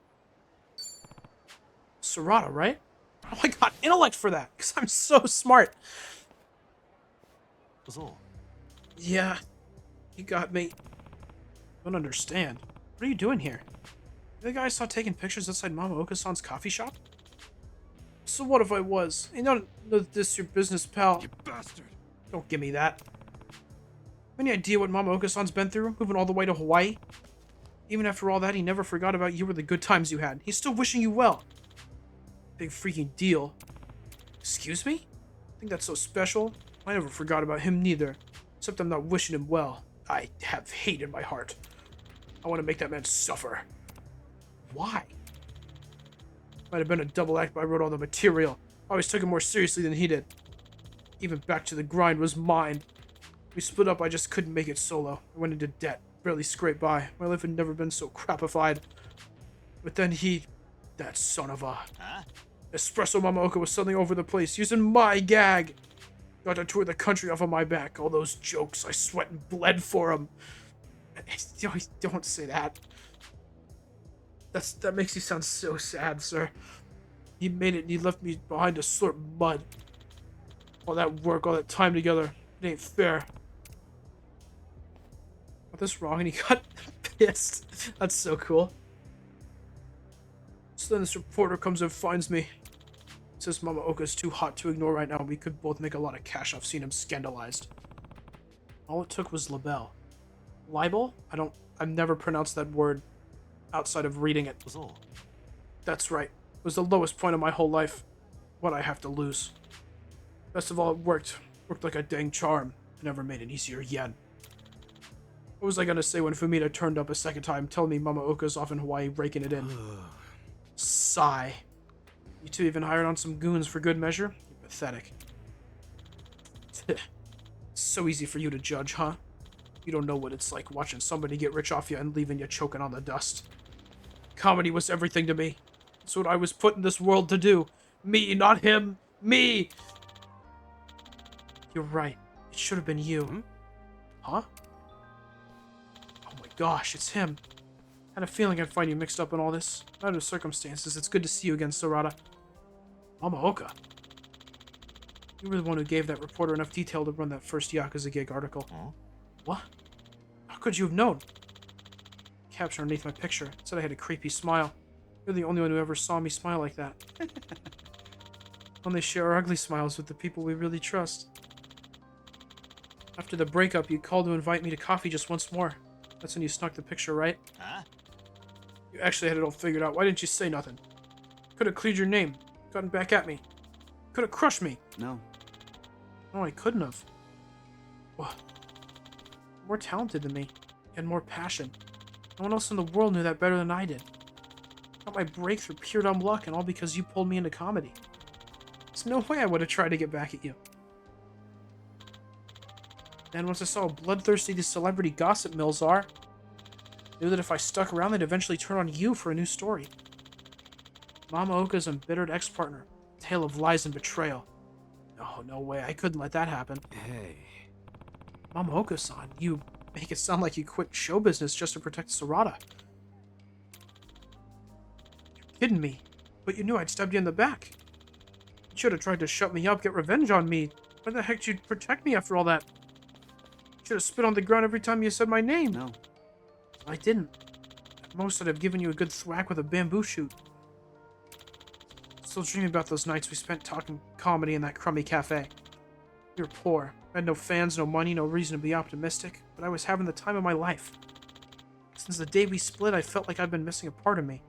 Sarada, right? Oh, I got intellect for that, because I'm so smart. Yeah, you got me. I don't understand. What are you doing here? The guy I saw taking pictures outside Mama Oka-san's coffee shop? So what if I was? You don't know that this is your business, pal. You bastard! Don't give me that. Any idea what Mama Oka-san's been through, moving all the way to Hawaii? Even after all that, he never forgot about you or the good times you had. He's still wishing you well. Big freaking deal. Excuse me? I think that's so special. I never forgot about him neither. Except I'm not wishing him well. I have hate in my heart. I want to make that man suffer. Why? Might have been a double act, but I wrote all the material. I always took it more seriously than he did. Even Back to the Grind was mine. We split up, I just couldn't make it solo. I went into debt. barely scraped by. My life had never been so crapified. But then that son of a... Huh? Espresso Mamaoka was suddenly over the place, using my gag. Got to tour the country off of my back. All those jokes, I sweat and bled for him. Don't say that. That makes you sound so sad, sir. He made it and he left me behind to slurp mud. All that work, all that time together, it ain't fair. Got this wrong and he got pissed. That's so cool. So then this reporter comes and finds me. Says Mamaoka's too hot to ignore right now. We could both make a lot of cash off seeing him scandalized. All it took was libel. Libel? I've never pronounced that word outside of reading it. That's right. It was the lowest point of my whole life. What I have to lose. Best of all, it worked. Worked like a dang charm. It never made it easier yen. What was I gonna say when Fumita turned up a second time, telling me Mamaoka's off in Hawaii raking it in? Sigh. You two even hired on some goons for good measure? You're pathetic. So easy for you to judge, huh? You don't know what it's like watching somebody get rich off you and leaving you choking on the dust. Comedy was everything to me. It's what I was put in this world to do. Me, not him. Me! You're right. It should have been you. Huh? Oh my gosh, it's him. Had a feeling I'd find you mixed up in all this. Matter of circumstances, it's good to see you again, Sarada. Mamaoka. You were the one who gave that reporter enough detail to run that first Yakuza gig article. Huh? What? How could you have known? Caption underneath my picture said I had a creepy smile. You're the only one who ever saw me smile like that. Only share our ugly smiles with the people we really trust. After the breakup, you called to invite me to coffee just once more. That's when you snuck the picture, right? Huh? You actually had it all figured out. Why didn't you say nothing? Could have cleared your name. Gotten back at me. Could have crushed me. No. No, I couldn't have. Well, more talented than me. And more passion. No one else in the world knew that better than I did. Got my breakthrough pure dumb luck, and all because you pulled me into comedy. There's no way I would have tried to get back at you. Then once I saw how bloodthirsty these celebrity gossip mills are, I knew that if I stuck around, they'd eventually turn on you for a new story. Mamaoka's embittered ex-partner. Tale of lies and betrayal. Oh, no way. I couldn't let that happen. Hey. Mamaoka-san, you make it sound like you quit show business just to protect Sarada. You're kidding me. But you knew I'd stabbed you in the back. You should have tried to shut me up, get revenge on me. Why the heck did you protect me after all that? You should have spit on the ground every time you said my name. No. I didn't. At most, I'd have given you a good thwack with a bamboo shoot. Still dreaming about those nights we spent talking comedy in that crummy cafe. We were poor. I had no fans, no money, no reason to be optimistic, but I was having the time of my life. Since the day we split, I felt like I'd been missing a part of me.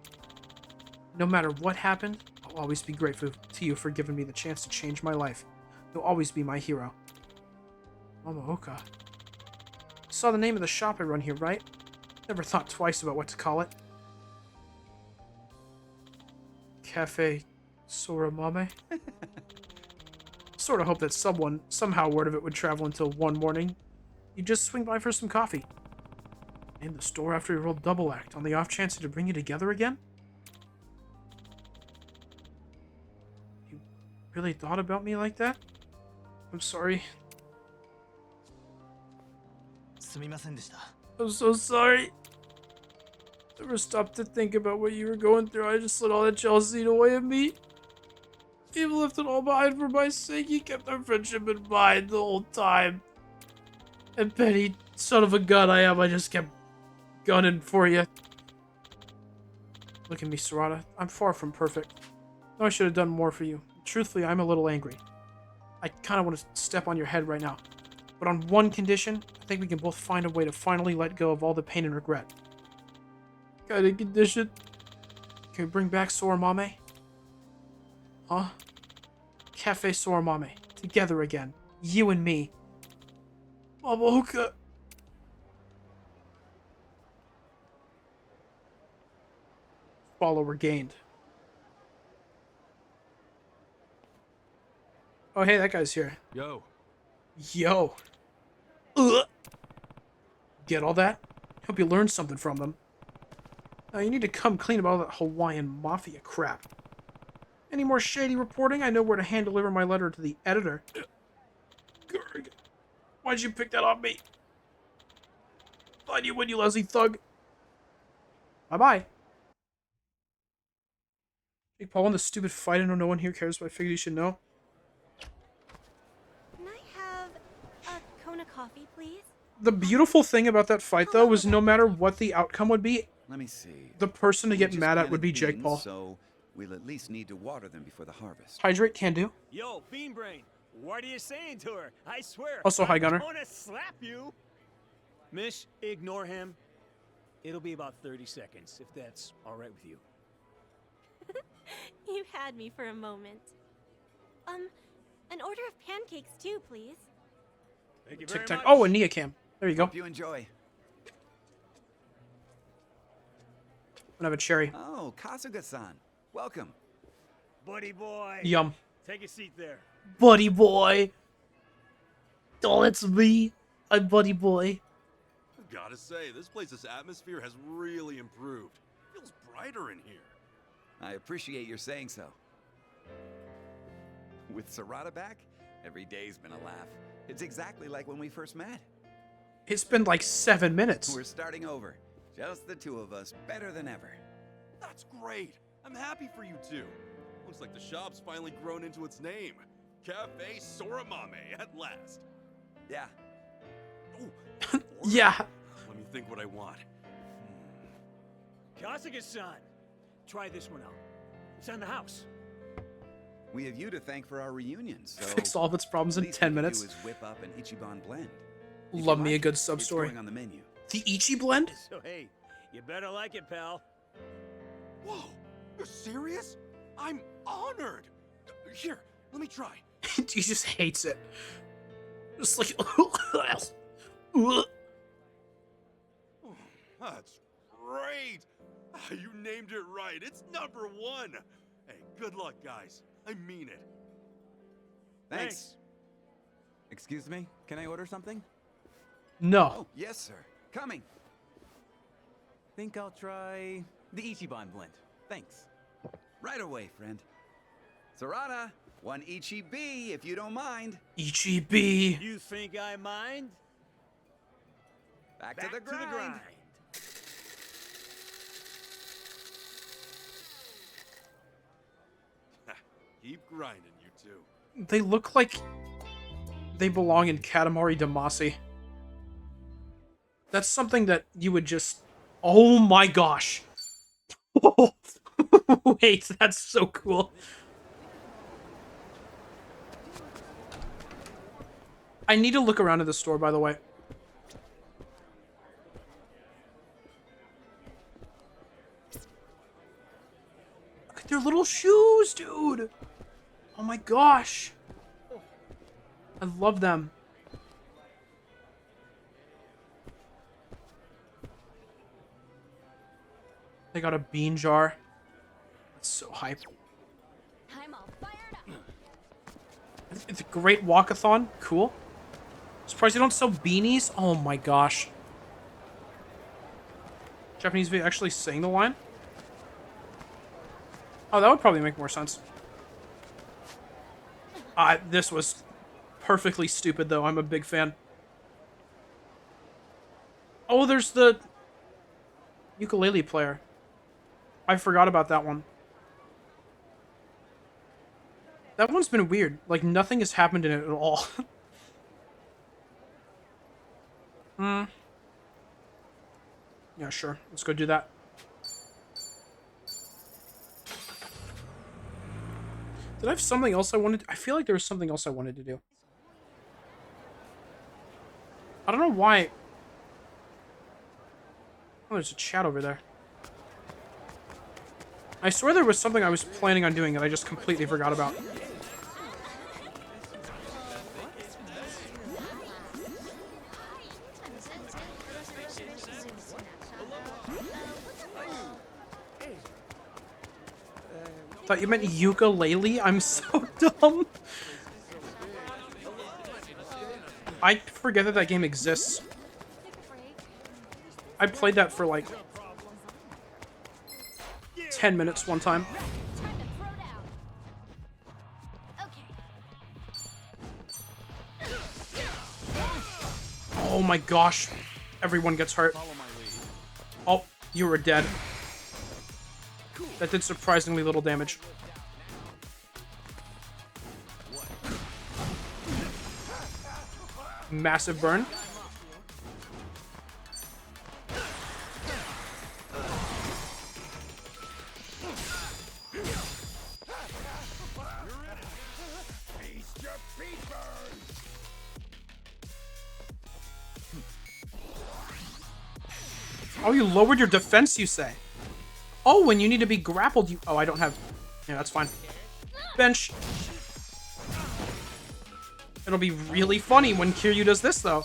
No matter what happened, I'll always be grateful to you for giving me the chance to change my life. You'll always be my hero. Mamaoka. You saw the name of the shop I run here, right? Never thought twice about what to call it. Cafe Soramame? Sort of hope that somehow word of it would travel until one morning you'd just swing by for some coffee. Name the store after your old double act on the off chance to bring you together again? You really thought about me like that? I'm sorry. I'm so sorry. Never stopped to think about what you were going through. I just let all that jealousy eat away at me. He left it all behind for my sake. He kept our friendship in mind the whole time. And petty son of a gun I am, I just kept gunning for you. Look at me, Sarada. I'm far from perfect. I know I should have done more for you. Truthfully, I'm a little angry. I kind of want to step on your head right now. But on one condition, I think we can both find a way to finally let go of all the pain and regret. Kind of condition? Can we bring back Soramame? Huh? Cafe Soramame. Together again. You and me. Mamaoka. Follower gained. Oh, hey, that guy's here. Yo. Yo. Ugh. Get all that? Hope you learned something from them. Now you need to come clean about all that Hawaiian mafia crap. Any more shady reporting? I know where to hand deliver my letter to the editor. Gurg. Why'd you pick that off me? Find you when you lousy thug. Bye-bye. Jake Paul won the stupid fight. I know no one here cares, but I figured you should know. Can I have a Kona coffee, please? The beautiful thing about that fight, though, was no matter what the outcome would be, Let me see. the person to We get just mad at planted would be Jake beans, Paul. So we'll at least need to water them before the harvest. Hydrate, can do. Yo, Bean Brain, what are you saying to her? I swear. Also, hi, Gunner. I'm gonna slap you. Mish, ignore him. It'll be about 30 seconds, if that's all right with you. You had me for a moment. An order of pancakes too, please. Thank you very Tic-tac. much. Oh, a Nia cam. There you go. Hope you enjoy. I'm gonna have a cherry. Oh, Kasuga-san. Welcome. Buddy boy. Yum. Take a seat there. Buddy boy. Oh, it's me. I'm Buddy boy. Gotta say, this place's atmosphere has really improved. Feels brighter in here. I appreciate your saying so. With Sarada back, every day's been a laugh. It's exactly like when we first met. It's been like 7 minutes. We're starting over. Just the two of us, better than ever. That's great. I'm happy for you two. Looks like the shop's finally grown into its name. Cafe Soramame at last. Yeah. Oh, Yeah. let me think what I want. Kasuga-san, try this one out. It's on the house. We have you to thank for our reunion, so... Fix all of its problems in least 10 we can minutes. do is whip up an Ichiban blend. If Love you me a like good it, sub it's story. going on the menu. The Ichi blend? So hey, you better like it, pal. Whoa, you're serious? I'm honored. Here, let me try. He just hates it. Just like... That's great. You named it right. It's #1. Hey, good luck, guys. I mean it. Thanks. Excuse me, can I order something? No. Oh, yes, sir. Coming. Think I'll try the Ichiban blend. Thanks. Right away, friend. Sarada, one Ichi-B, if you don't mind. Ichi-B. You think I mind? Back to the grind. Keep grinding, you two. They look like they belong in Katamari Damacy. That's something that you would just... Oh my gosh. Wait, that's so cool. I need to look around at the store, by the way. Look at their little shoes, dude. Oh my gosh. I love them. They got a bean jar. That's so hype. I'm all fired up. It's a great walkathon. Cool. Surprised they don't sell beanies. Oh my gosh. Japanese video actually saying the line? Oh, that would probably make more sense. This was perfectly stupid, though. I'm a big fan. Oh, there's the ukulele player. I forgot about that one. That one's been weird. Like, nothing has happened in it at all. Yeah, sure. Let's go do that. Did I have something else I wanted? I feel like there was something else I wanted to do. I don't know why. Oh, there's a chat over there. I swear there was something I was planning on doing that I just completely forgot about. Thought you meant ukulele? I'm so dumb. I forget that that game exists. I played that for like 10 minutes one time. Oh my gosh. Everyone gets hurt. Oh, you were dead. That did surprisingly little damage. Massive burn. Oh, you lowered your defense, you say? Oh, when you need to be grappled, you... Oh, I don't have... Yeah, that's fine. Bench. It'll be really funny when Kiryu does this, though.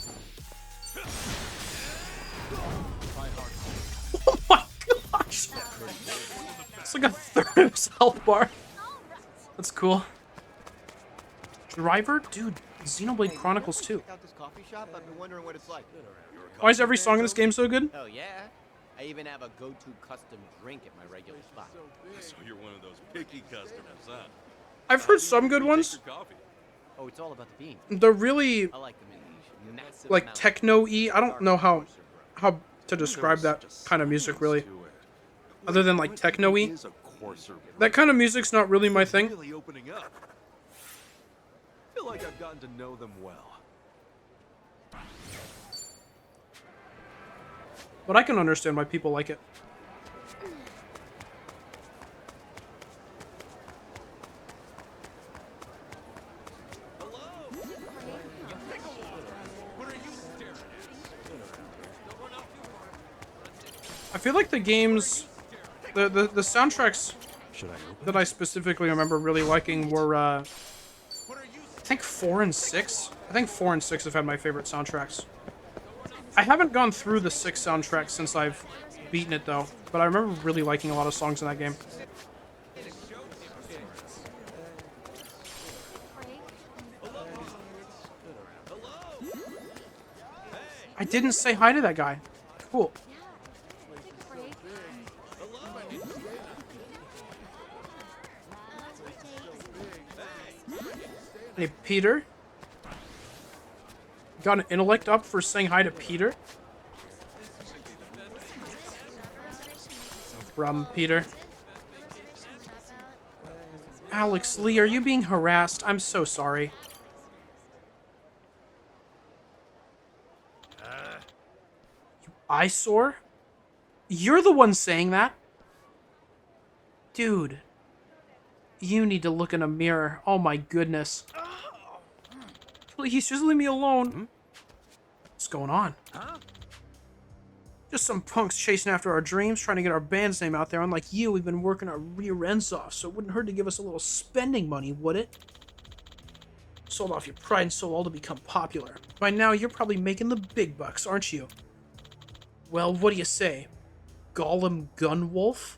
Oh my gosh! It's like a third of his health bar. That's cool. Driver? Dude, Xenoblade Chronicles 2. Check out this coffee shop. I've been wondering what it's like. Why is every song in this game so good? Oh yeah. I even have a go-to custom drink at my regular spot. So you're one of those picky customers, huh? I've heard some good ones. Oh, it's all about the bean. They're really I like them in massive like amounts. techno-y. I don't know how to describe that kind of music really. Other than like techno-y. That kind of music's not really my thing. Really opening up. I feel like I've gotten to know them well. But I can understand why people like it. I feel like the games, the soundtracks that I specifically remember really liking were, I think 4 and 6. I think 4 and 6 have had my favorite soundtracks. I haven't gone through the 6 soundtrack since I've beaten it, though. But I remember really liking a lot of songs in that game. I didn't say hi to that guy. Cool. Hey, Peter? Got an intellect up for saying hi to Peter? From Peter. Alex Lee, are you being harassed? I'm so sorry. You eyesore? You're the one saying that? Dude. You need to look in a mirror. Oh my goodness. Please, just leave me alone. What's going on? Just some punks chasing after our dreams, trying to get our band's name out there. Unlike you, we've been working our rear ends off, so it wouldn't hurt to give us a little spending money, would it? Sold off your pride and soul all to become popular. By now, you're probably making the big bucks, aren't you? Well, what do you say? Gollum Gunwolf?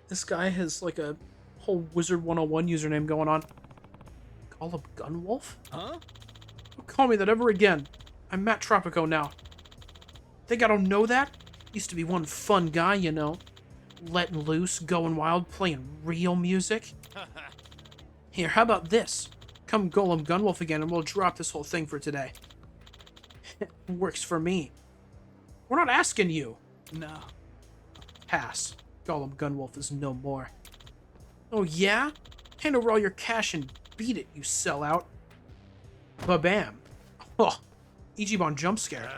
This guy has like a whole Wizard 101 username going on. Gollum Gunwolf? Huh? Don't call me that ever again. I'm Matt Tropico now. Think I don't know that? Used to be one fun guy, you know. Letting loose, going wild, playing real music. Here, how about this? Come Golem Gunwolf again and we'll drop this whole thing for today. Works for me. We're not asking you. No. Pass. Golem Gunwolf is no more. Oh yeah? Hand over all your cash and beat it, you sellout. Ba-bam. Oh, Ichiban jump scare.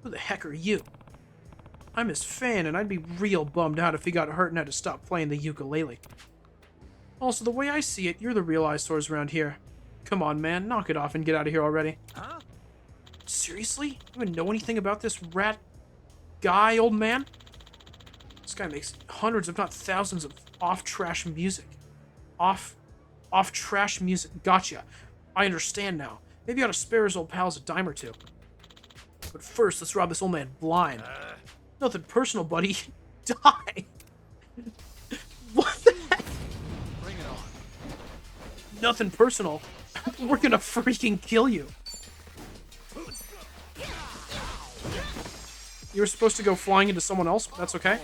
Who the heck are you? I'm his fan, and I'd be real bummed out if he got hurt and had to stop playing the ukulele. Also, the way I see it, you're the real eyesores around here. Come on, man, knock it off and get out of here already. Huh? Seriously? You even know anything about this rat guy, old man? This guy makes hundreds, if not thousands, of off-trash music. Off-trash music. Gotcha. I understand now. Maybe I ought to spare his old pals a dime or two. But first, let's rob this old man blind. Nothing personal, buddy. Die! What the heck? Bring it on. Nothing personal. We're gonna freaking kill you. You were supposed to go flying into someone else, but that's okay.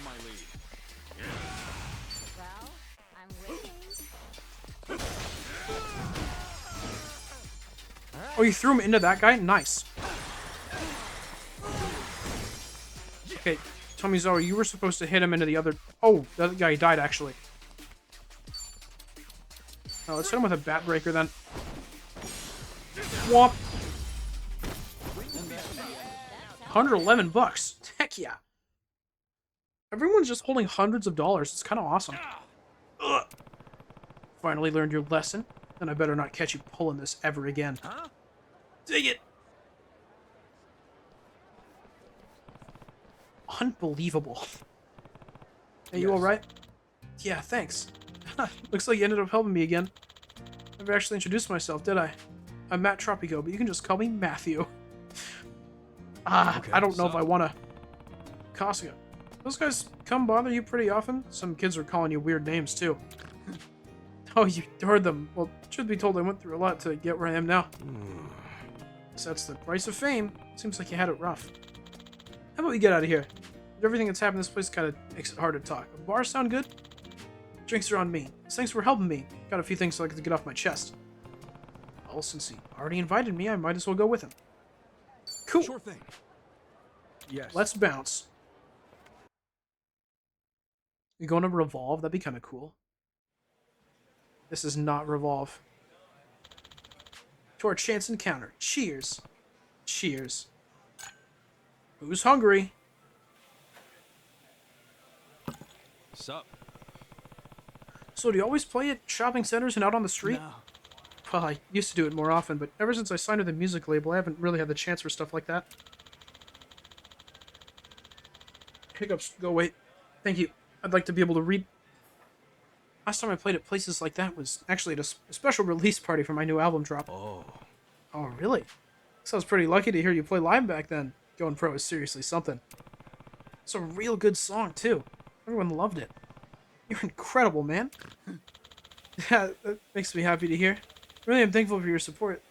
Oh, you threw him into that guy? Nice. Okay, Tomizawa, you were supposed to hit him into the other... Oh, the other guy died, actually. Oh, let's hit him with a bat breaker, then. Womp. $111. Heck yeah. Everyone's just holding hundreds of dollars. It's kind of awesome. Ugh. Finally learned your lesson. Then I better not catch you pulling this ever again. Huh? Dig it. Unbelievable. Hey, you alright? Yeah, thanks. Looks like you ended up helping me again. Never actually introduced myself, did I? I'm Matt Tropico, but you can just call me Matthew. I don't know if I want to... Kasuga. Those guys come bother you pretty often? Some kids are calling you weird names, too. Oh, you heard them. Well, truth be told, I went through a lot to get where I am now. So that's the price of fame. Seems like you had it rough. How about we get out of here? Everything that's happened in this place kind of makes it hard to talk. Bars sound good? Drinks are on me. Thanks for helping me. Got a few things so I could get off my chest. Well, since he already invited me, I might as well go with him. Cool. Sure thing. Yes. Let's bounce. You going to Revolve? That'd be kind of cool. This is not Revolve. To our chance encounter. Cheers. Cheers. Who's hungry? Sup? So do you always play at shopping centers and out on the street? No. Well, I used to do it more often, but ever since I signed with a music label, I haven't really had the chance for stuff like that. Hiccups, go away. Thank you. I'd like to be able to read. Last time I played at places like that was actually at a special release party for my new album drop. Oh. Oh, really? So I was pretty lucky to hear you play live back then. Going pro is seriously something. It's a real good song, too. Everyone loved it. You're incredible, man. Yeah, that makes me happy to hear. Really, I'm thankful for your support.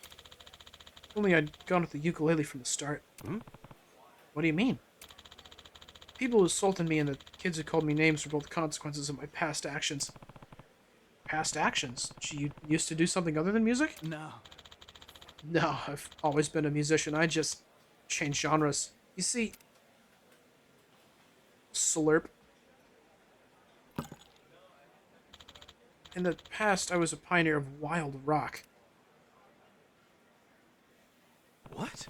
If only I'd gone with the ukulele from the start. What do you mean? People who assaulted me and the kids who called me names were both consequences of my past actions. Past actions? You used to do something other than music? No. No, I've always been a musician. I just changed genres. You see... Slurp. In the past, I was a pioneer of wild rock. What?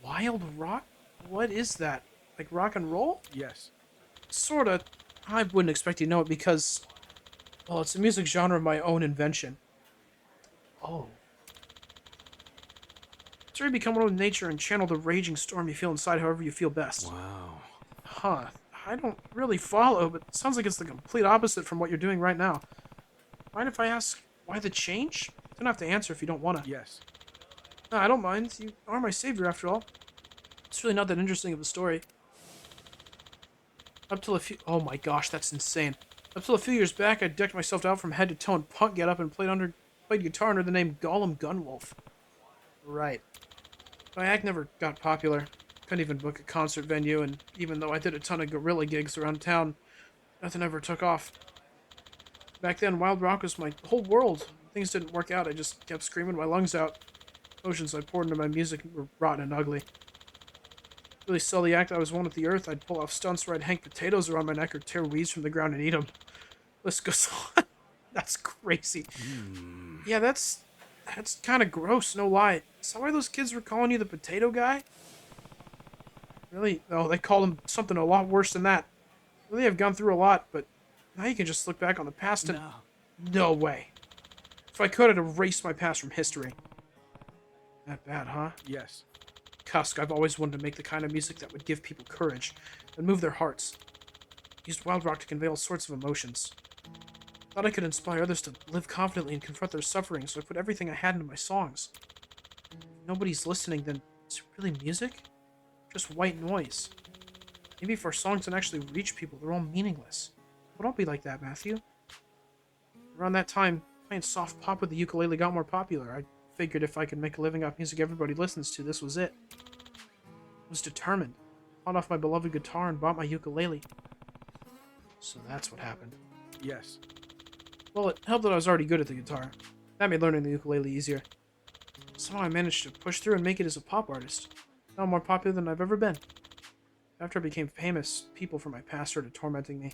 Wild rock? What is that? Like rock and roll? Yes. Sorta. I wouldn't expect you to know it because... Well, it's a music genre of my own invention. Oh. It's where you become one with nature and channel the raging storm you feel inside however you feel best. Wow. Huh. I don't really follow, but it sounds like it's the complete opposite from what you're doing right now. Mind if I ask why the change? You don't have to answer if you don't want to. Yes. No, I don't mind. You are my savior, after all. It's really not that interesting of a story. Up till a few... Oh my gosh, that's insane. Up till a few years back, I decked myself out from head to toe in punk getup and played guitar under the name Gollum Gunwolf. Right. My act never got popular. Couldn't even book a concert venue, and even though I did a ton of guerrilla gigs around town, nothing ever took off. Back then, wild rock was my whole world. Things didn't work out, I just kept screaming my lungs out. Emotions I poured into my music were rotten and ugly. Really sell the act I was one with the earth, I'd pull off stunts where I'd hang potatoes around my neck or tear weeds from the ground and eat them. List goes on. That's crazy. Yeah, that's kind of gross, no lie. Is that why those kids were calling you the potato guy? Really? Oh, they called him something a lot worse than that. Really, I've gone through a lot, but now you can just look back on the past and... No way. If I could, I'd erase my past from history. That bad, huh? Yes. Cusk, I've always wanted to make the kind of music that would give people courage and move their hearts. Used wild rock to convey all sorts of emotions. Thought I could inspire others to live confidently and confront their suffering, so I put everything I had into my songs. If nobody's listening, then is it really music? Just white noise. Maybe if our songs don't actually reach people, they're all meaningless. But don't be like that, Matthew. Around that time, playing soft pop with the ukulele got more popular. I figured if I could make a living off music everybody listens to, this was it. I was determined. pawned off my beloved guitar and bought my ukulele. So that's what happened. Yes. Well, it helped that I was already good at the guitar. That made learning the ukulele easier. Somehow I managed to push through and make it as a pop artist. Now I'm more popular than I've ever been. After I became famous, people from my past started tormenting me.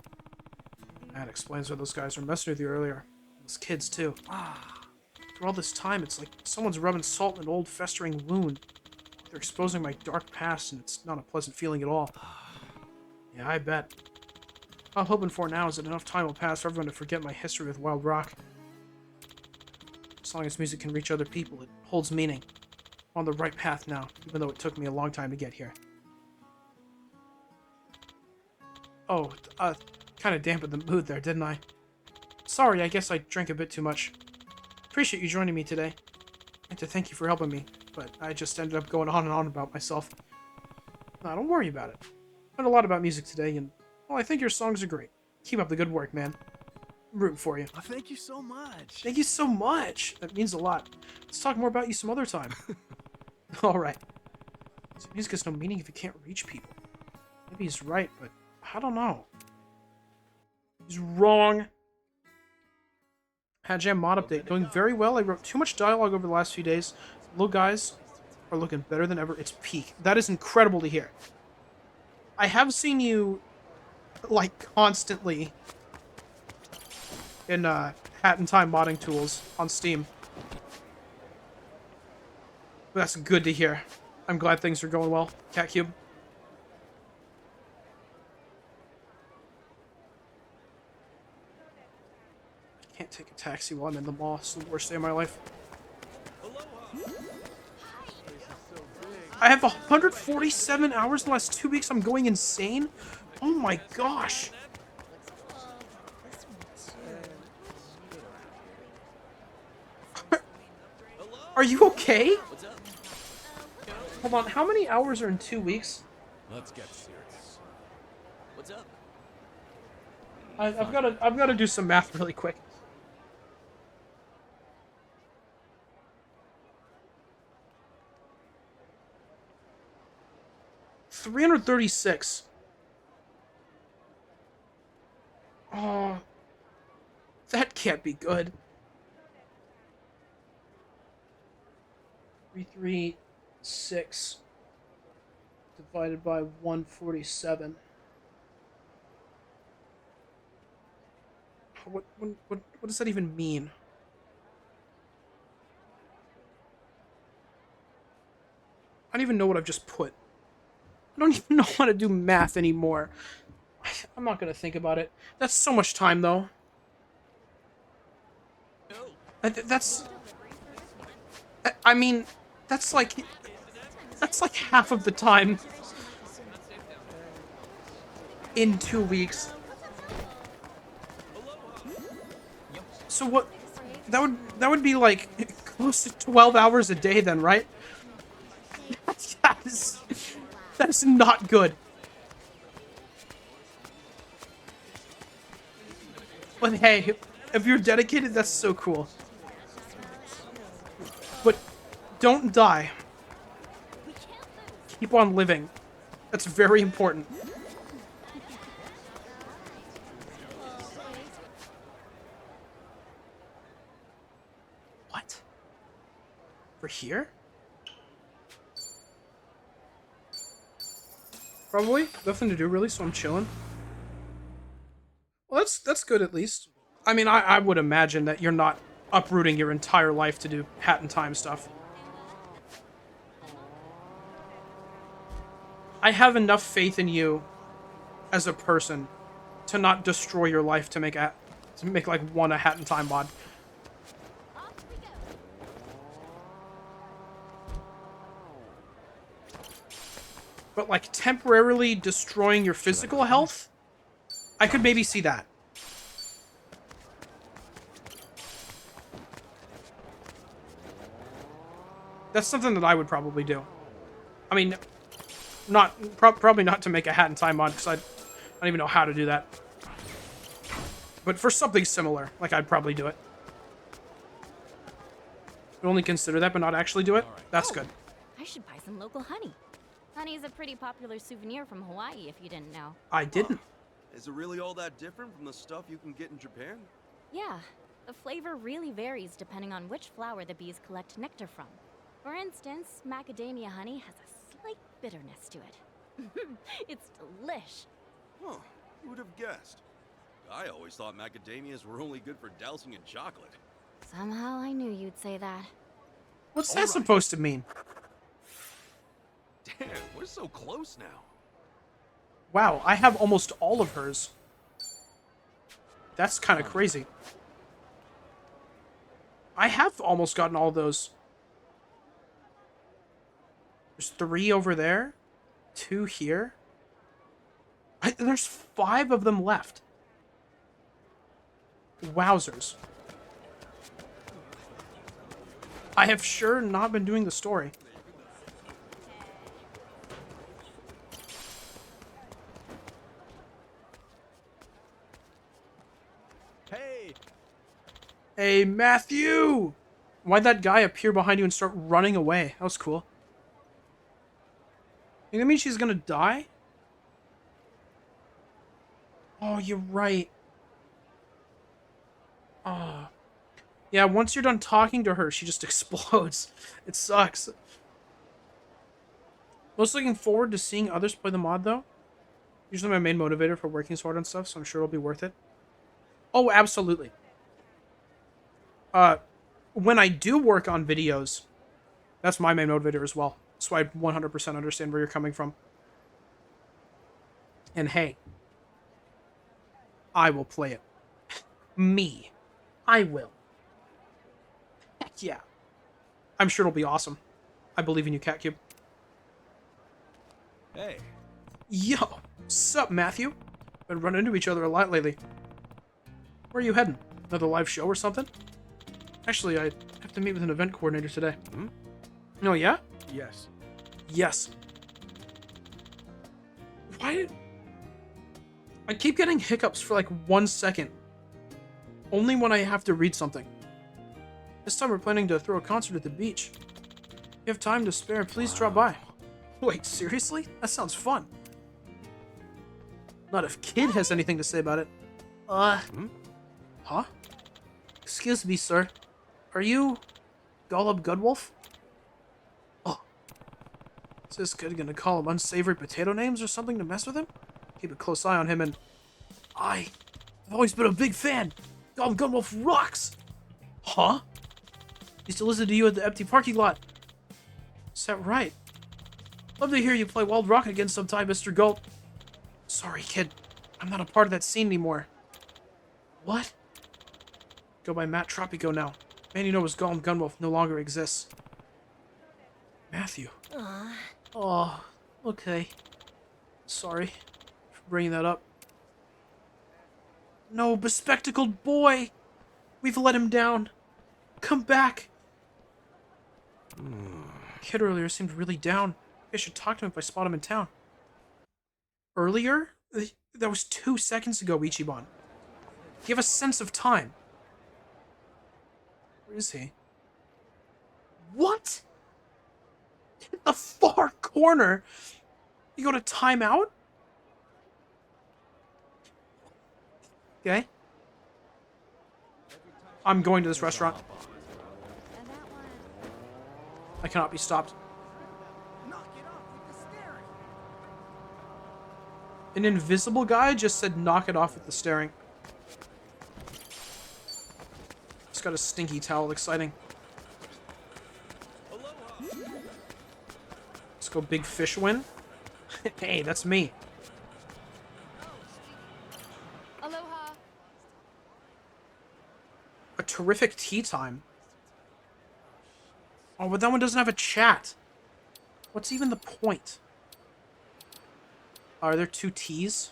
That explains why those guys were messing with you earlier. Those kids, too. Through all this time, it's like someone's rubbing salt in an old festering wound. They're exposing my dark past, and it's not a pleasant feeling at all. Yeah, I bet. All I'm hoping for now is that enough time will pass for everyone to forget my history with Wild Rock. As long as music can reach other people, it holds meaning. I'm on the right path now, even though it took me a long time to get here. Oh, kind of dampened the mood there, didn't I? Sorry, I guess I drank a bit too much. Appreciate you joining me today. I'd like to thank you for helping me, but I just ended up going on and on about myself. Nah, don't worry about it. I learned a lot about music today, and, well, I think your songs are great. Keep up the good work, man. I'm rooting for you. Oh, thank you so much. Thank you so much. That means a lot. Let's talk more about you some other time. Alright. So music has no meaning if you can't reach people. Maybe he's right, but I don't know. He's wrong. Hat Jam mod update. Going very well. I wrote too much dialogue over the last few days. Little guys are looking better than ever. It's peak. That is incredible to hear. I have seen you, like, constantly in Hat and Time modding tools on Steam. That's good to hear. I'm glad things are going well. Cat Cube. I can't take a taxi while I'm in the mall. It's the worst day of my life. I have 147 hours in the last 2 weeks. I'm going insane. Oh my gosh. Are you okay? Hold on, how many hours are in 2 weeks? Let's get serious. What's up? I've got to do some math really quick. $336. Oh, that can't be good. 336 divided by 147. What does that even mean? I don't even know what I've just put. I don't even know how to do math anymore. I'm not gonna think about it. That's so much time, though. That's... I mean, that's like half of the time in 2 weeks. So what? That would be like close to 12 hours a day then, right? That is not good. But hey, if you're dedicated, that's so cool. But don't die. Keep on living. That's very important. What? We're here? Probably. Nothing to do, really, so I'm chilling. Well, that's good, at least. I mean, I would imagine that you're not uprooting your entire life to do Hat and Time stuff. I have enough faith in you as a person to not destroy your life to make like a Hat and Time mod. But like temporarily destroying your physical health, I could maybe see that. That's something that I would probably do. I mean, probably not to make a Hat and Time mod, because I don't even know how to do that. But for something similar, like, I'd probably do it. I'd only consider that, but not actually do it. That's good. I should buy some local honey. Honey's a pretty popular souvenir from Hawaii, if you didn't know. I didn't. Is it really all that different from the stuff you can get in Japan? Yeah, the flavor really varies depending on which flower the bees collect nectar from. For instance, macadamia honey has a slight bitterness to it. It's delish. Huh, who would have guessed? I always thought macadamias were only good for dousing in chocolate. Somehow I knew you'd say that. What's that supposed to mean? Damn, we're so close now. Wow, I have almost all of hers. That's kind of crazy. I have almost gotten all those. There's 3 over there. 2 here. There's 5 of them left. Wowzers. I have sure not been doing the story. Hey! Hey, Matthew! Why'd that guy appear behind you and start running away? That was cool. You think that means she's gonna die? Oh, you're right. Oh. Yeah, once you're done talking to her, she just explodes. It sucks. Most looking forward to seeing others play the mod, though. Usually my main motivator for working so hard on stuff, so I'm sure it'll be worth it. Oh, absolutely. When I do work on videos, that's my main motivator as well. So I 100% understand where you're coming from. And hey, I will play it. Me. I will. Heck yeah. I'm sure it'll be awesome. I believe in you, CatCube. Hey. Yo, sup, Matthew? Been running into each other a lot lately. Where are you heading? Another live show or something? Actually, I have to meet with an event coordinator today. Oh, yeah? Yes. Yes. Why? I keep getting hiccups for like 1 second. Only when I have to read something. This time we're planning to throw a concert at the beach. If you have time to spare, please drop by. Wait, seriously? That sounds fun. Not if Kid has anything to say about it. Huh? Excuse me, sir. Are you Golub Goodwolf? Oh. Is this kid gonna call him unsavory potato names or something to mess with him? Keep a close eye on him and... I've always been a big fan. Golub Goodwolf rocks! Huh? Used to listen to you at the empty parking lot. Is that right? Love to hear you play Wild Rock again sometime, Mr. Gulp. Sorry, kid. I'm not a part of that scene anymore. What? Go by Matt Tropico now. Man you know as Golem Gunwolf no longer exists. Matthew. Oh, okay. Sorry for bringing that up. No, bespectacled boy! We've let him down. Come back. Kid earlier seemed really down. I should talk to him if I spot him in town. Earlier? That was 2 seconds ago, Ichiban. Give a sense of time. Where is he? What? In the far corner? You go to timeout? Okay. I'm going to this restaurant. I cannot be stopped. An invisible guy just said knock it off with the staring. Just got a stinky towel, exciting. Let's go big fish win. Hey, that's me. Aloha. A terrific tea time. Oh, but that one doesn't have a chat. What's even the point? Are there 2 teas?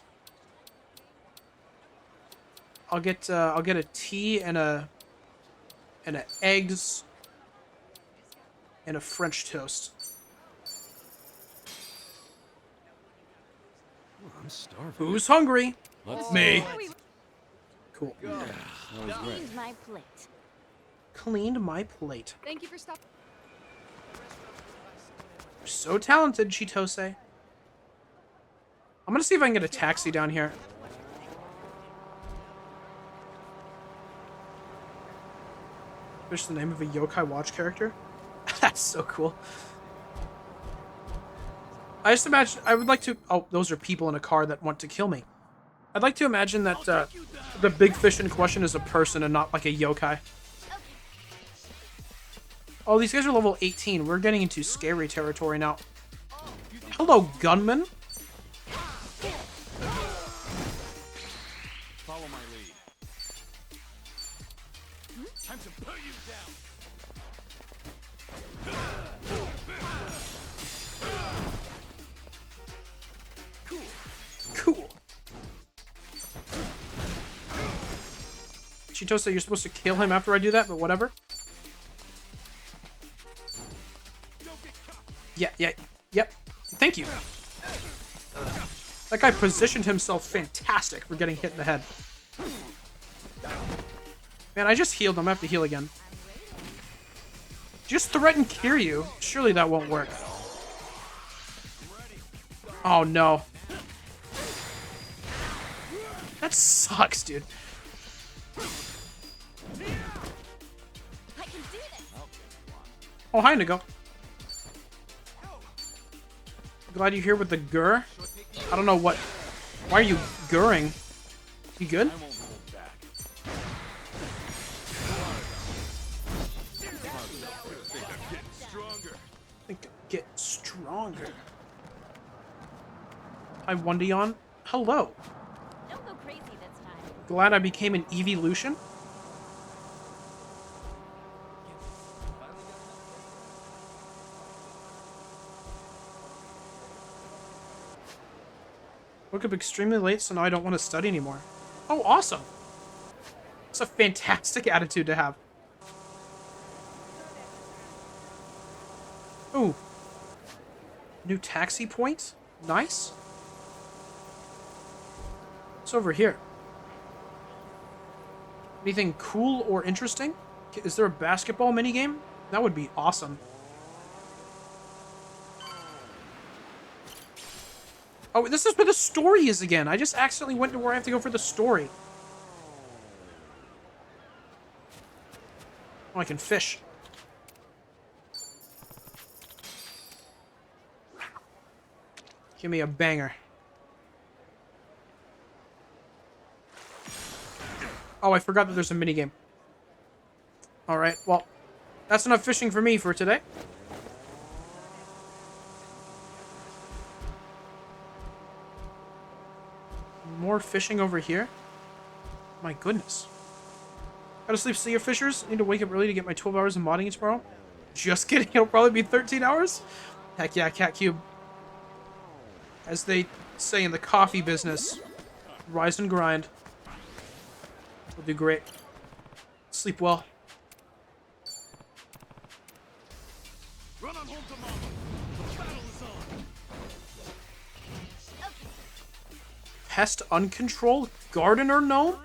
I'll get a tea and a eggs and a French toast. I'm starving. Who's hungry? Me. Cool. Cleaned my plate. Cleaned my plate. Thank you for stopping. You're so talented, Chitose. I'm gonna see if I can get a taxi down here. Fish the name of a Yokai Watch character? That's so cool. I just imagine, I would like to, oh, those are people in a car that want to kill me. I'd like to imagine that the big fish in question is a person and not like a yokai. Oh, these guys are level 18. We're getting into scary territory now. Hello, gunman. Follow my lead. Time to put you down. Cool. Chitose, you're supposed to kill him after I do that, but whatever. Yeah, yep. Thank you. That guy positioned himself fantastic for getting hit in the head. Man, I just healed him. I have to heal again. Just threaten Kiryu. Surely that won't work. Oh, no. That sucks, dude. Oh, hi, Nigo. Glad you're here with the gur. I don't know what... Why are you gurring? You good? Get stronger. Hi, Wondion. Hello. Don't go crazy this time. Glad I became an evolution. Woke up extremely late, so now I don't want to study anymore. Oh, awesome. It's a fantastic attitude to have. Ooh. New taxi point? Nice. What's over here? Anything cool or interesting? Is there a basketball minigame? That would be awesome. Oh, this is where the story is again. I just accidentally went to where I have to go for the story. Oh, I can fish. Give me a banger. Oh, I forgot that there's a minigame. Alright, well, that's enough fishing for me for today. More fishing over here? My goodness. Gotta sleep, see you fishers. Need to wake up early to get my 12 hours of modding tomorrow. Just kidding, it'll probably be 13 hours. Heck yeah, Cat Cube. As they say in the coffee business, rise and grind. We'll do great. Sleep well. Run on home to mama. The battle is on. Pest uncontrolled? Gardener gnome?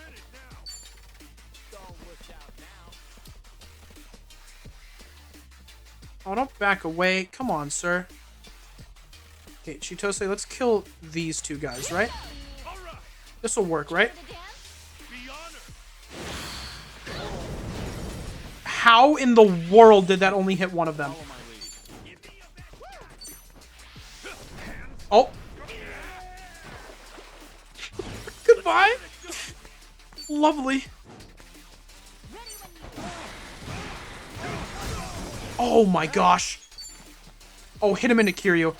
Oh, don't back away. Come on, sir. Okay, Chitose, let's kill these two guys, right? This'll work, right? How in the world did that only hit one of them? Oh. Goodbye. Lovely. Oh my gosh. Oh, hit him into Kiryu.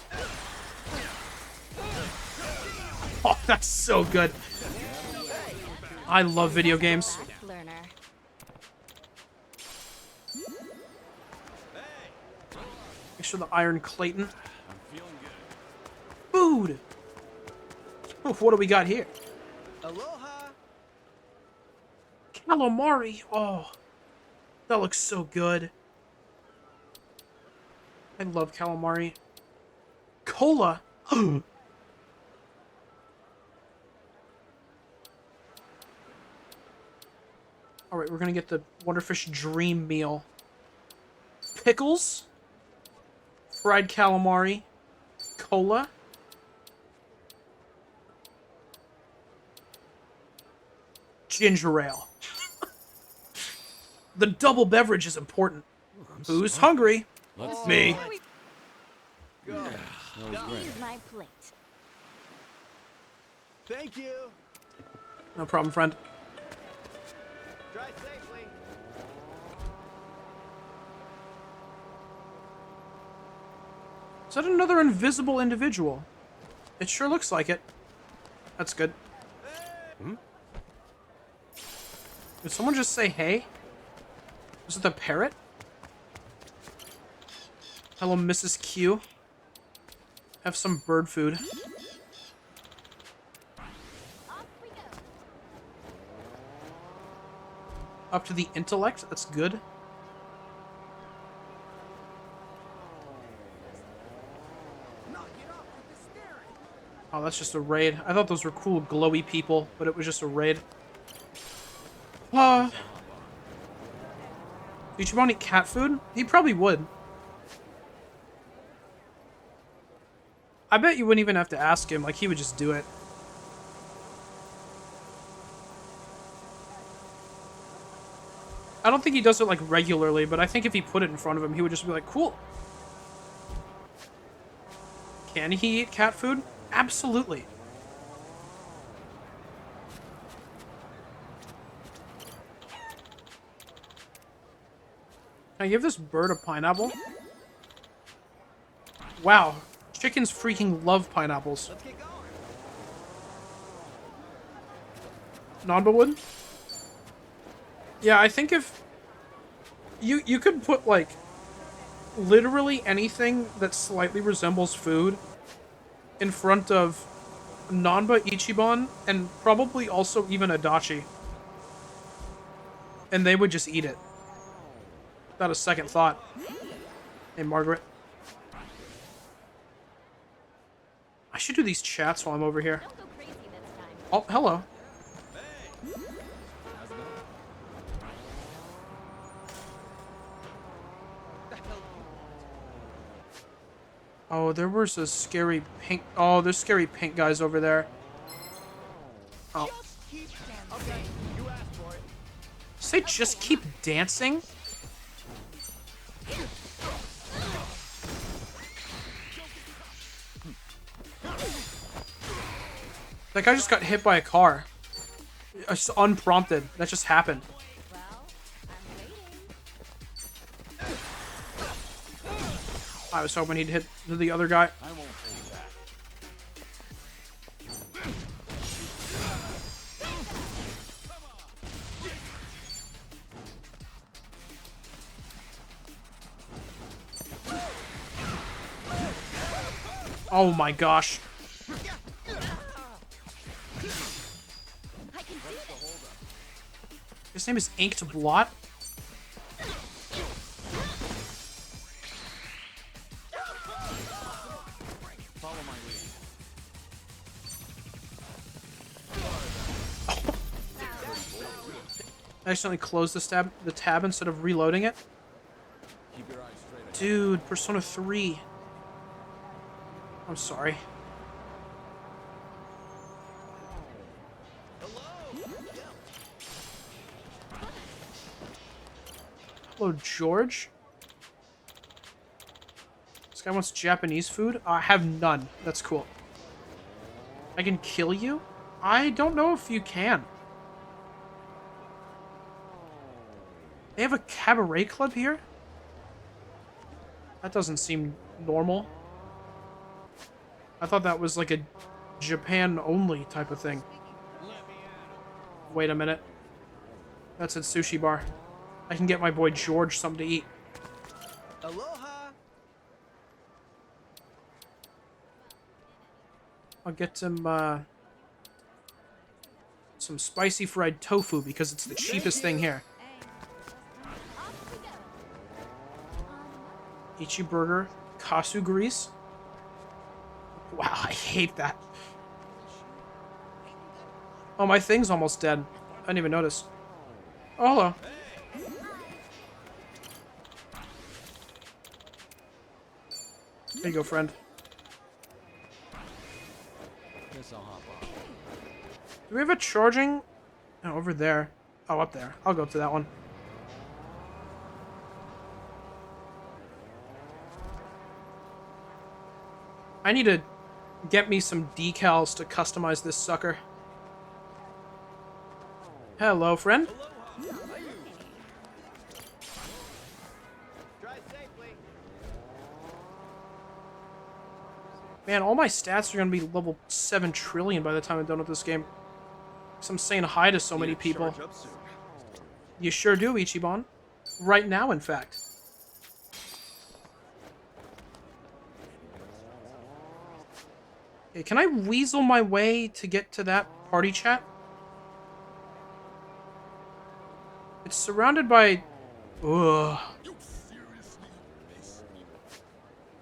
Oh, that's so good. I love video games. Make sure the Iron Clayton. Food. Oh, what do we got here? Aloha. Calamari. Oh, that looks so good. I love calamari. Cola. Alright, we're gonna get the Wonderfish Dream Meal. Pickles. Fried calamari. Cola. Ginger ale. The double beverage is important. Who's hungry? Let's Me. Go. Here's my plate. Thank you. No problem, friend. Drive safely. Is that another invisible individual? It sure looks like it. That's good. Did someone just say hey? Was it the parrot? Hello, Mrs. Q. Have some bird food. Up to the intellect? That's good. Oh, that's just a raid. I thought those were cool glowy people, but it was just a raid. Ichiban eat cat food? He probably would. I bet you wouldn't even have to ask him. Like, he would just do it. I don't think he does it, like, regularly, but I think if he put it in front of him, he would just be like, cool. Can he eat cat food? Absolutely. Can I give this bird a pineapple? Wow. Chickens freaking love pineapples. Let's get going. Nanba would? Yeah, I think if... You could put, like, literally anything that slightly resembles food in front of Nanba, Ichiban, and probably also even Adachi. And they would just eat it. Without a second thought. Hey, Margaret. I should do these chats while I'm over here. Oh, hello. Oh, there was a scary pink... Oh, there's scary pink guys over there. Oh. Okay, you asked for it. Say just keep dancing? That guy just got hit by a car. Just unprompted. That just happened. I was hoping he'd hit the other guy. I won't hold back. Oh my gosh. His name is Inked Blot? Follow my lead. I accidentally closed the tab instead of reloading it. Keep your eyes straight ahead. Dude, Persona 3. I'm sorry. Hello, George. This guy wants Japanese food? I have none. That's cool. I can kill you? I don't know if you can. They have a cabaret club here? That doesn't seem normal. I thought that was like a Japan-only type of thing. Wait a minute. That's a sushi bar. I can get my boy George something to eat. Aloha. I'll get him, some spicy fried tofu because it's the cheapest thing here. Ichi burger, kasu grease. Wow, I hate that. Oh, my thing's almost dead. I didn't even notice. Oh, hello. There you go, friend. Guess I'll hop on. Do we have a charging? Oh, over there. Oh, up there. I'll go to that one. I need to get me some decals to customize this sucker. Hello, friend. Man, all my stats are gonna be level 7 trillion by the time I'm done with this game. So I'm saying hi to so many people. You sure do, Ichiban. Right now, in fact. Okay, can I weasel my way to get to that party chat? It's surrounded by... Ugh.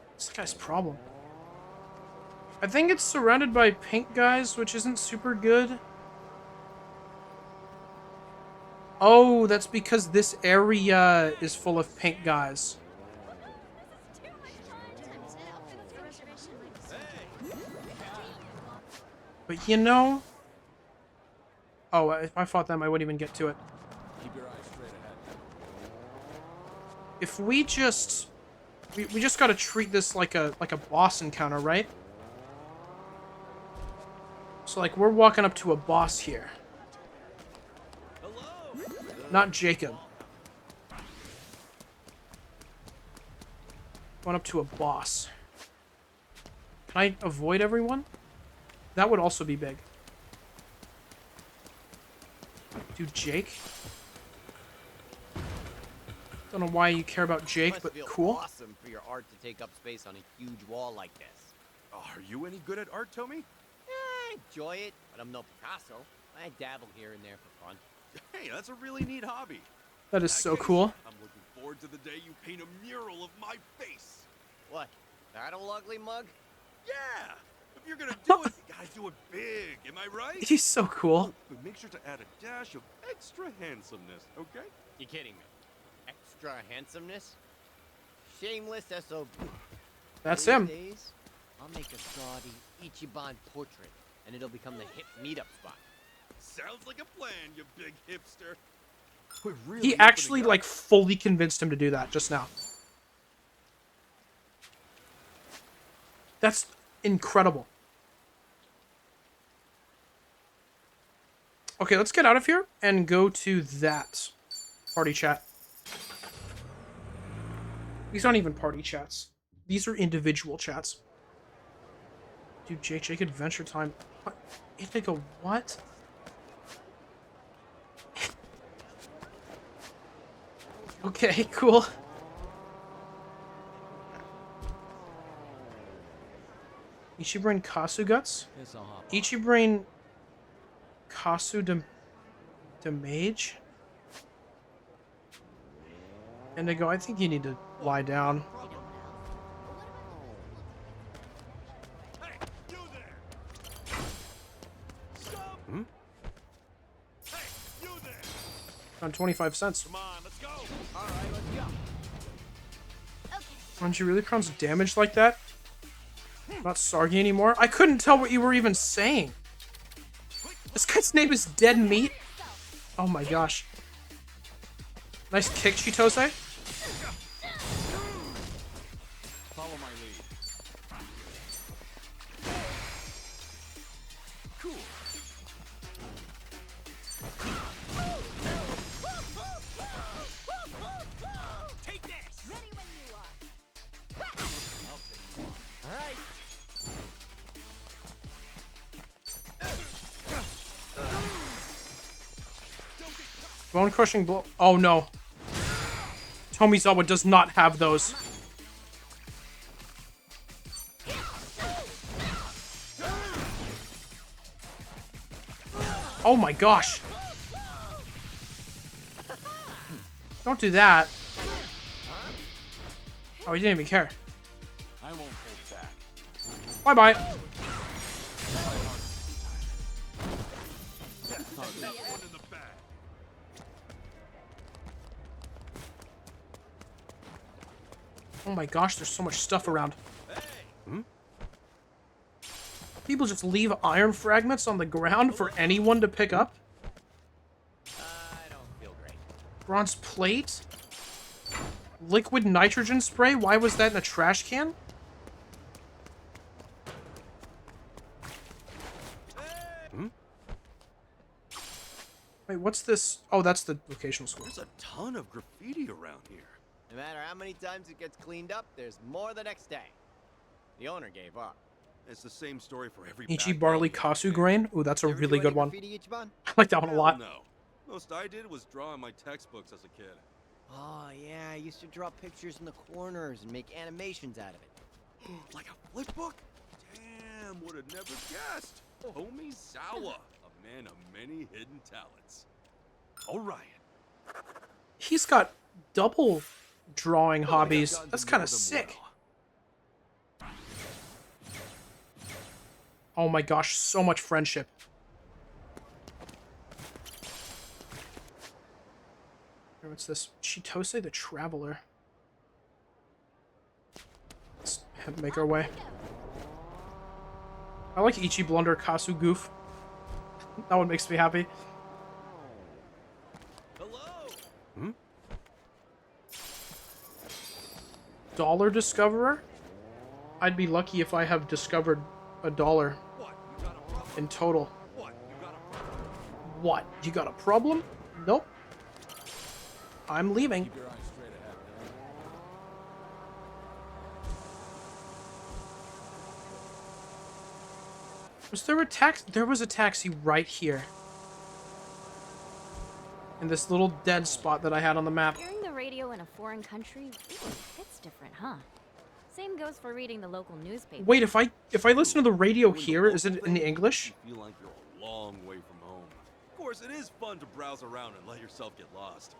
What's this guy's problem? I think it's surrounded by pink guys, which isn't super good. Oh, that's because this area is full of pink guys. But you know... Oh, if I fought them, I wouldn't even get to it. Keep your eyes straight ahead. If we just... We just gotta treat this like a boss encounter, right? So, like, we're walking up to a boss here. Not Jacob. Going up to a boss. Can I avoid everyone? That would also be big. Dude, Jake? Don't know why you care about Jake, Must but feel cool. Awesome for your art to take up space on a huge wall like this. Are you any good at art, Tommy? I enjoy it, but I'm no Picasso. I dabble here and there for fun. Hey, that's a really neat hobby. That is so cool. I'm looking forward to the day you paint a mural of my face. What? That old ugly mug? Yeah! If you're gonna do it, you gotta do it big, am I right? He's so cool. But make sure to add a dash of extra handsomeness, okay? You kidding me? Extra handsomeness? Shameless SOB. That's These him. days, I'll make a gaudy Ichiban portrait, and it'll become the hip meetup spot. Sounds like a plan, you big hipster. He actually, like, fully convinced him to do that just now. That's incredible. Okay, let's get out of here and go to that party chat. These aren't even party chats. These are individual chats. Dude, Jake Adventure Time. What? Indigo, what? Okay, cool. Ichibrain Kasu Guts? Guess I'll hop on. Ichibrain Kasu de Mage? Indigo, I think you need to lie down. Hmm? On 25 cents. Come on, let's go. All right, let's go. Aren't you really Crown's damage like that? Not Sargi anymore? I couldn't tell what you were even saying. This guy's name is Dead Meat? Oh my gosh. Nice kick, Chitose. Follow my lead. Cool. Take this! Ready when you are. All right. Bone crushing blow. Oh no. Tomizawa does not have those. Oh my gosh. Don't do that. Oh, he didn't even care. I won't hold back. Bye-bye. One in the bag. Oh my gosh, there's so much stuff around. Hey, People just leave iron fragments on the ground for anyone to pick up? I don't feel great. Bronze plate? Liquid nitrogen spray? Why was that in a trash can? Wait, what's this? Oh, that's the locational score. There's a ton of graffiti around here. No matter how many times it gets cleaned up, there's more the next day. The owner gave up. It's the same story for every Ichi back barley alley. kasu grain? Ooh, that's a You ever really do good any one. graffiti, Ichiban? I like that one a Hell lot. no. Most I did was draw in my textbooks as a kid. Oh, yeah, I used to draw pictures in the corners and make animations out of it. Like a flip book? Damn, would have never guessed. Homie Zawa, a man of many hidden talents. All right. He's got double drawing hobbies. That's kind of sick. Oh my gosh, so much friendship. What's this? Chitose the Traveler. Let's make our way. I like Ichi Blunder Kasu Goof. That one makes me happy. Hello. Dollar Discoverer? I'd be lucky if I have discovered $1 in total. What? You got a problem? Nope. I'm leaving. Was there a taxi? There was a taxi right here. In this little dead spot that I had on the map. Hearing the radio in a foreign country really hits different, huh? Same goes for reading the local newspaper. Wait, if I listen to the radio here, is it in English? You feel like you're a long way from home. Of course, it is fun to browse around and let yourself get lost.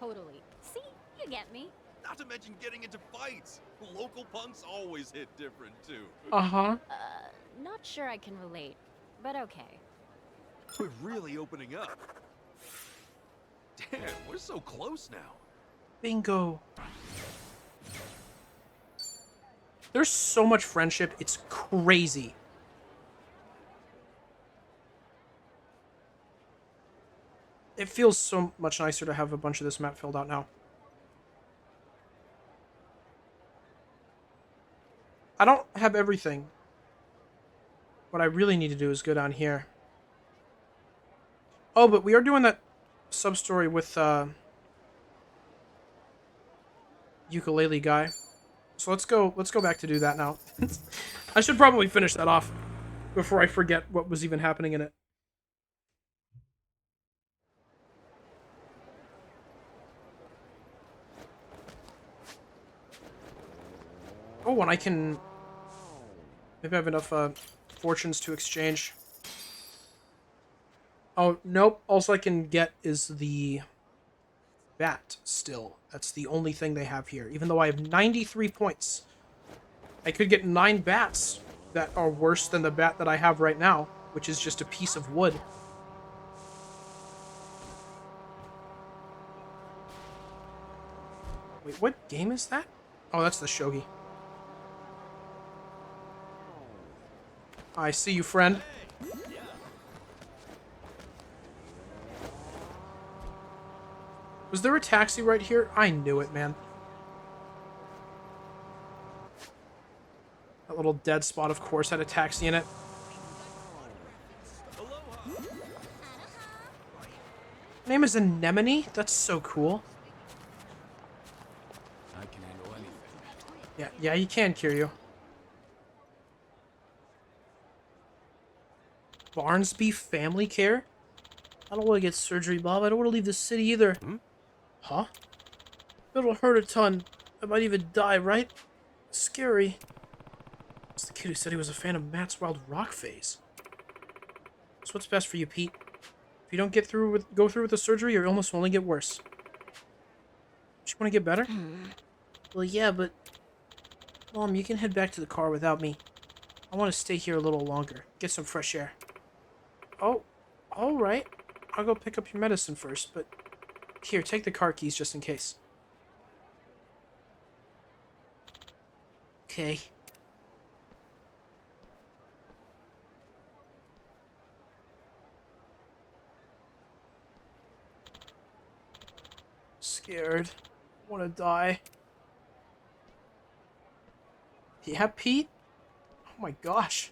Totally. See? You get me. Not to mention getting into fights. Local punks always hit different, too. Uh-huh. Not sure I can relate, but okay. We're really opening up. Damn, we're so close now. Bingo. There's so much friendship, it's crazy. It feels so much nicer to have a bunch of this map filled out now. I don't have everything. What I really need to do is go down here. Oh, but we are doing that sub-story with ukulele guy. So let's go back to do that now. I should probably finish that off before I forget what was even happening in it. Oh, and I can... Maybe I have enough fortunes to exchange. Oh, nope. Also I can get is the bat still. That's the only thing they have here. Even though I have 93 points. I could get 9 bats that are worse than the bat that I have right now, which is just a piece of wood. Wait, what game is that? Oh, that's the shogi. I see you, friend. Was there a taxi right here? I knew it, man. That little dead spot, of course, had a taxi in it. Name is Anemone? That's so cool. I can handle anything. Yeah, you can, Kiryu. Barnsby Family Care? I don't want to get surgery, Bob. I don't want to leave the city either. Huh? It'll hurt a ton. I might even die, right? Scary. It's the kid who said he was a fan of Matt's Wild Rock phase. So what's best for you, Pete? If you don't go through with the surgery, your illness will only get worse. Do you want to get better? Well, yeah, but... Mom, you can head back to the car without me. I want to stay here a little longer. Get some fresh air. Oh, alright. I'll go pick up your medicine first, but... Here, take the car keys just in case. Okay. scared. I want to die. Yeah, Pete? Oh my gosh.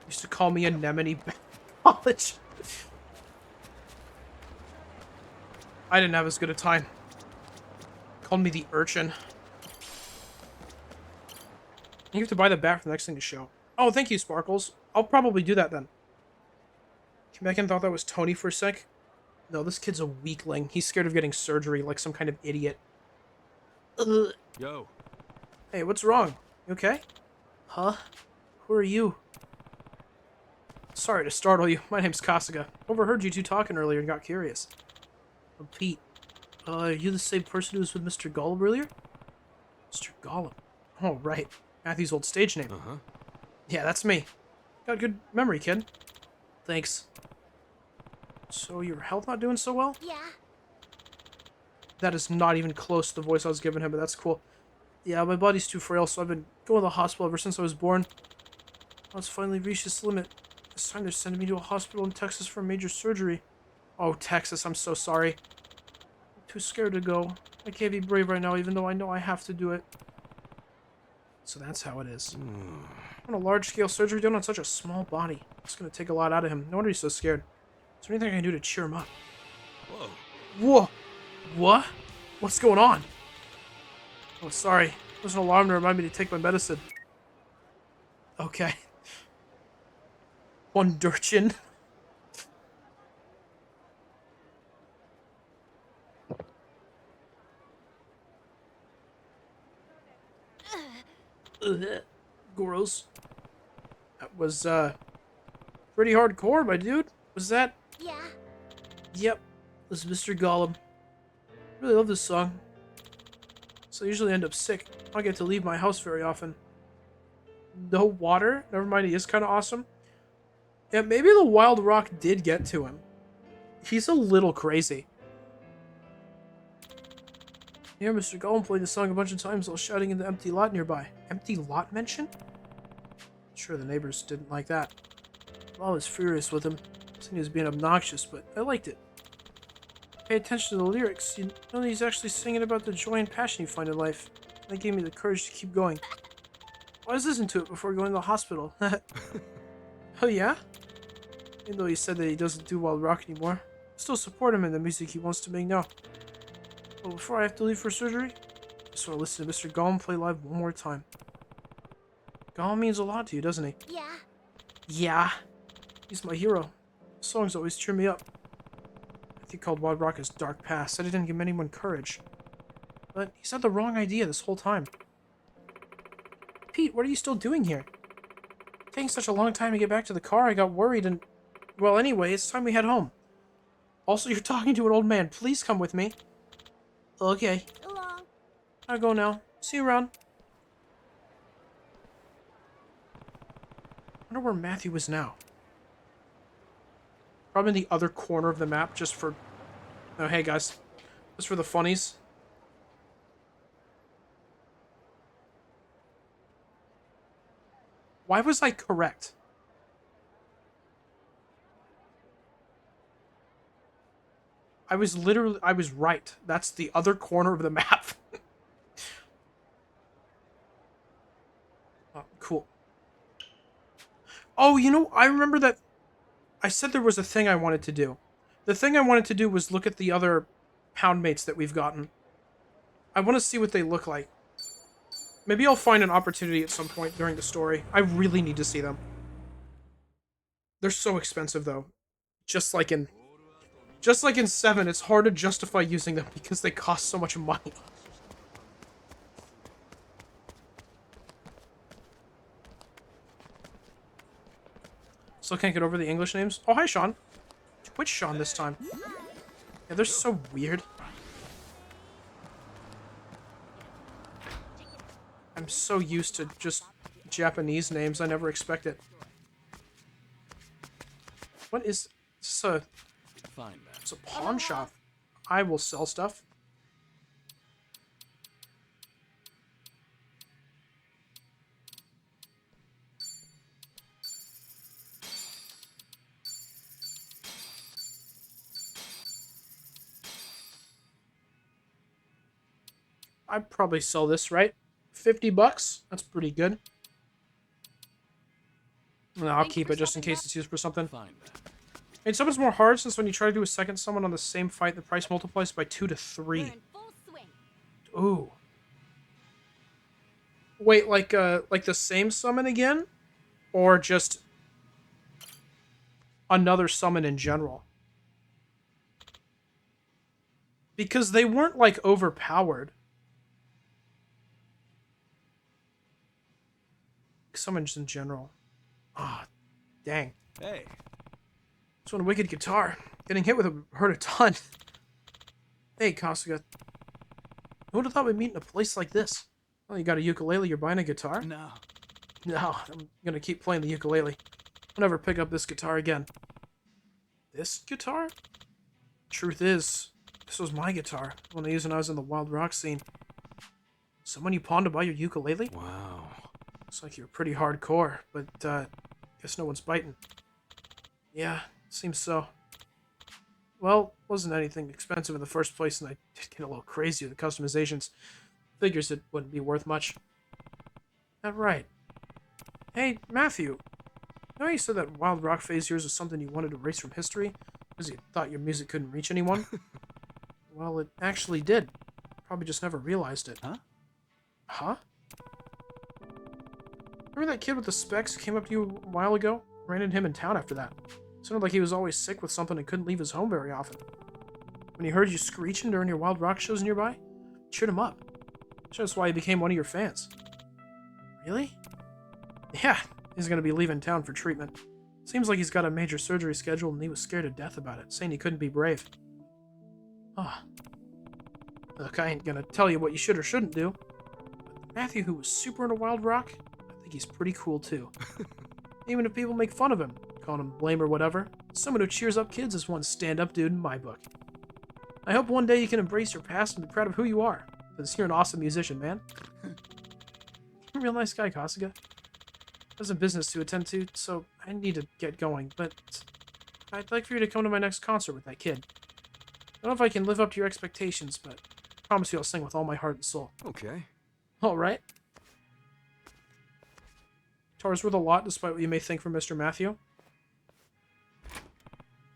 Used to call me Anemone College. I didn't have as good a time. Called me the urchin. You have to buy the bat for the next thing to show. Oh, thank you, Sparkles. I'll probably do that then. Came back and thought that was Tony for a sec. No, this kid's a weakling. He's scared of getting surgery like some kind of idiot. Ugh. Yo. Hey, what's wrong? You okay? Huh? Who are you? Sorry to startle you. My name's Kasuga. Overheard you two talking earlier and got curious. I'm Pete. Are you the same person who was with Mr. Gollum earlier? Mr. Gollum? Oh, right. Matthew's old stage name. Uh-huh. Yeah, that's me. Got good memory, kid. Thanks. So, your health not doing so well? Yeah. That is not even close to the voice I was giving him, but that's cool. Yeah, my body's too frail, so I've been going to the hospital ever since I was born. Now it's finally reached its limit. This time they're sending me to a hospital in Texas for major surgery. Oh, Texas, I'm so sorry. I'm too scared to go. I can't be brave right now, even though I know I have to do it. So that's how it is. On a large-scale surgery done on such a small body. It's going to take a lot out of him. No wonder he's so scared. Is there anything I can do to cheer him up? Whoa. Whoa! What? What's going on? Oh, sorry. There's an alarm to remind me to take my medicine. Okay. Wonderchin. Gross. That was, pretty hardcore, my dude. Was that? Yeah. Yep. This is Mr. Gollum. Really love this song. So I usually end up sick. I don't get to leave my house very often. No water? Never mind, he is kind of awesome. Yeah, maybe the wild rock did get to him. He's a little crazy. Yeah, Mr. Gollum played the song a bunch of times while shouting in the empty lot nearby. Empty lot mention? Sure, the neighbors didn't like that. I was furious with him, saying he was being obnoxious, but I liked it. Pay attention to the lyrics. You know that he's actually singing about the joy and passion you find in life. That gave me the courage to keep going. Always listen to it before going to the hospital. Oh yeah? Even though he said that he doesn't do wild rock anymore, I still support him in the music he wants to make now. But before I have to leave for surgery, I just want to listen to Mr. Gollum play live one more time. Gollum means a lot to you, doesn't he? Yeah. Yeah. He's my hero. Songs always cheer me up. I think called Wild Rock his dark past, said it didn't give anyone courage. But he's had the wrong idea this whole time. Pete, what are you still doing here? Taking such a long time to get back to the car, I got worried and... Well, anyway, it's time we head home. Also, you're talking to an old man. Please come with me. Okay. So long. I'll go now. See you around. I wonder where Matthew is now. Probably in the other corner of the map, just for... Oh, hey, guys. Just for the funnies. Why was I correct? I was right. That's the other corner of the map. Oh, cool. Oh, you know, I remember that I said there was a thing I wanted to do. The thing I wanted to do was look at the other pound mates that we've gotten. I want to see what they look like. Maybe I'll find an opportunity at some point during the story. I really need to see them. They're so expensive, though. Just like in 7, it's hard to justify using them because they cost so much money. Still can't get over the English names. Oh, hi, Sean. Which Sean this time? Yeah, they're so weird. I'm so used to just Japanese names, I never expect it. What is this? Fine, man. It's a pawn shop. I will sell stuff. I'd probably sell this, right? $50? That's pretty good. No, I'll keep it just in case it's used for something. Fine. And summons more hard since when you try to do a second summon on the same fight, the price multiplies by 2 to 3. Ooh. Wait, like the same summon again? Or just another summon in general? Because they weren't, like, overpowered. Summons in general. Ah, dang. Hey. This one a wicked guitar. Getting hit with it hurt a ton. Hey, Kasuga. Who would have thought we'd meet in a place like this? Oh, you got a ukulele, you're buying a guitar? No. No, I'm gonna keep playing the ukulele. I'll never pick up this guitar again. This guitar? Truth is, this was my guitar, the one I used when I was in the Wild Rock scene. Someone you pawned to buy your ukulele? Wow. Looks like you're pretty hardcore, but, guess no one's biting. Yeah, seems so. Well, wasn't anything expensive in the first place, and I did get a little crazy with the customizations. Figures it wouldn't be worth much. That right. Hey, Matthew. You know you said that Wild Rock phase of yours was something you wanted to erase from history? Because you thought your music couldn't reach anyone? Well, it actually did. Probably just never realized it. Huh? Huh? Remember that kid with the specs who came up to you a while ago? Ran into him in town after that. Sounded like he was always sick with something and couldn't leave his home very often. When he heard you screeching during your Wild Rock shows nearby, cheered him up. That's why he became one of your fans. Really? Yeah, he's gonna be leaving town for treatment. Seems like he's got a major surgery scheduled and he was scared to death about it, saying he couldn't be brave. Ah. Look, I ain't gonna tell you what you should or shouldn't do. But Matthew, who was super into Wild Rock, I think he's pretty cool too. Even if people make fun of him, calling him lame or whatever, someone who cheers up kids is one stand-up dude in my book. I hope one day you can embrace your past and be proud of who you are, because you're an awesome musician, man. You're a real nice guy, Kasuga. There's a business to attend to, so I need to get going, but I'd like for you to come to my next concert with that kid. I don't know if I can live up to your expectations, but I promise you I'll sing with all my heart and soul. Okay. Alright. Guitars worth a lot, despite what you may think from Mr. Matthew.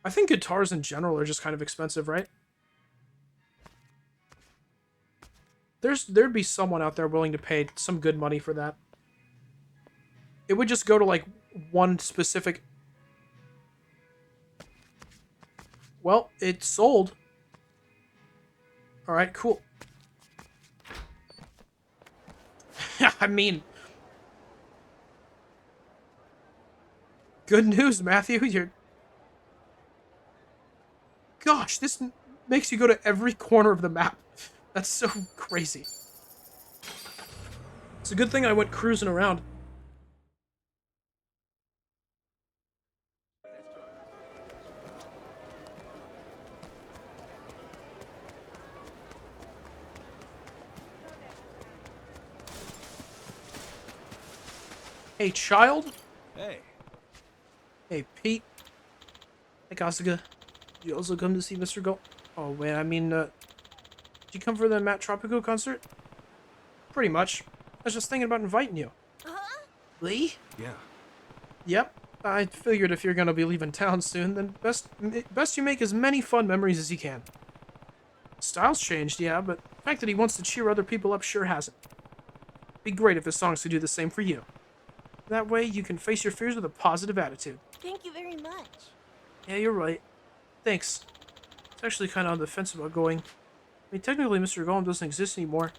I think guitars in general are just kind of expensive, right? There'd be someone out there willing to pay some good money for that. It would just go to, like, one specific... Well, it sold. Alright, cool. I mean... Good news, Matthew. You're... Gosh, this makes you go to every corner of the map. That's so crazy. It's a good thing I went cruising around. Hey, child. Hey. Hey, Pete. Hey, Kasuga. Did you also come to see Mr. Gold? Oh, wait, I mean, did you come for the Matt Tropico concert? Pretty much. I was just thinking about inviting you. Lee? Yeah. Yep. I figured if you're gonna be leaving town soon, then best you make as many fun memories as you can. Style's changed, yeah, but the fact that he wants to cheer other people up sure hasn't. Be great if his songs could do the same for you. That way, you can face your fears with a positive attitude. Thank you very much. Yeah, you're right. Thanks. It's actually kind of on the fence about going. I mean, technically, Mr. Golem doesn't exist anymore.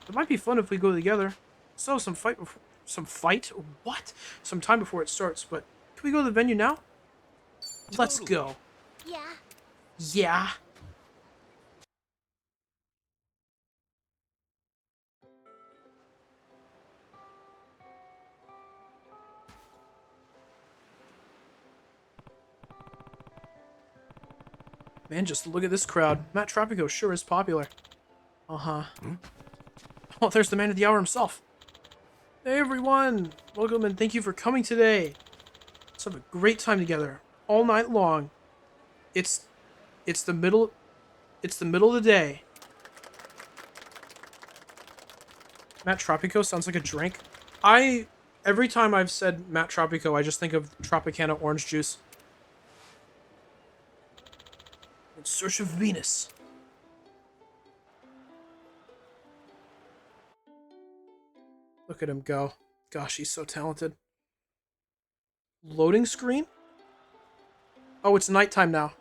It might be fun if we go together. Still have some fight before... Some fight? What? Some time before it starts, but... Can we go to the venue now? Let's go. Yeah. Yeah. Man, just look at this crowd. Matt Tropico sure is popular. Uh-huh. Oh, there's the man of the hour himself. Hey, everyone. Welcome and thank you for coming today. Let's have a great time together. All night long. It's the middle of the day. Matt Tropico sounds like a drink. Every time I've said Matt Tropico, I just think of Tropicana orange juice. In Search of Venus. Look at him go. Gosh, he's so talented. Loading screen? Oh, it's nighttime now.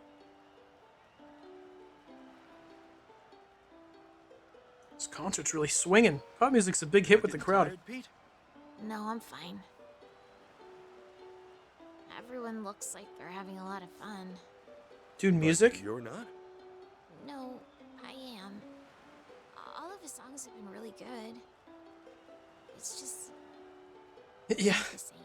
This concert's really swinging. Pop music's a big hit with the crowd. Tired, Pete? No, I'm fine. Everyone looks like they're having a lot of fun. Dude, music? You're not? No, I am. All of his songs have been really good. It's just Yeah. not the same.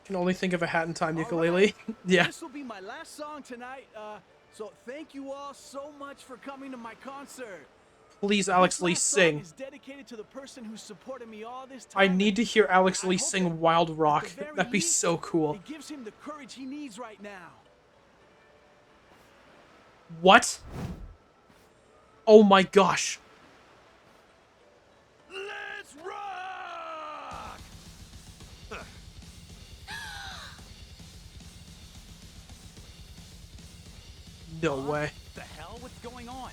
Can only think of a Hat in Time ukulele. Yeah. This will be my last song tonight. So thank you all so much for coming to my concert. Please, Alex Lee, This last song sing. is dedicated to the person who supported me all this I time. need to hear Alex Lee sing Wild Rock. That'd be so cool. It gives him the courage he needs right now. What? Oh my gosh. Let's rock! No way. The hell? What's going on?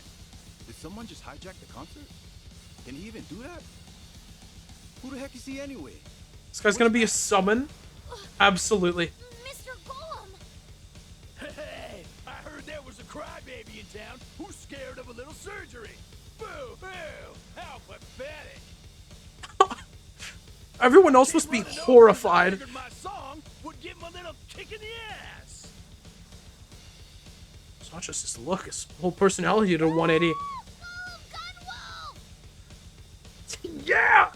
Did someone just hijack the concert? Can he even do that? Who the heck is he anyway? This guy's gonna be a summon? Absolutely. Mr. Golem! Hey, I heard there was a crybaby in town who's scared of a little surgery. Boo hoo! How pathetic! Everyone else must be horrified. My song would give him a little kick in the ass. It's not just his look, his whole personality to 180. Yeah!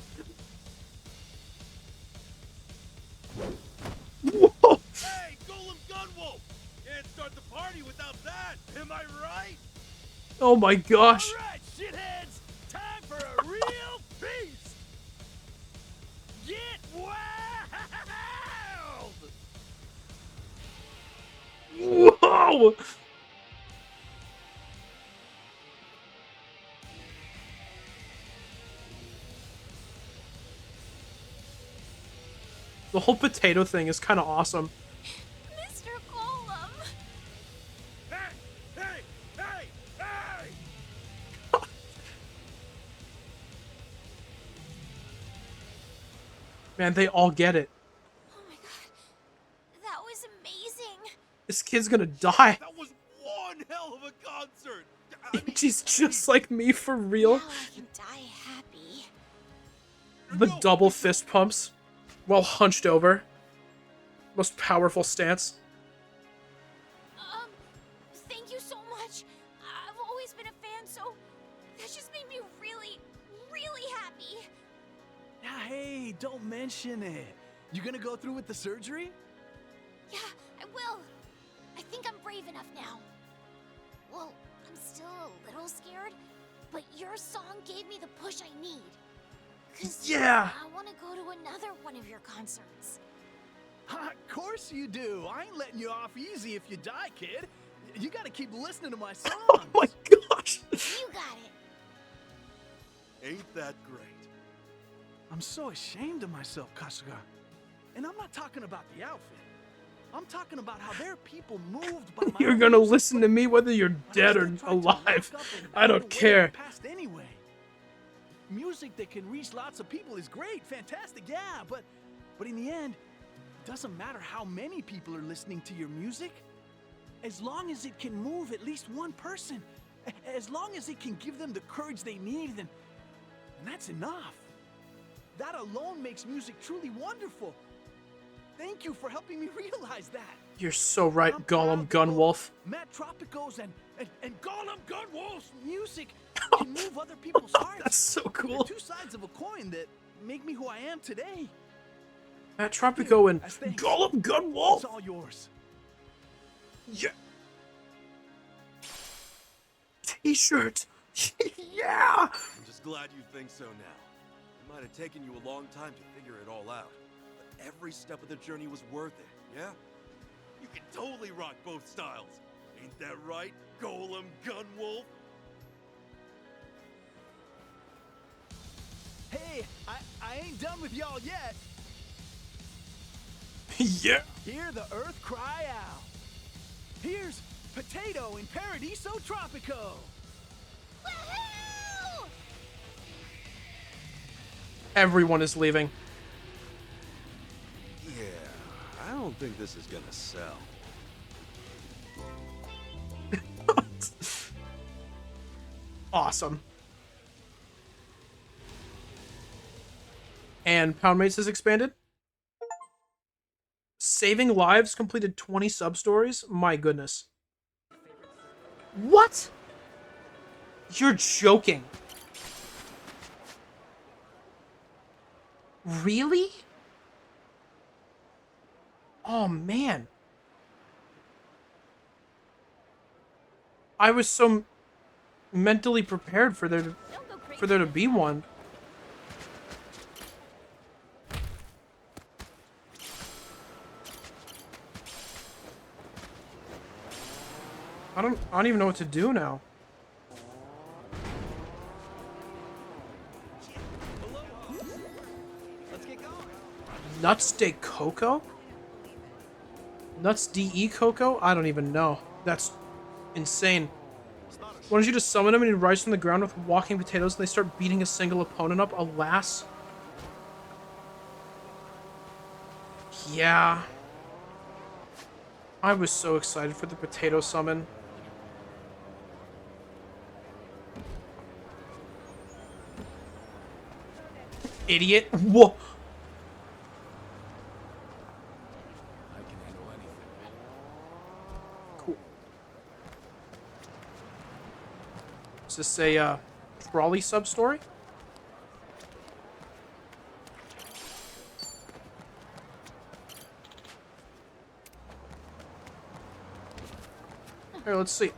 Whoa! Hey, Golem Gunwolf! Can't start the party without that. Am I right? Oh my gosh. All right, shitheads, time for a real feast. Get wild! Whoa! The whole potato thing is kind of awesome. Mr. Golem! Hey! Hey! Hey! Hey! Man, they all get it. Oh my god. That was amazing. This kid's gonna die. That was one hell of a concert. She's just like me for real. Now I can die happy. The double fist pumps while hunched over. Most powerful stance. Thank you so much. I've always been a fan, so that just made me really, really happy. Yeah, hey, don't mention it. You gonna go through with the surgery? Yeah, I will. I think I'm brave enough now. Well, I'm still a little scared, but your song gave me the push I need. 'Cause Yeah. I want to go to another one of your concerts. Of course you do. I ain't letting you off easy if you die, kid. You gotta keep listening to my songs. Oh my gosh. You got it. Ain't that great? I'm so ashamed of myself, Kasuga. And I'm not talking about the outfit. I'm talking about how there are people moved by my You're gonna listen to me whether you're dead or alive. I don't care. past anyway. Music that can reach lots of people is great, fantastic, yeah, but in the end, it doesn't matter how many people are listening to your music. As long as it can move at least one person, as long as it can give them the courage they need, then that's enough. That alone makes music truly wonderful. Thank you for helping me realize that. You're so right, Gollum Gunwolf. Matt Tropico's and Golem Gunwolf's music can move other people's hearts. That's so cool. They're two sides of a coin that make me who I am today. Matt Tropico and As thanks, Gollum Gunwolf. it's all yours. Yeah. T-shirt. Yeah. I'm just glad you think so now. It might have taken you a long time to figure it all out, but every step of the journey was worth it, yeah? You can totally rock both styles. Ain't that right, Golem Gunwolf? Hey, I ain't done with y'all yet. Yeah. Hear the earth cry out. Here's Potato in Paradiso Tropico. Woohoo! Everyone is leaving. Yeah, I don't think this is gonna sell. Awesome. And Poundmates has expanded. Saving Lives completed 20 sub-stories? My goodness. What? You're joking. Really? Oh, man. I was so mentally prepared for there to be one. I don't even know what to do now. Nuts de Coco? Nuts DE Coco? I don't even know. That's insane. Why don't you just summon him and he rises from the ground with walking potatoes and they start beating a single opponent up? Alas. Yeah. I was so excited for the potato summon. Idiot. Whoa. I can handle anything. Cool. Is this a trolley sub-story? Here, let's see.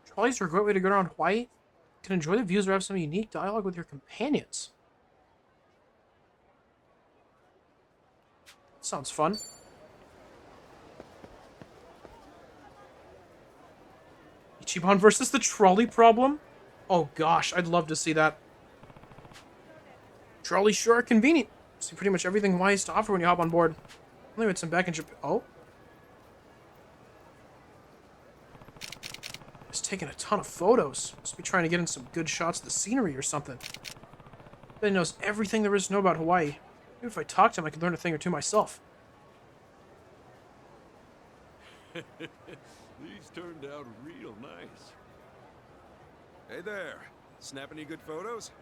Trolleys are a great way to go around Hawaii. You can enjoy the views or have some unique dialogue with your companions. Sounds fun. Ichiban versus the trolley problem? Oh gosh, I'd love to see that. Trolleys sure are convenient. See pretty much everything Hawaii has to offer when you hop on board. Only with some back in Japan. Oh? He's taking a ton of photos. Must be trying to get in some good shots of the scenery or something. Then he knows everything there is to know about Hawaii. Maybe if I talk to him, I could learn a thing or two myself. These turned out real nice. Hey there. Snap any good photos?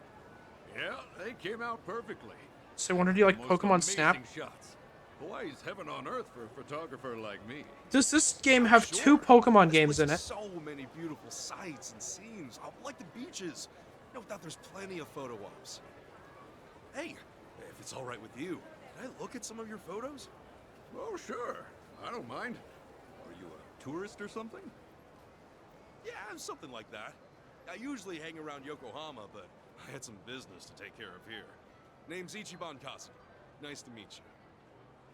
Yeah, they came out perfectly. So I wonder, do you like Most Pokemon Snap? amazing shots. Hawaii's heaven on earth for a photographer like me. Does this game have two Pokemon games in it? So many beautiful sights and scenes, like the beaches. No doubt there's plenty of photo ops. Hey, if it's all right with you, can I look at some of your photos? Oh, sure. I don't mind. Are you a tourist or something? Yeah, something like that. I usually hang around Yokohama, but I had some business to take care of here. Name's Ichiban Kasuga. Nice to meet you.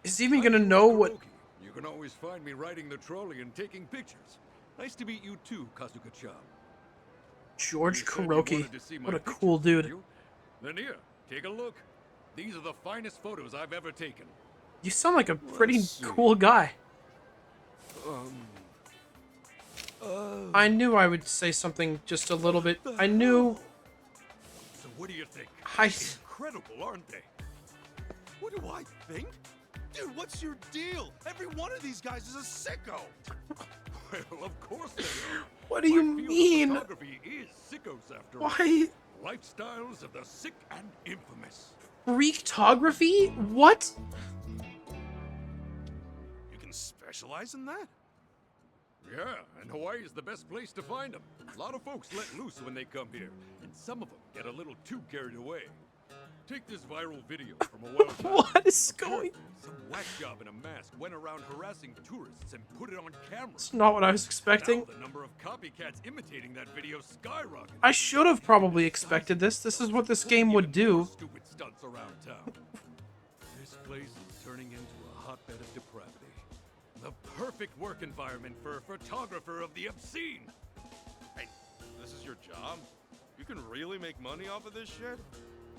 Is he even gonna know what... You can always find me riding the trolley and taking pictures. Nice to meet you too, Kazuka-chan. George Kuroki. What a cool dude. Then here, take a look. These are the finest photos I've ever taken. You sound like a pretty cool guy. I knew I would say something just a little bit. I knew... So what do you think? Incredible, aren't they? What do I think? Dude, what's your deal? Every one of these guys is a sicko. Well, of course they are. What do you mean? Photography is sickos after all. Why? Lifestyles of the sick and infamous. Freaktography? What? You can specialize in that? Yeah, and Hawaii is the best place to find them. A lot of folks let loose when they come here, and some of them get a little too carried away. Take this viral video from a while back. What is going? Some whack job in a mask went around harassing tourists and put it on camera. It's not what I was expecting. Now the number of copycats imitating that video skyrocketed. I should have probably expected this. This is what this game would do. Stupid stunts around town. This place is turning into a hotbed of depravity. The perfect work environment for a photographer of the obscene. Hey, this is your job? You can really make money off of this shit?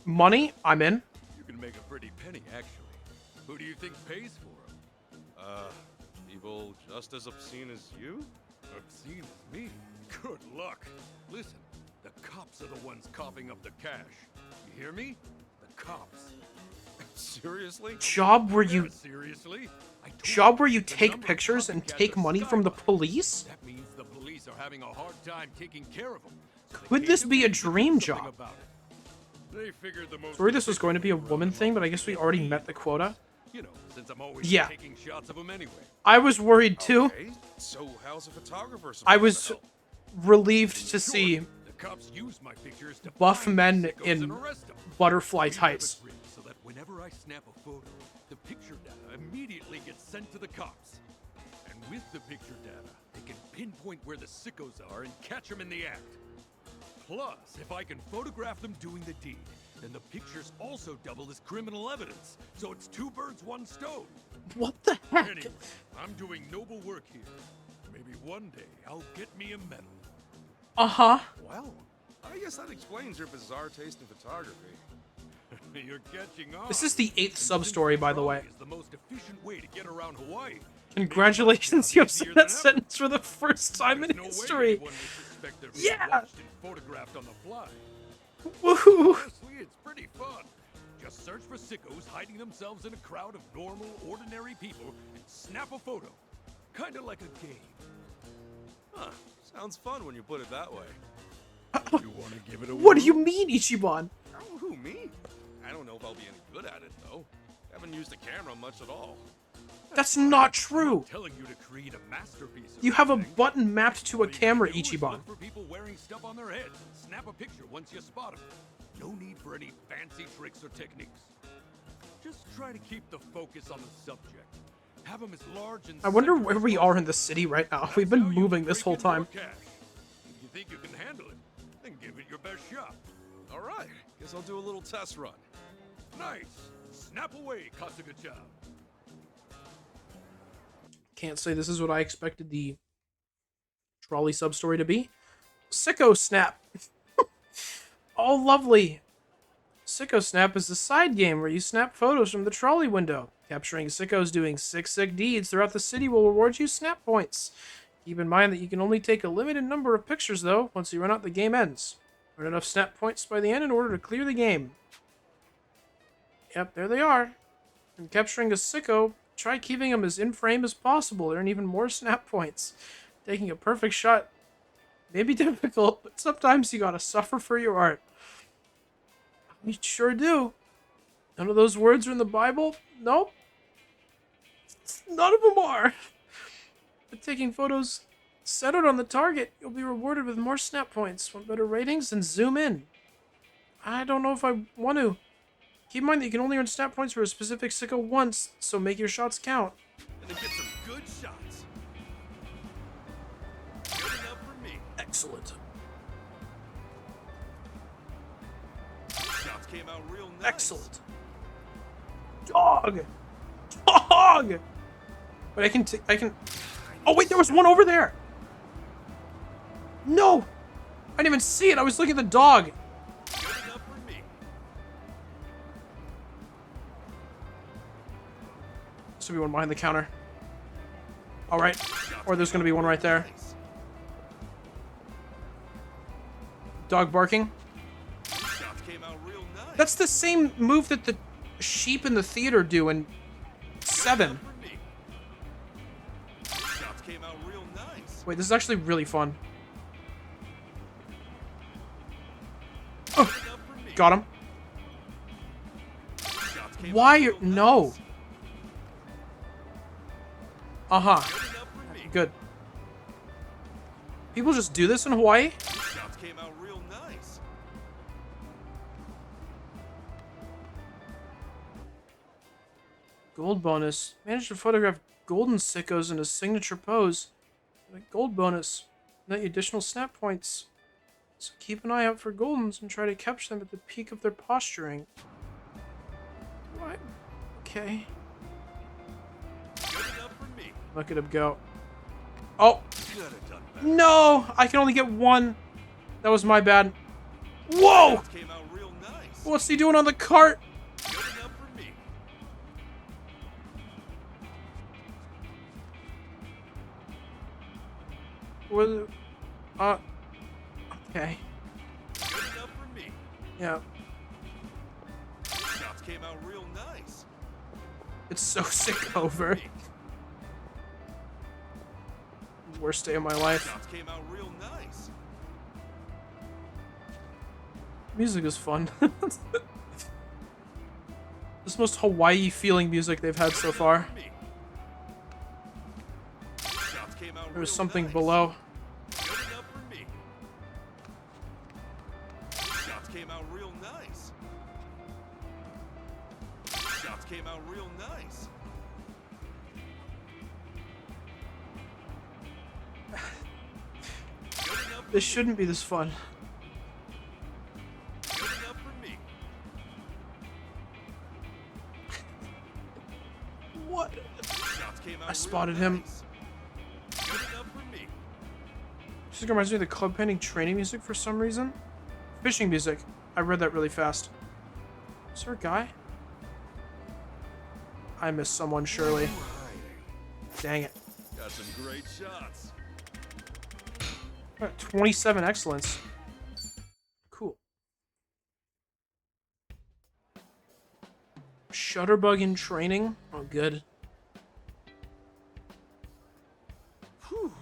Money? I'm in. You can make a pretty penny, actually. Who do you think pays for them? People just as obscene as you? Obscene as me? Good luck. Listen, the cops are the ones coughing up the cash. You hear me? The cops. Seriously? Job where you... Seriously? Job where you take pictures and take money from the police? That means the police are having a hard time taking care of them. Could this be a dream job? They figured the most Sorry, this was going to be a woman thing, but I guess we already met the quota. You know, since I'm always Yeah. taking shots of them anyway. I was worried too. Okay, so how's a photographer supposed I to was help? relieved to see The cops use my pictures to buff find men sickos in and arrest them. butterfly We have a tights. grid so that whenever I snap a photo, the picture data immediately gets sent to the cops. And with the picture data, they can pinpoint where the sickos are and catch them in the act. Plus, if I can photograph them doing the deed, then the pictures also double as criminal evidence. So it's 2 birds, 1 stone. What the heck? Anyway, I'm doing noble work here. Maybe one day I'll get me a medal. Uh-huh. Well, I guess that explains your bizarre taste in photography. You're catching on. This is the 8th sub-story, by the way. Is the most efficient way to get around Hawaii. Congratulations, you have said that sentence for the first time in history. Yeah! Watched and photographed on the fly. Woohoo! Honestly, it's pretty fun. Just search for sickos hiding themselves in a crowd of normal, ordinary people and snap a photo. Kinda like a game. Huh, sounds fun when you put it that way. You wanna give it a What do whirl? you mean, Ichiban? Oh, who, me? I don't know if I'll be any good at it, though. Haven't used a camera much at all. That's not true. Telling you to create a masterpiece. You have a button mapped to a camera, Ichiban. Look for people wearing stuff on their heads and snap a picture once you spot them. No need for any fancy tricks or techniques. Just try to keep the focus on the subject. Have them as large and I wonder where we are in the city right now. We've been moving this whole time. If you think you can handle it, then give it your best shot. All right, guess I'll do a little test run. Nice. Snap away, Kasuga-chan. Can't say this is what I expected the trolley sub-story to be. Sicko Snap. Oh, lovely. Sicko Snap is a side game where you snap photos from the trolley window. Capturing sickos doing sick deeds throughout the city will reward you snap points. Keep in mind that you can only take a limited number of pictures, though. Once you run out, the game ends. Earn enough snap points by the end in order to clear the game. Yep, there they are. And capturing a sicko, try keeping them as in frame as possible. Earn even more snap points. Taking a perfect shot may be difficult, but sometimes you gotta suffer for your art. We sure do. None of those words are in the Bible? Nope. None of them are. But taking photos centered on the target, you'll be rewarded with more snap points. Want better ratings? Then zoom in. I don't know if I want to. Keep in mind that you can only earn snap points for a specific sicko once, so make your shots count. And then get some good shots. Good enough for me. Excellent. Shots came out real nice. Excellent. Dog! Dog! But I can... Oh, wait, there was one over there! No! I didn't even see it. I was looking at the dog. Good enough for me. Should be one behind the counter. Alright. Or there's gonna be one right there. Dog barking. Shots came out real nice. That's the same move that the sheep in the theater do in 7. Shots came out real nice. Wait, this is actually really fun. Oh, got him. Why? No. Uh-huh. Good. People just do this in Hawaii? Shots came out real nice. Gold bonus. Managed to photograph golden sickos in a signature pose. A gold bonus. And the additional snap points. So keep an eye out for goldens and try to capture them at the peak of their posturing. What? Okay. Good enough for me. Look at him go. Oh! No! I can only get one. That was my bad. Whoa! Came out real nice. What's he doing on the cart? Good enough for me. What? Okay. Good enough for me. Yeah. Shots came out real nice. It's so sick over. Worst day of my life. Shots came out real nice. Music is fun. This is the most Hawaii feeling music they've had so far. Shots came out There's real something nice. below. Good enough for me. Shots came out real nice. Shots came out real nice. This shouldn't be this fun. Good enough for me. What? Shots came out I spotted him. nice. Good enough for me. This reminds me of the club painting training music for some reason. Fishing music. I read that really fast. Is there a guy? I missed someone, surely. Dang it. Got some great shots. I got 27 excellence. Cool. Shutterbug in training. Oh, good.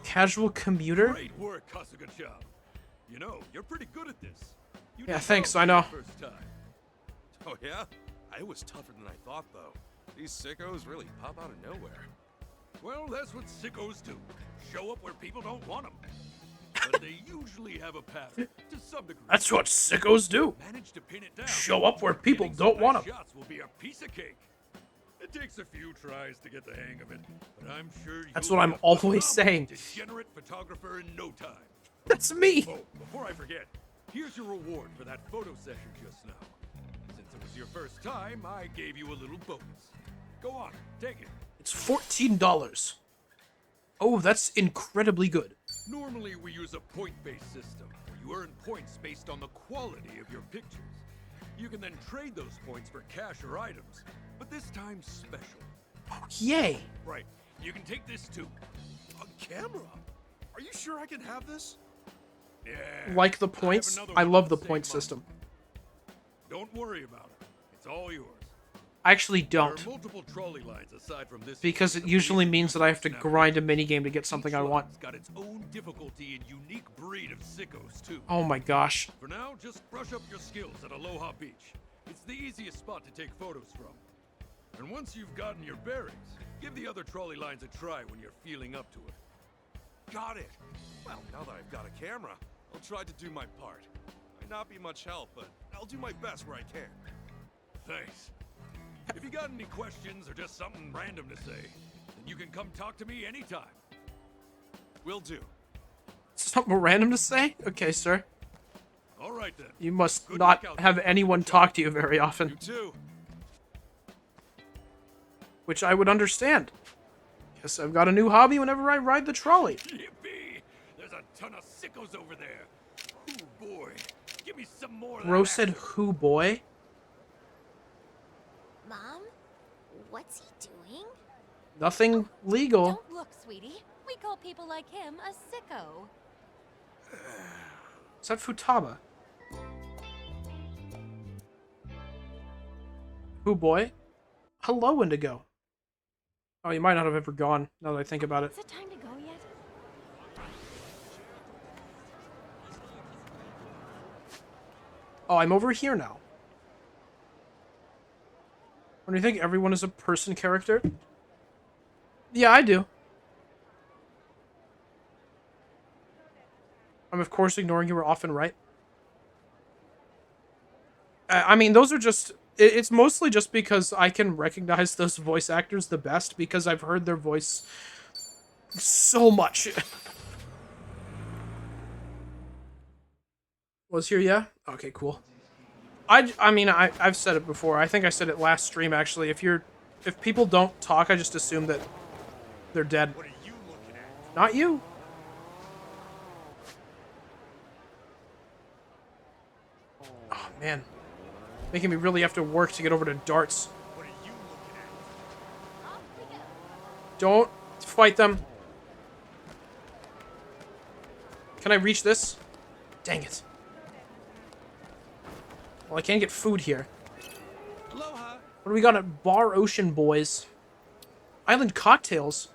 Casual commuter. Great work, Kasuga-chan. You know, you're pretty good at this. You Yeah, did thanks, well I know. for your First time. Oh yeah? I was tougher than I thought though. These sickos really pop out of nowhere. Well, that's what sickos do. Show up where people don't want them. But they usually have a pattern, to some degree. That's what sickos do. Manage to pin it down. Show up where people Getting some don't want nice them. shots will be a piece of cake. It takes a few tries to get the hang of it, but I'm sure That's you'll what be I'm a always phenomenal saying. Degenerate photographer in no time. That's me. Oh, before I forget, here's your reward for that photo session just now. Since it was your first time, I gave you a little bonus. Go on, take it. It's $14. Oh, that's incredibly good. Normally, we use a point-based system, where you earn points based on the quality of your pictures. You can then trade those points for cash or items, but this time special. Yay. Right, you can take this too. A camera? Are you sure I can have this? Yeah. Like the I have points. another I one love for the same point money. system. Don't worry about it. It's all yours. I actually There don't. are multiple trolley lines aside from this Because it usually means that I have to grind a minigame to get something I want. It's got its own difficulty and unique breed of sickos too. Oh my gosh. For now, just brush up your skills at Aloha Beach. It's the easiest spot to take photos from. And once you've gotten your bearings, give the other trolley lines a try when you're feeling up to it. Got it. Well, now that I've got a camera, I'll try to do my part. Might not be much help, but I'll do my best where I can. Thanks. If you got any questions or just something random to say, then you can come talk to me anytime. Will do. Something random to say? Okay, sir. All right then. You must Good not luck out have there. anyone talk to you very often. You too. Which I would understand. Guess I've got a new hobby whenever I ride the trolley. Yippee! There's a ton of sickos over there. Oh boy. Give me some more of Bro that said, action. who boy? Mom, what's he doing? Nothing legal. Don't look, sweetie. We call people like him a sicko. Is that Futaba? Who boy? Hello, Indigo. Oh, you might not have ever gone, now that I think about it. Is it time to go yet? Oh, I'm over here now. When you think everyone is a person character? Yeah, I do. I'm of course ignoring you were often right. I mean, those are just... It's mostly just because I can recognize those voice actors the best because I've heard their voice so much. Was here, yeah? Okay, cool. I mean, I've said it before. I think I said it last stream, actually. If people don't talk, I just assume that they're dead. What are you looking at? Not you. Man, making me really have to work to get over to darts. Don't fight them. Can I reach this? Dang it. Well, I can't get food here. Aloha. What do we got at Bar Ocean Boys? Island cocktails.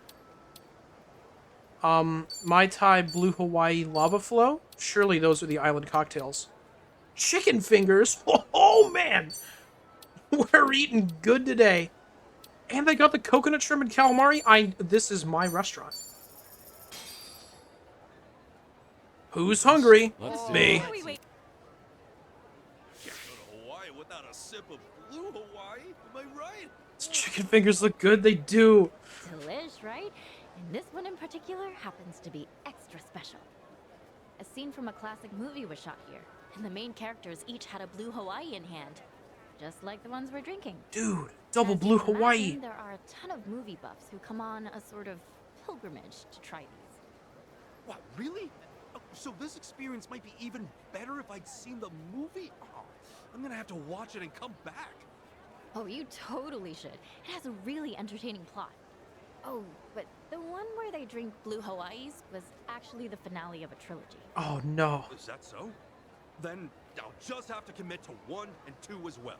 Mai Tai Blue Hawaii Lava Flow? Surely those are the island cocktails. Chicken fingers? Oh, man! We're eating good today. And they got the coconut shrimp and calamari. This is my restaurant. Who's hungry? Me. Can't go to Hawaii without a sip of blue Hawaii. Am I right? These chicken fingers look good. They do. Delish, right? And this one in particular happens to be extra special. A scene from a classic movie was shot here, and the main characters each had a blue Hawaii in hand, just like the ones we're drinking. Dude, double blue Hawaii. There are a ton of movie buffs who come on a sort of pilgrimage to try these. What, really? Oh, so this experience might be even better if I'd seen the movie? Oh, I'm gonna have to watch it and come back. Oh, you totally should. It has a really entertaining plot. Oh, but the one where they drink blue Hawaiis was actually the finale of a trilogy. Oh, no. Is that so? Then I'll just have to commit to 1 and 2 as well.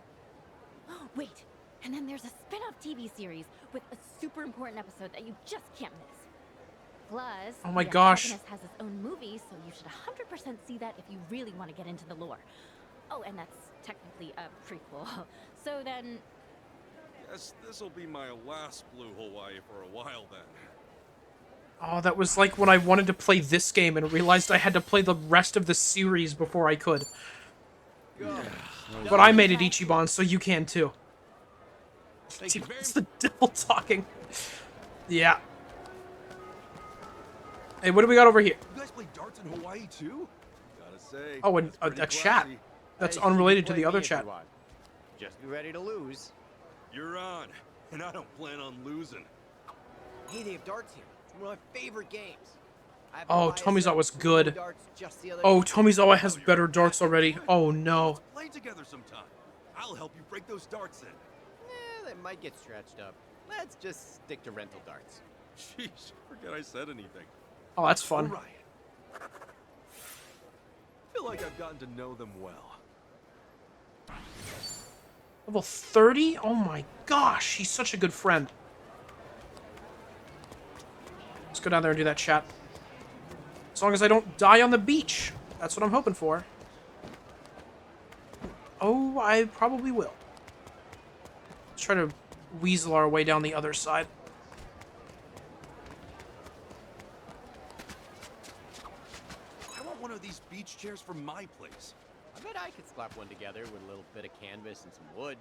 Wait, and then there's a spin-off TV series with a super important episode that you just can't miss. Plus, oh my the gosh, antagonist has his own movie, so you should 100% see that if you really want to get into the lore. Oh, and that's technically a prequel. So then... Guess this'll be my last blue Hawaii for a while then. Oh, that was like when I wanted to play this game and realized I had to play the rest of the series before I could. But I made it Ichiban, so you can too. It's the devil talking. Yeah. Hey, what do we got over here? You guys play darts in Hawaii too? Gotta say. Oh, a chat. That's unrelated to the other chat. Just be ready to lose. You're on, and I don't plan on losing. Hey, they have darts here. It's one of my favorite games. Oh, Tomizawa's good. Oh, Tomizawa has better darts already. Oh, no. Let's play together sometime. I'll help you break those darts in. They might get stretched up. Let's just stick to rental darts. Sheesh, forget I said anything. Oh, that's fun. All right. I feel like I've gotten to know them well. Level 30? Oh my gosh, he's such a good friend. Let's go down there and do that chat. As long as I don't die on the beach. That's what I'm hoping for. Oh, I probably will. Let's try to weasel our way down the other side. I want one of these beach chairs for my place. I bet I could slap one together with a little bit of canvas and some wood.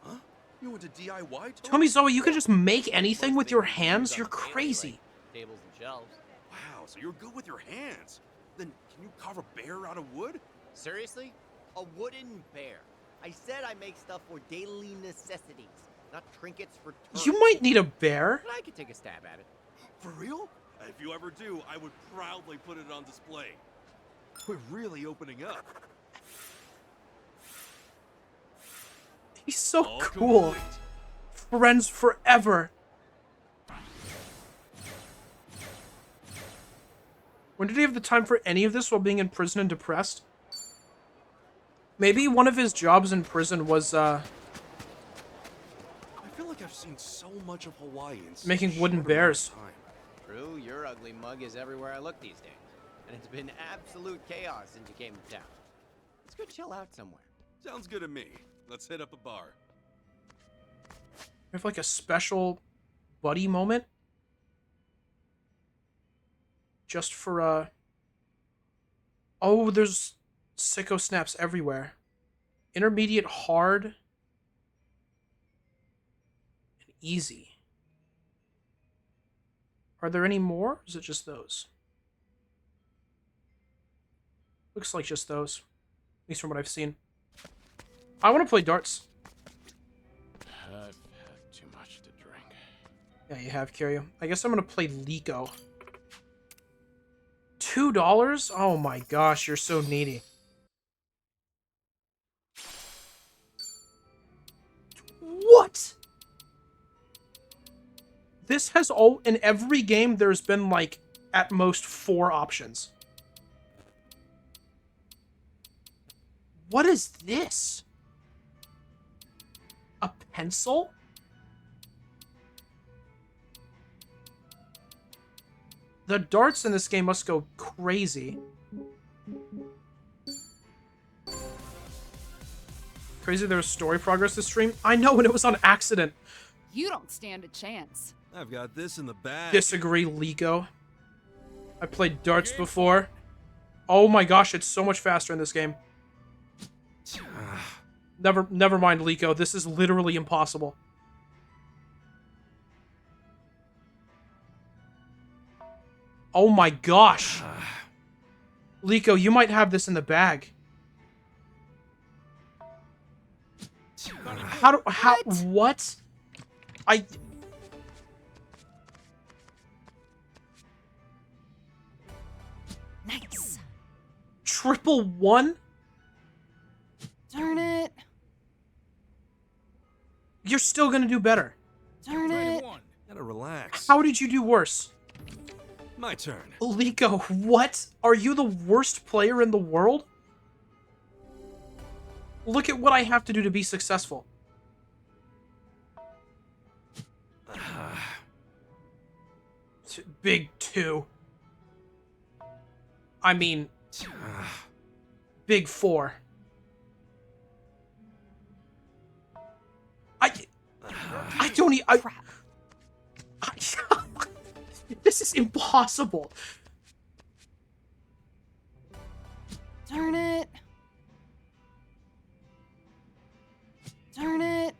Huh? You went to DIY? Tomizawa, you can just make anything with your hands? You're crazy. Tables and shelves. Wow, so you're good with your hands. Then can you carve a bear out of wood? Seriously? A wooden bear. I said I make stuff for daily necessities, not trinkets for tourists. You might need a bear. But I could take a stab at it. For real? If you ever do, I would proudly put it on display. We're really opening up. He's so cool. Friends forever. When did he have the time for any of this while being in prison and depressed? Maybe one of his jobs in prison was, I feel like I've seen so much of Hawaii in such making wooden a short amount of bears. time. True, your ugly mug is everywhere I look these days. And it's been absolute chaos since you came to town. Let's go chill out somewhere. Sounds good to me. Let's hit up a bar. We have like a special buddy moment. Just for, oh, there's sicko snaps everywhere. Intermediate, hard, and easy. Are there any more? Or is it just those? Looks like just those. At least from what I've seen. I want to play darts. I've had too much to drink. Yeah, you have, Kiryu. I guess I'm going to play Liko. $2? Oh my gosh, you're so needy. has in every game there's been like at most 4 options. What is this? A pencil? The darts in this game must go crazy. Crazy there was story progress this stream? I know, and it was on accident. You don't stand a chance. I've got this in the bag. Disagree, Liko. I played darts before. Oh my gosh, it's so much faster in this game. Never mind, Liko. This is literally impossible. Oh my gosh. Liko, you might have this in the bag. What? Nice. Triple 1? Darn it. You're still gonna do better. Darn it. Gotta relax. How did you do worse? My turn. Liko, what? Are you the worst player in the world? Look at what I have to do to be successful. Big 2. I mean, big 4. I don't need. This is impossible. Darn it. Darn it.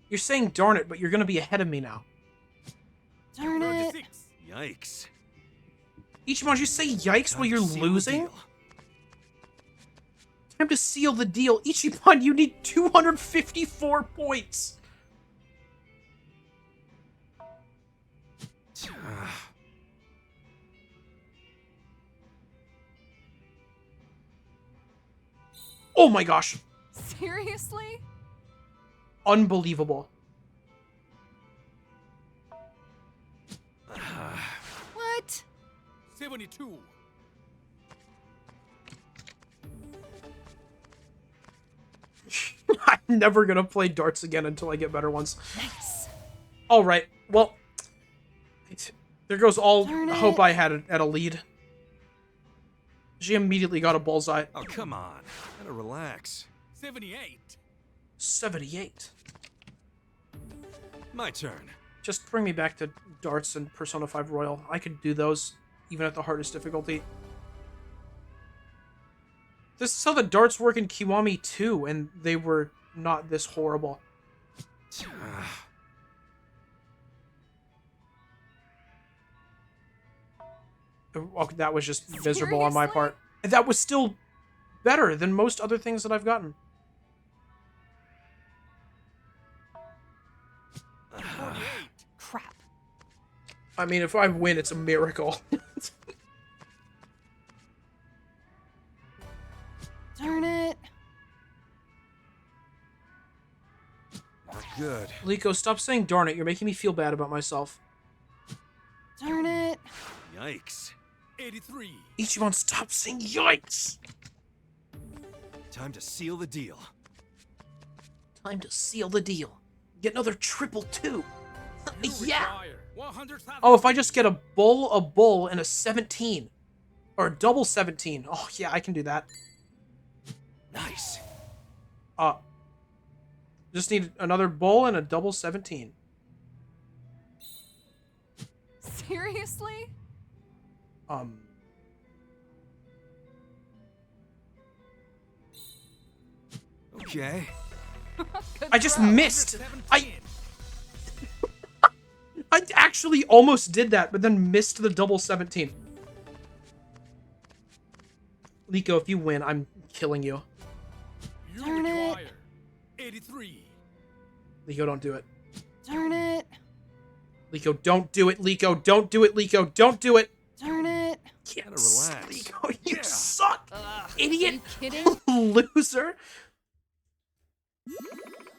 You're saying darn it, but you're gonna be ahead of me now. Darn it. Yikes. Ichiban, you say yikes while you're losing? Time to seal the deal. Ichiban, you need 254 points. Oh my gosh. Seriously? Unbelievable. What? 72. I'm never gonna play darts again until I get better ones. Nice. Alright, well, there goes all Darn it. hope I had at a lead. She immediately got a bullseye. Oh, come on. Gotta relax. 78. 78. My turn. Just bring me back to darts and Persona 5 Royal. I could do those, even at the hardest difficulty. This is how the darts work in Kiwami 2, and they were not this horrible. Oh, that was just miserable on my part. That was still better than most other things that I've gotten. 48. Crap. I mean, if I win, it's a miracle. Darn it. Not good. Liko, stop saying darn it. You're making me feel bad about myself. Darn it. Yikes. 83. Ichiban, stop saying yikes. Time to seal the deal. Time to seal the deal. Get another triple 2. Yeah. Oh, if I just get a bull, and a 17. Or a double 17. Oh, yeah, I can do that. Nice. Just need another bull and a double 17. Seriously? Okay. I just missed. I actually almost did that, but then missed the double 17. Liko, if you win, I'm killing you. Darn it. 83. Liko, don't do it. Darn it. Liko, don't do it. Liko, don't do it. Liko, don't do it. Darn it. Gotta relax. Liko, you suck. Idiot. Are you kidding? Loser.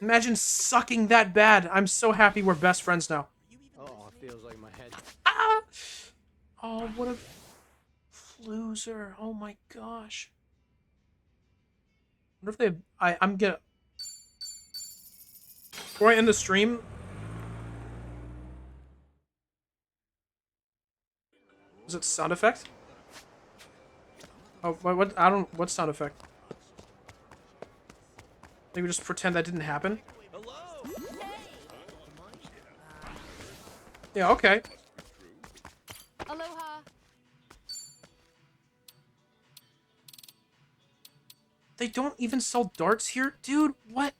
Imagine sucking that bad. I'm so happy we're best friends now. Oh, Feels like my head. Ah! Oh, what a loser. Oh my gosh. I wonder if they... I'm gonna... Before I end the stream... Is it sound effect? Oh, what? I don't... What sound effect? Maybe just pretend that didn't happen? Yeah, okay. Aloha. They don't even sell darts here? Dude, what?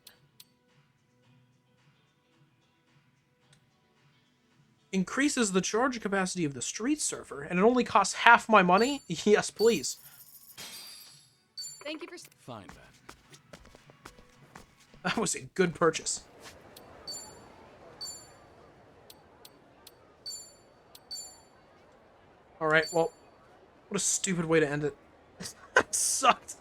Increases the charge capacity of the street surfer, and it only costs half my money? Yes, please. Thank you for... Fine, then. That was a good purchase. Alright, well, what a stupid way to end it. That sucked.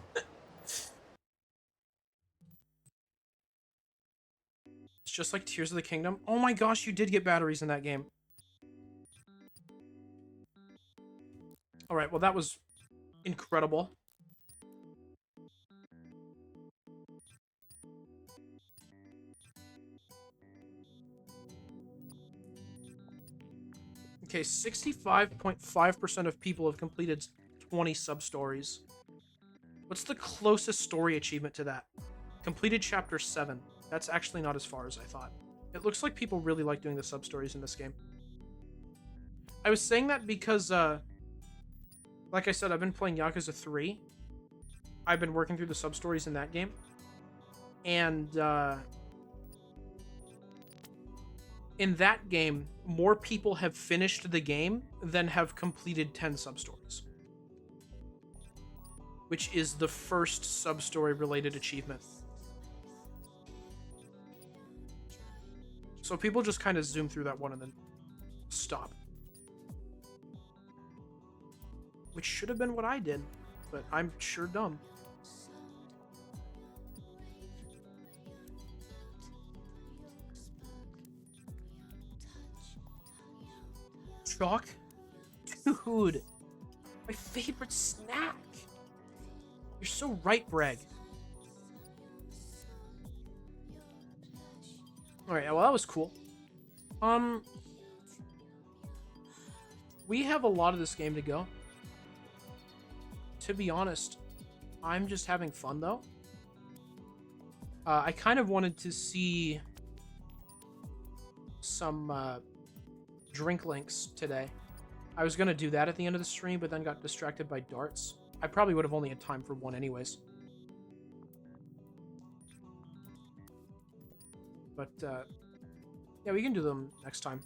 It's just like Tears of the Kingdom. Oh my gosh, you did get batteries in that game. Alright, well that was incredible. Okay, 65.5% of people have completed 20 sub-stories. What's the closest story achievement to that? Completed chapter 7. That's actually not as far as I thought. It looks like people really like doing the sub-stories in this game. I was saying that because, like I said, I've been playing Yakuza 3. I've been working through the sub-stories in that game. And, in that game, more people have finished the game than have completed 10 sub-stories. Which is the first sub-story related achievement. So people just kind of zoom through that one and then stop. Which should have been what I did, but I'm sure dumb. Chalk? Dude, my favorite snack. You're so right, Bragg. Alright, well that was cool. We have a lot of this game to go. To be honest, I'm just having fun though. I kind of wanted to see some drink links today. I was gonna do that at the end of the stream, but then got distracted by darts. I probably would have only had time for one anyways. But, yeah, we can do them next time.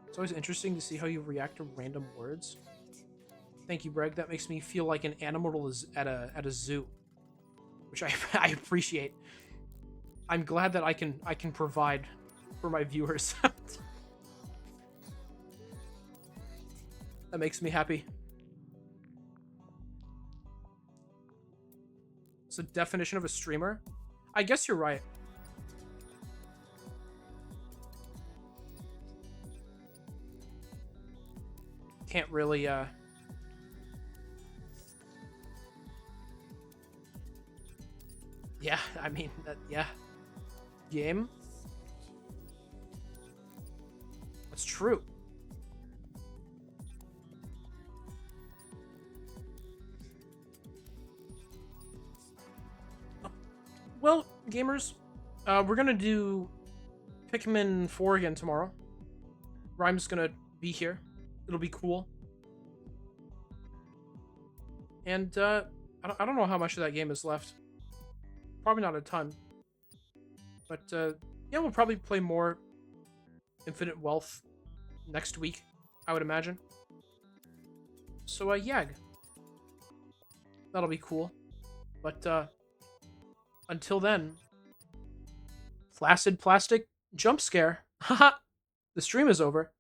It's always interesting to see how you react to random words. Thank you, Breg. That makes me feel like an animal at a zoo, which I appreciate. I'm glad that I can provide for my viewers. That makes me happy. It's the definition of a streamer. I guess you're right. Can't really, yeah, I mean, yeah. Game? That's true. Well, gamers, we're gonna do Pikmin 4 again tomorrow. Rhyme's gonna be here. It'll be cool. And, I don't know how much of that game is left. Probably not a ton. But, yeah, we'll probably play more Infinite Wealth next week, I would imagine. So, yeah. That'll be cool. But, until then, flaccid plastic jump scare. Haha, the stream is over.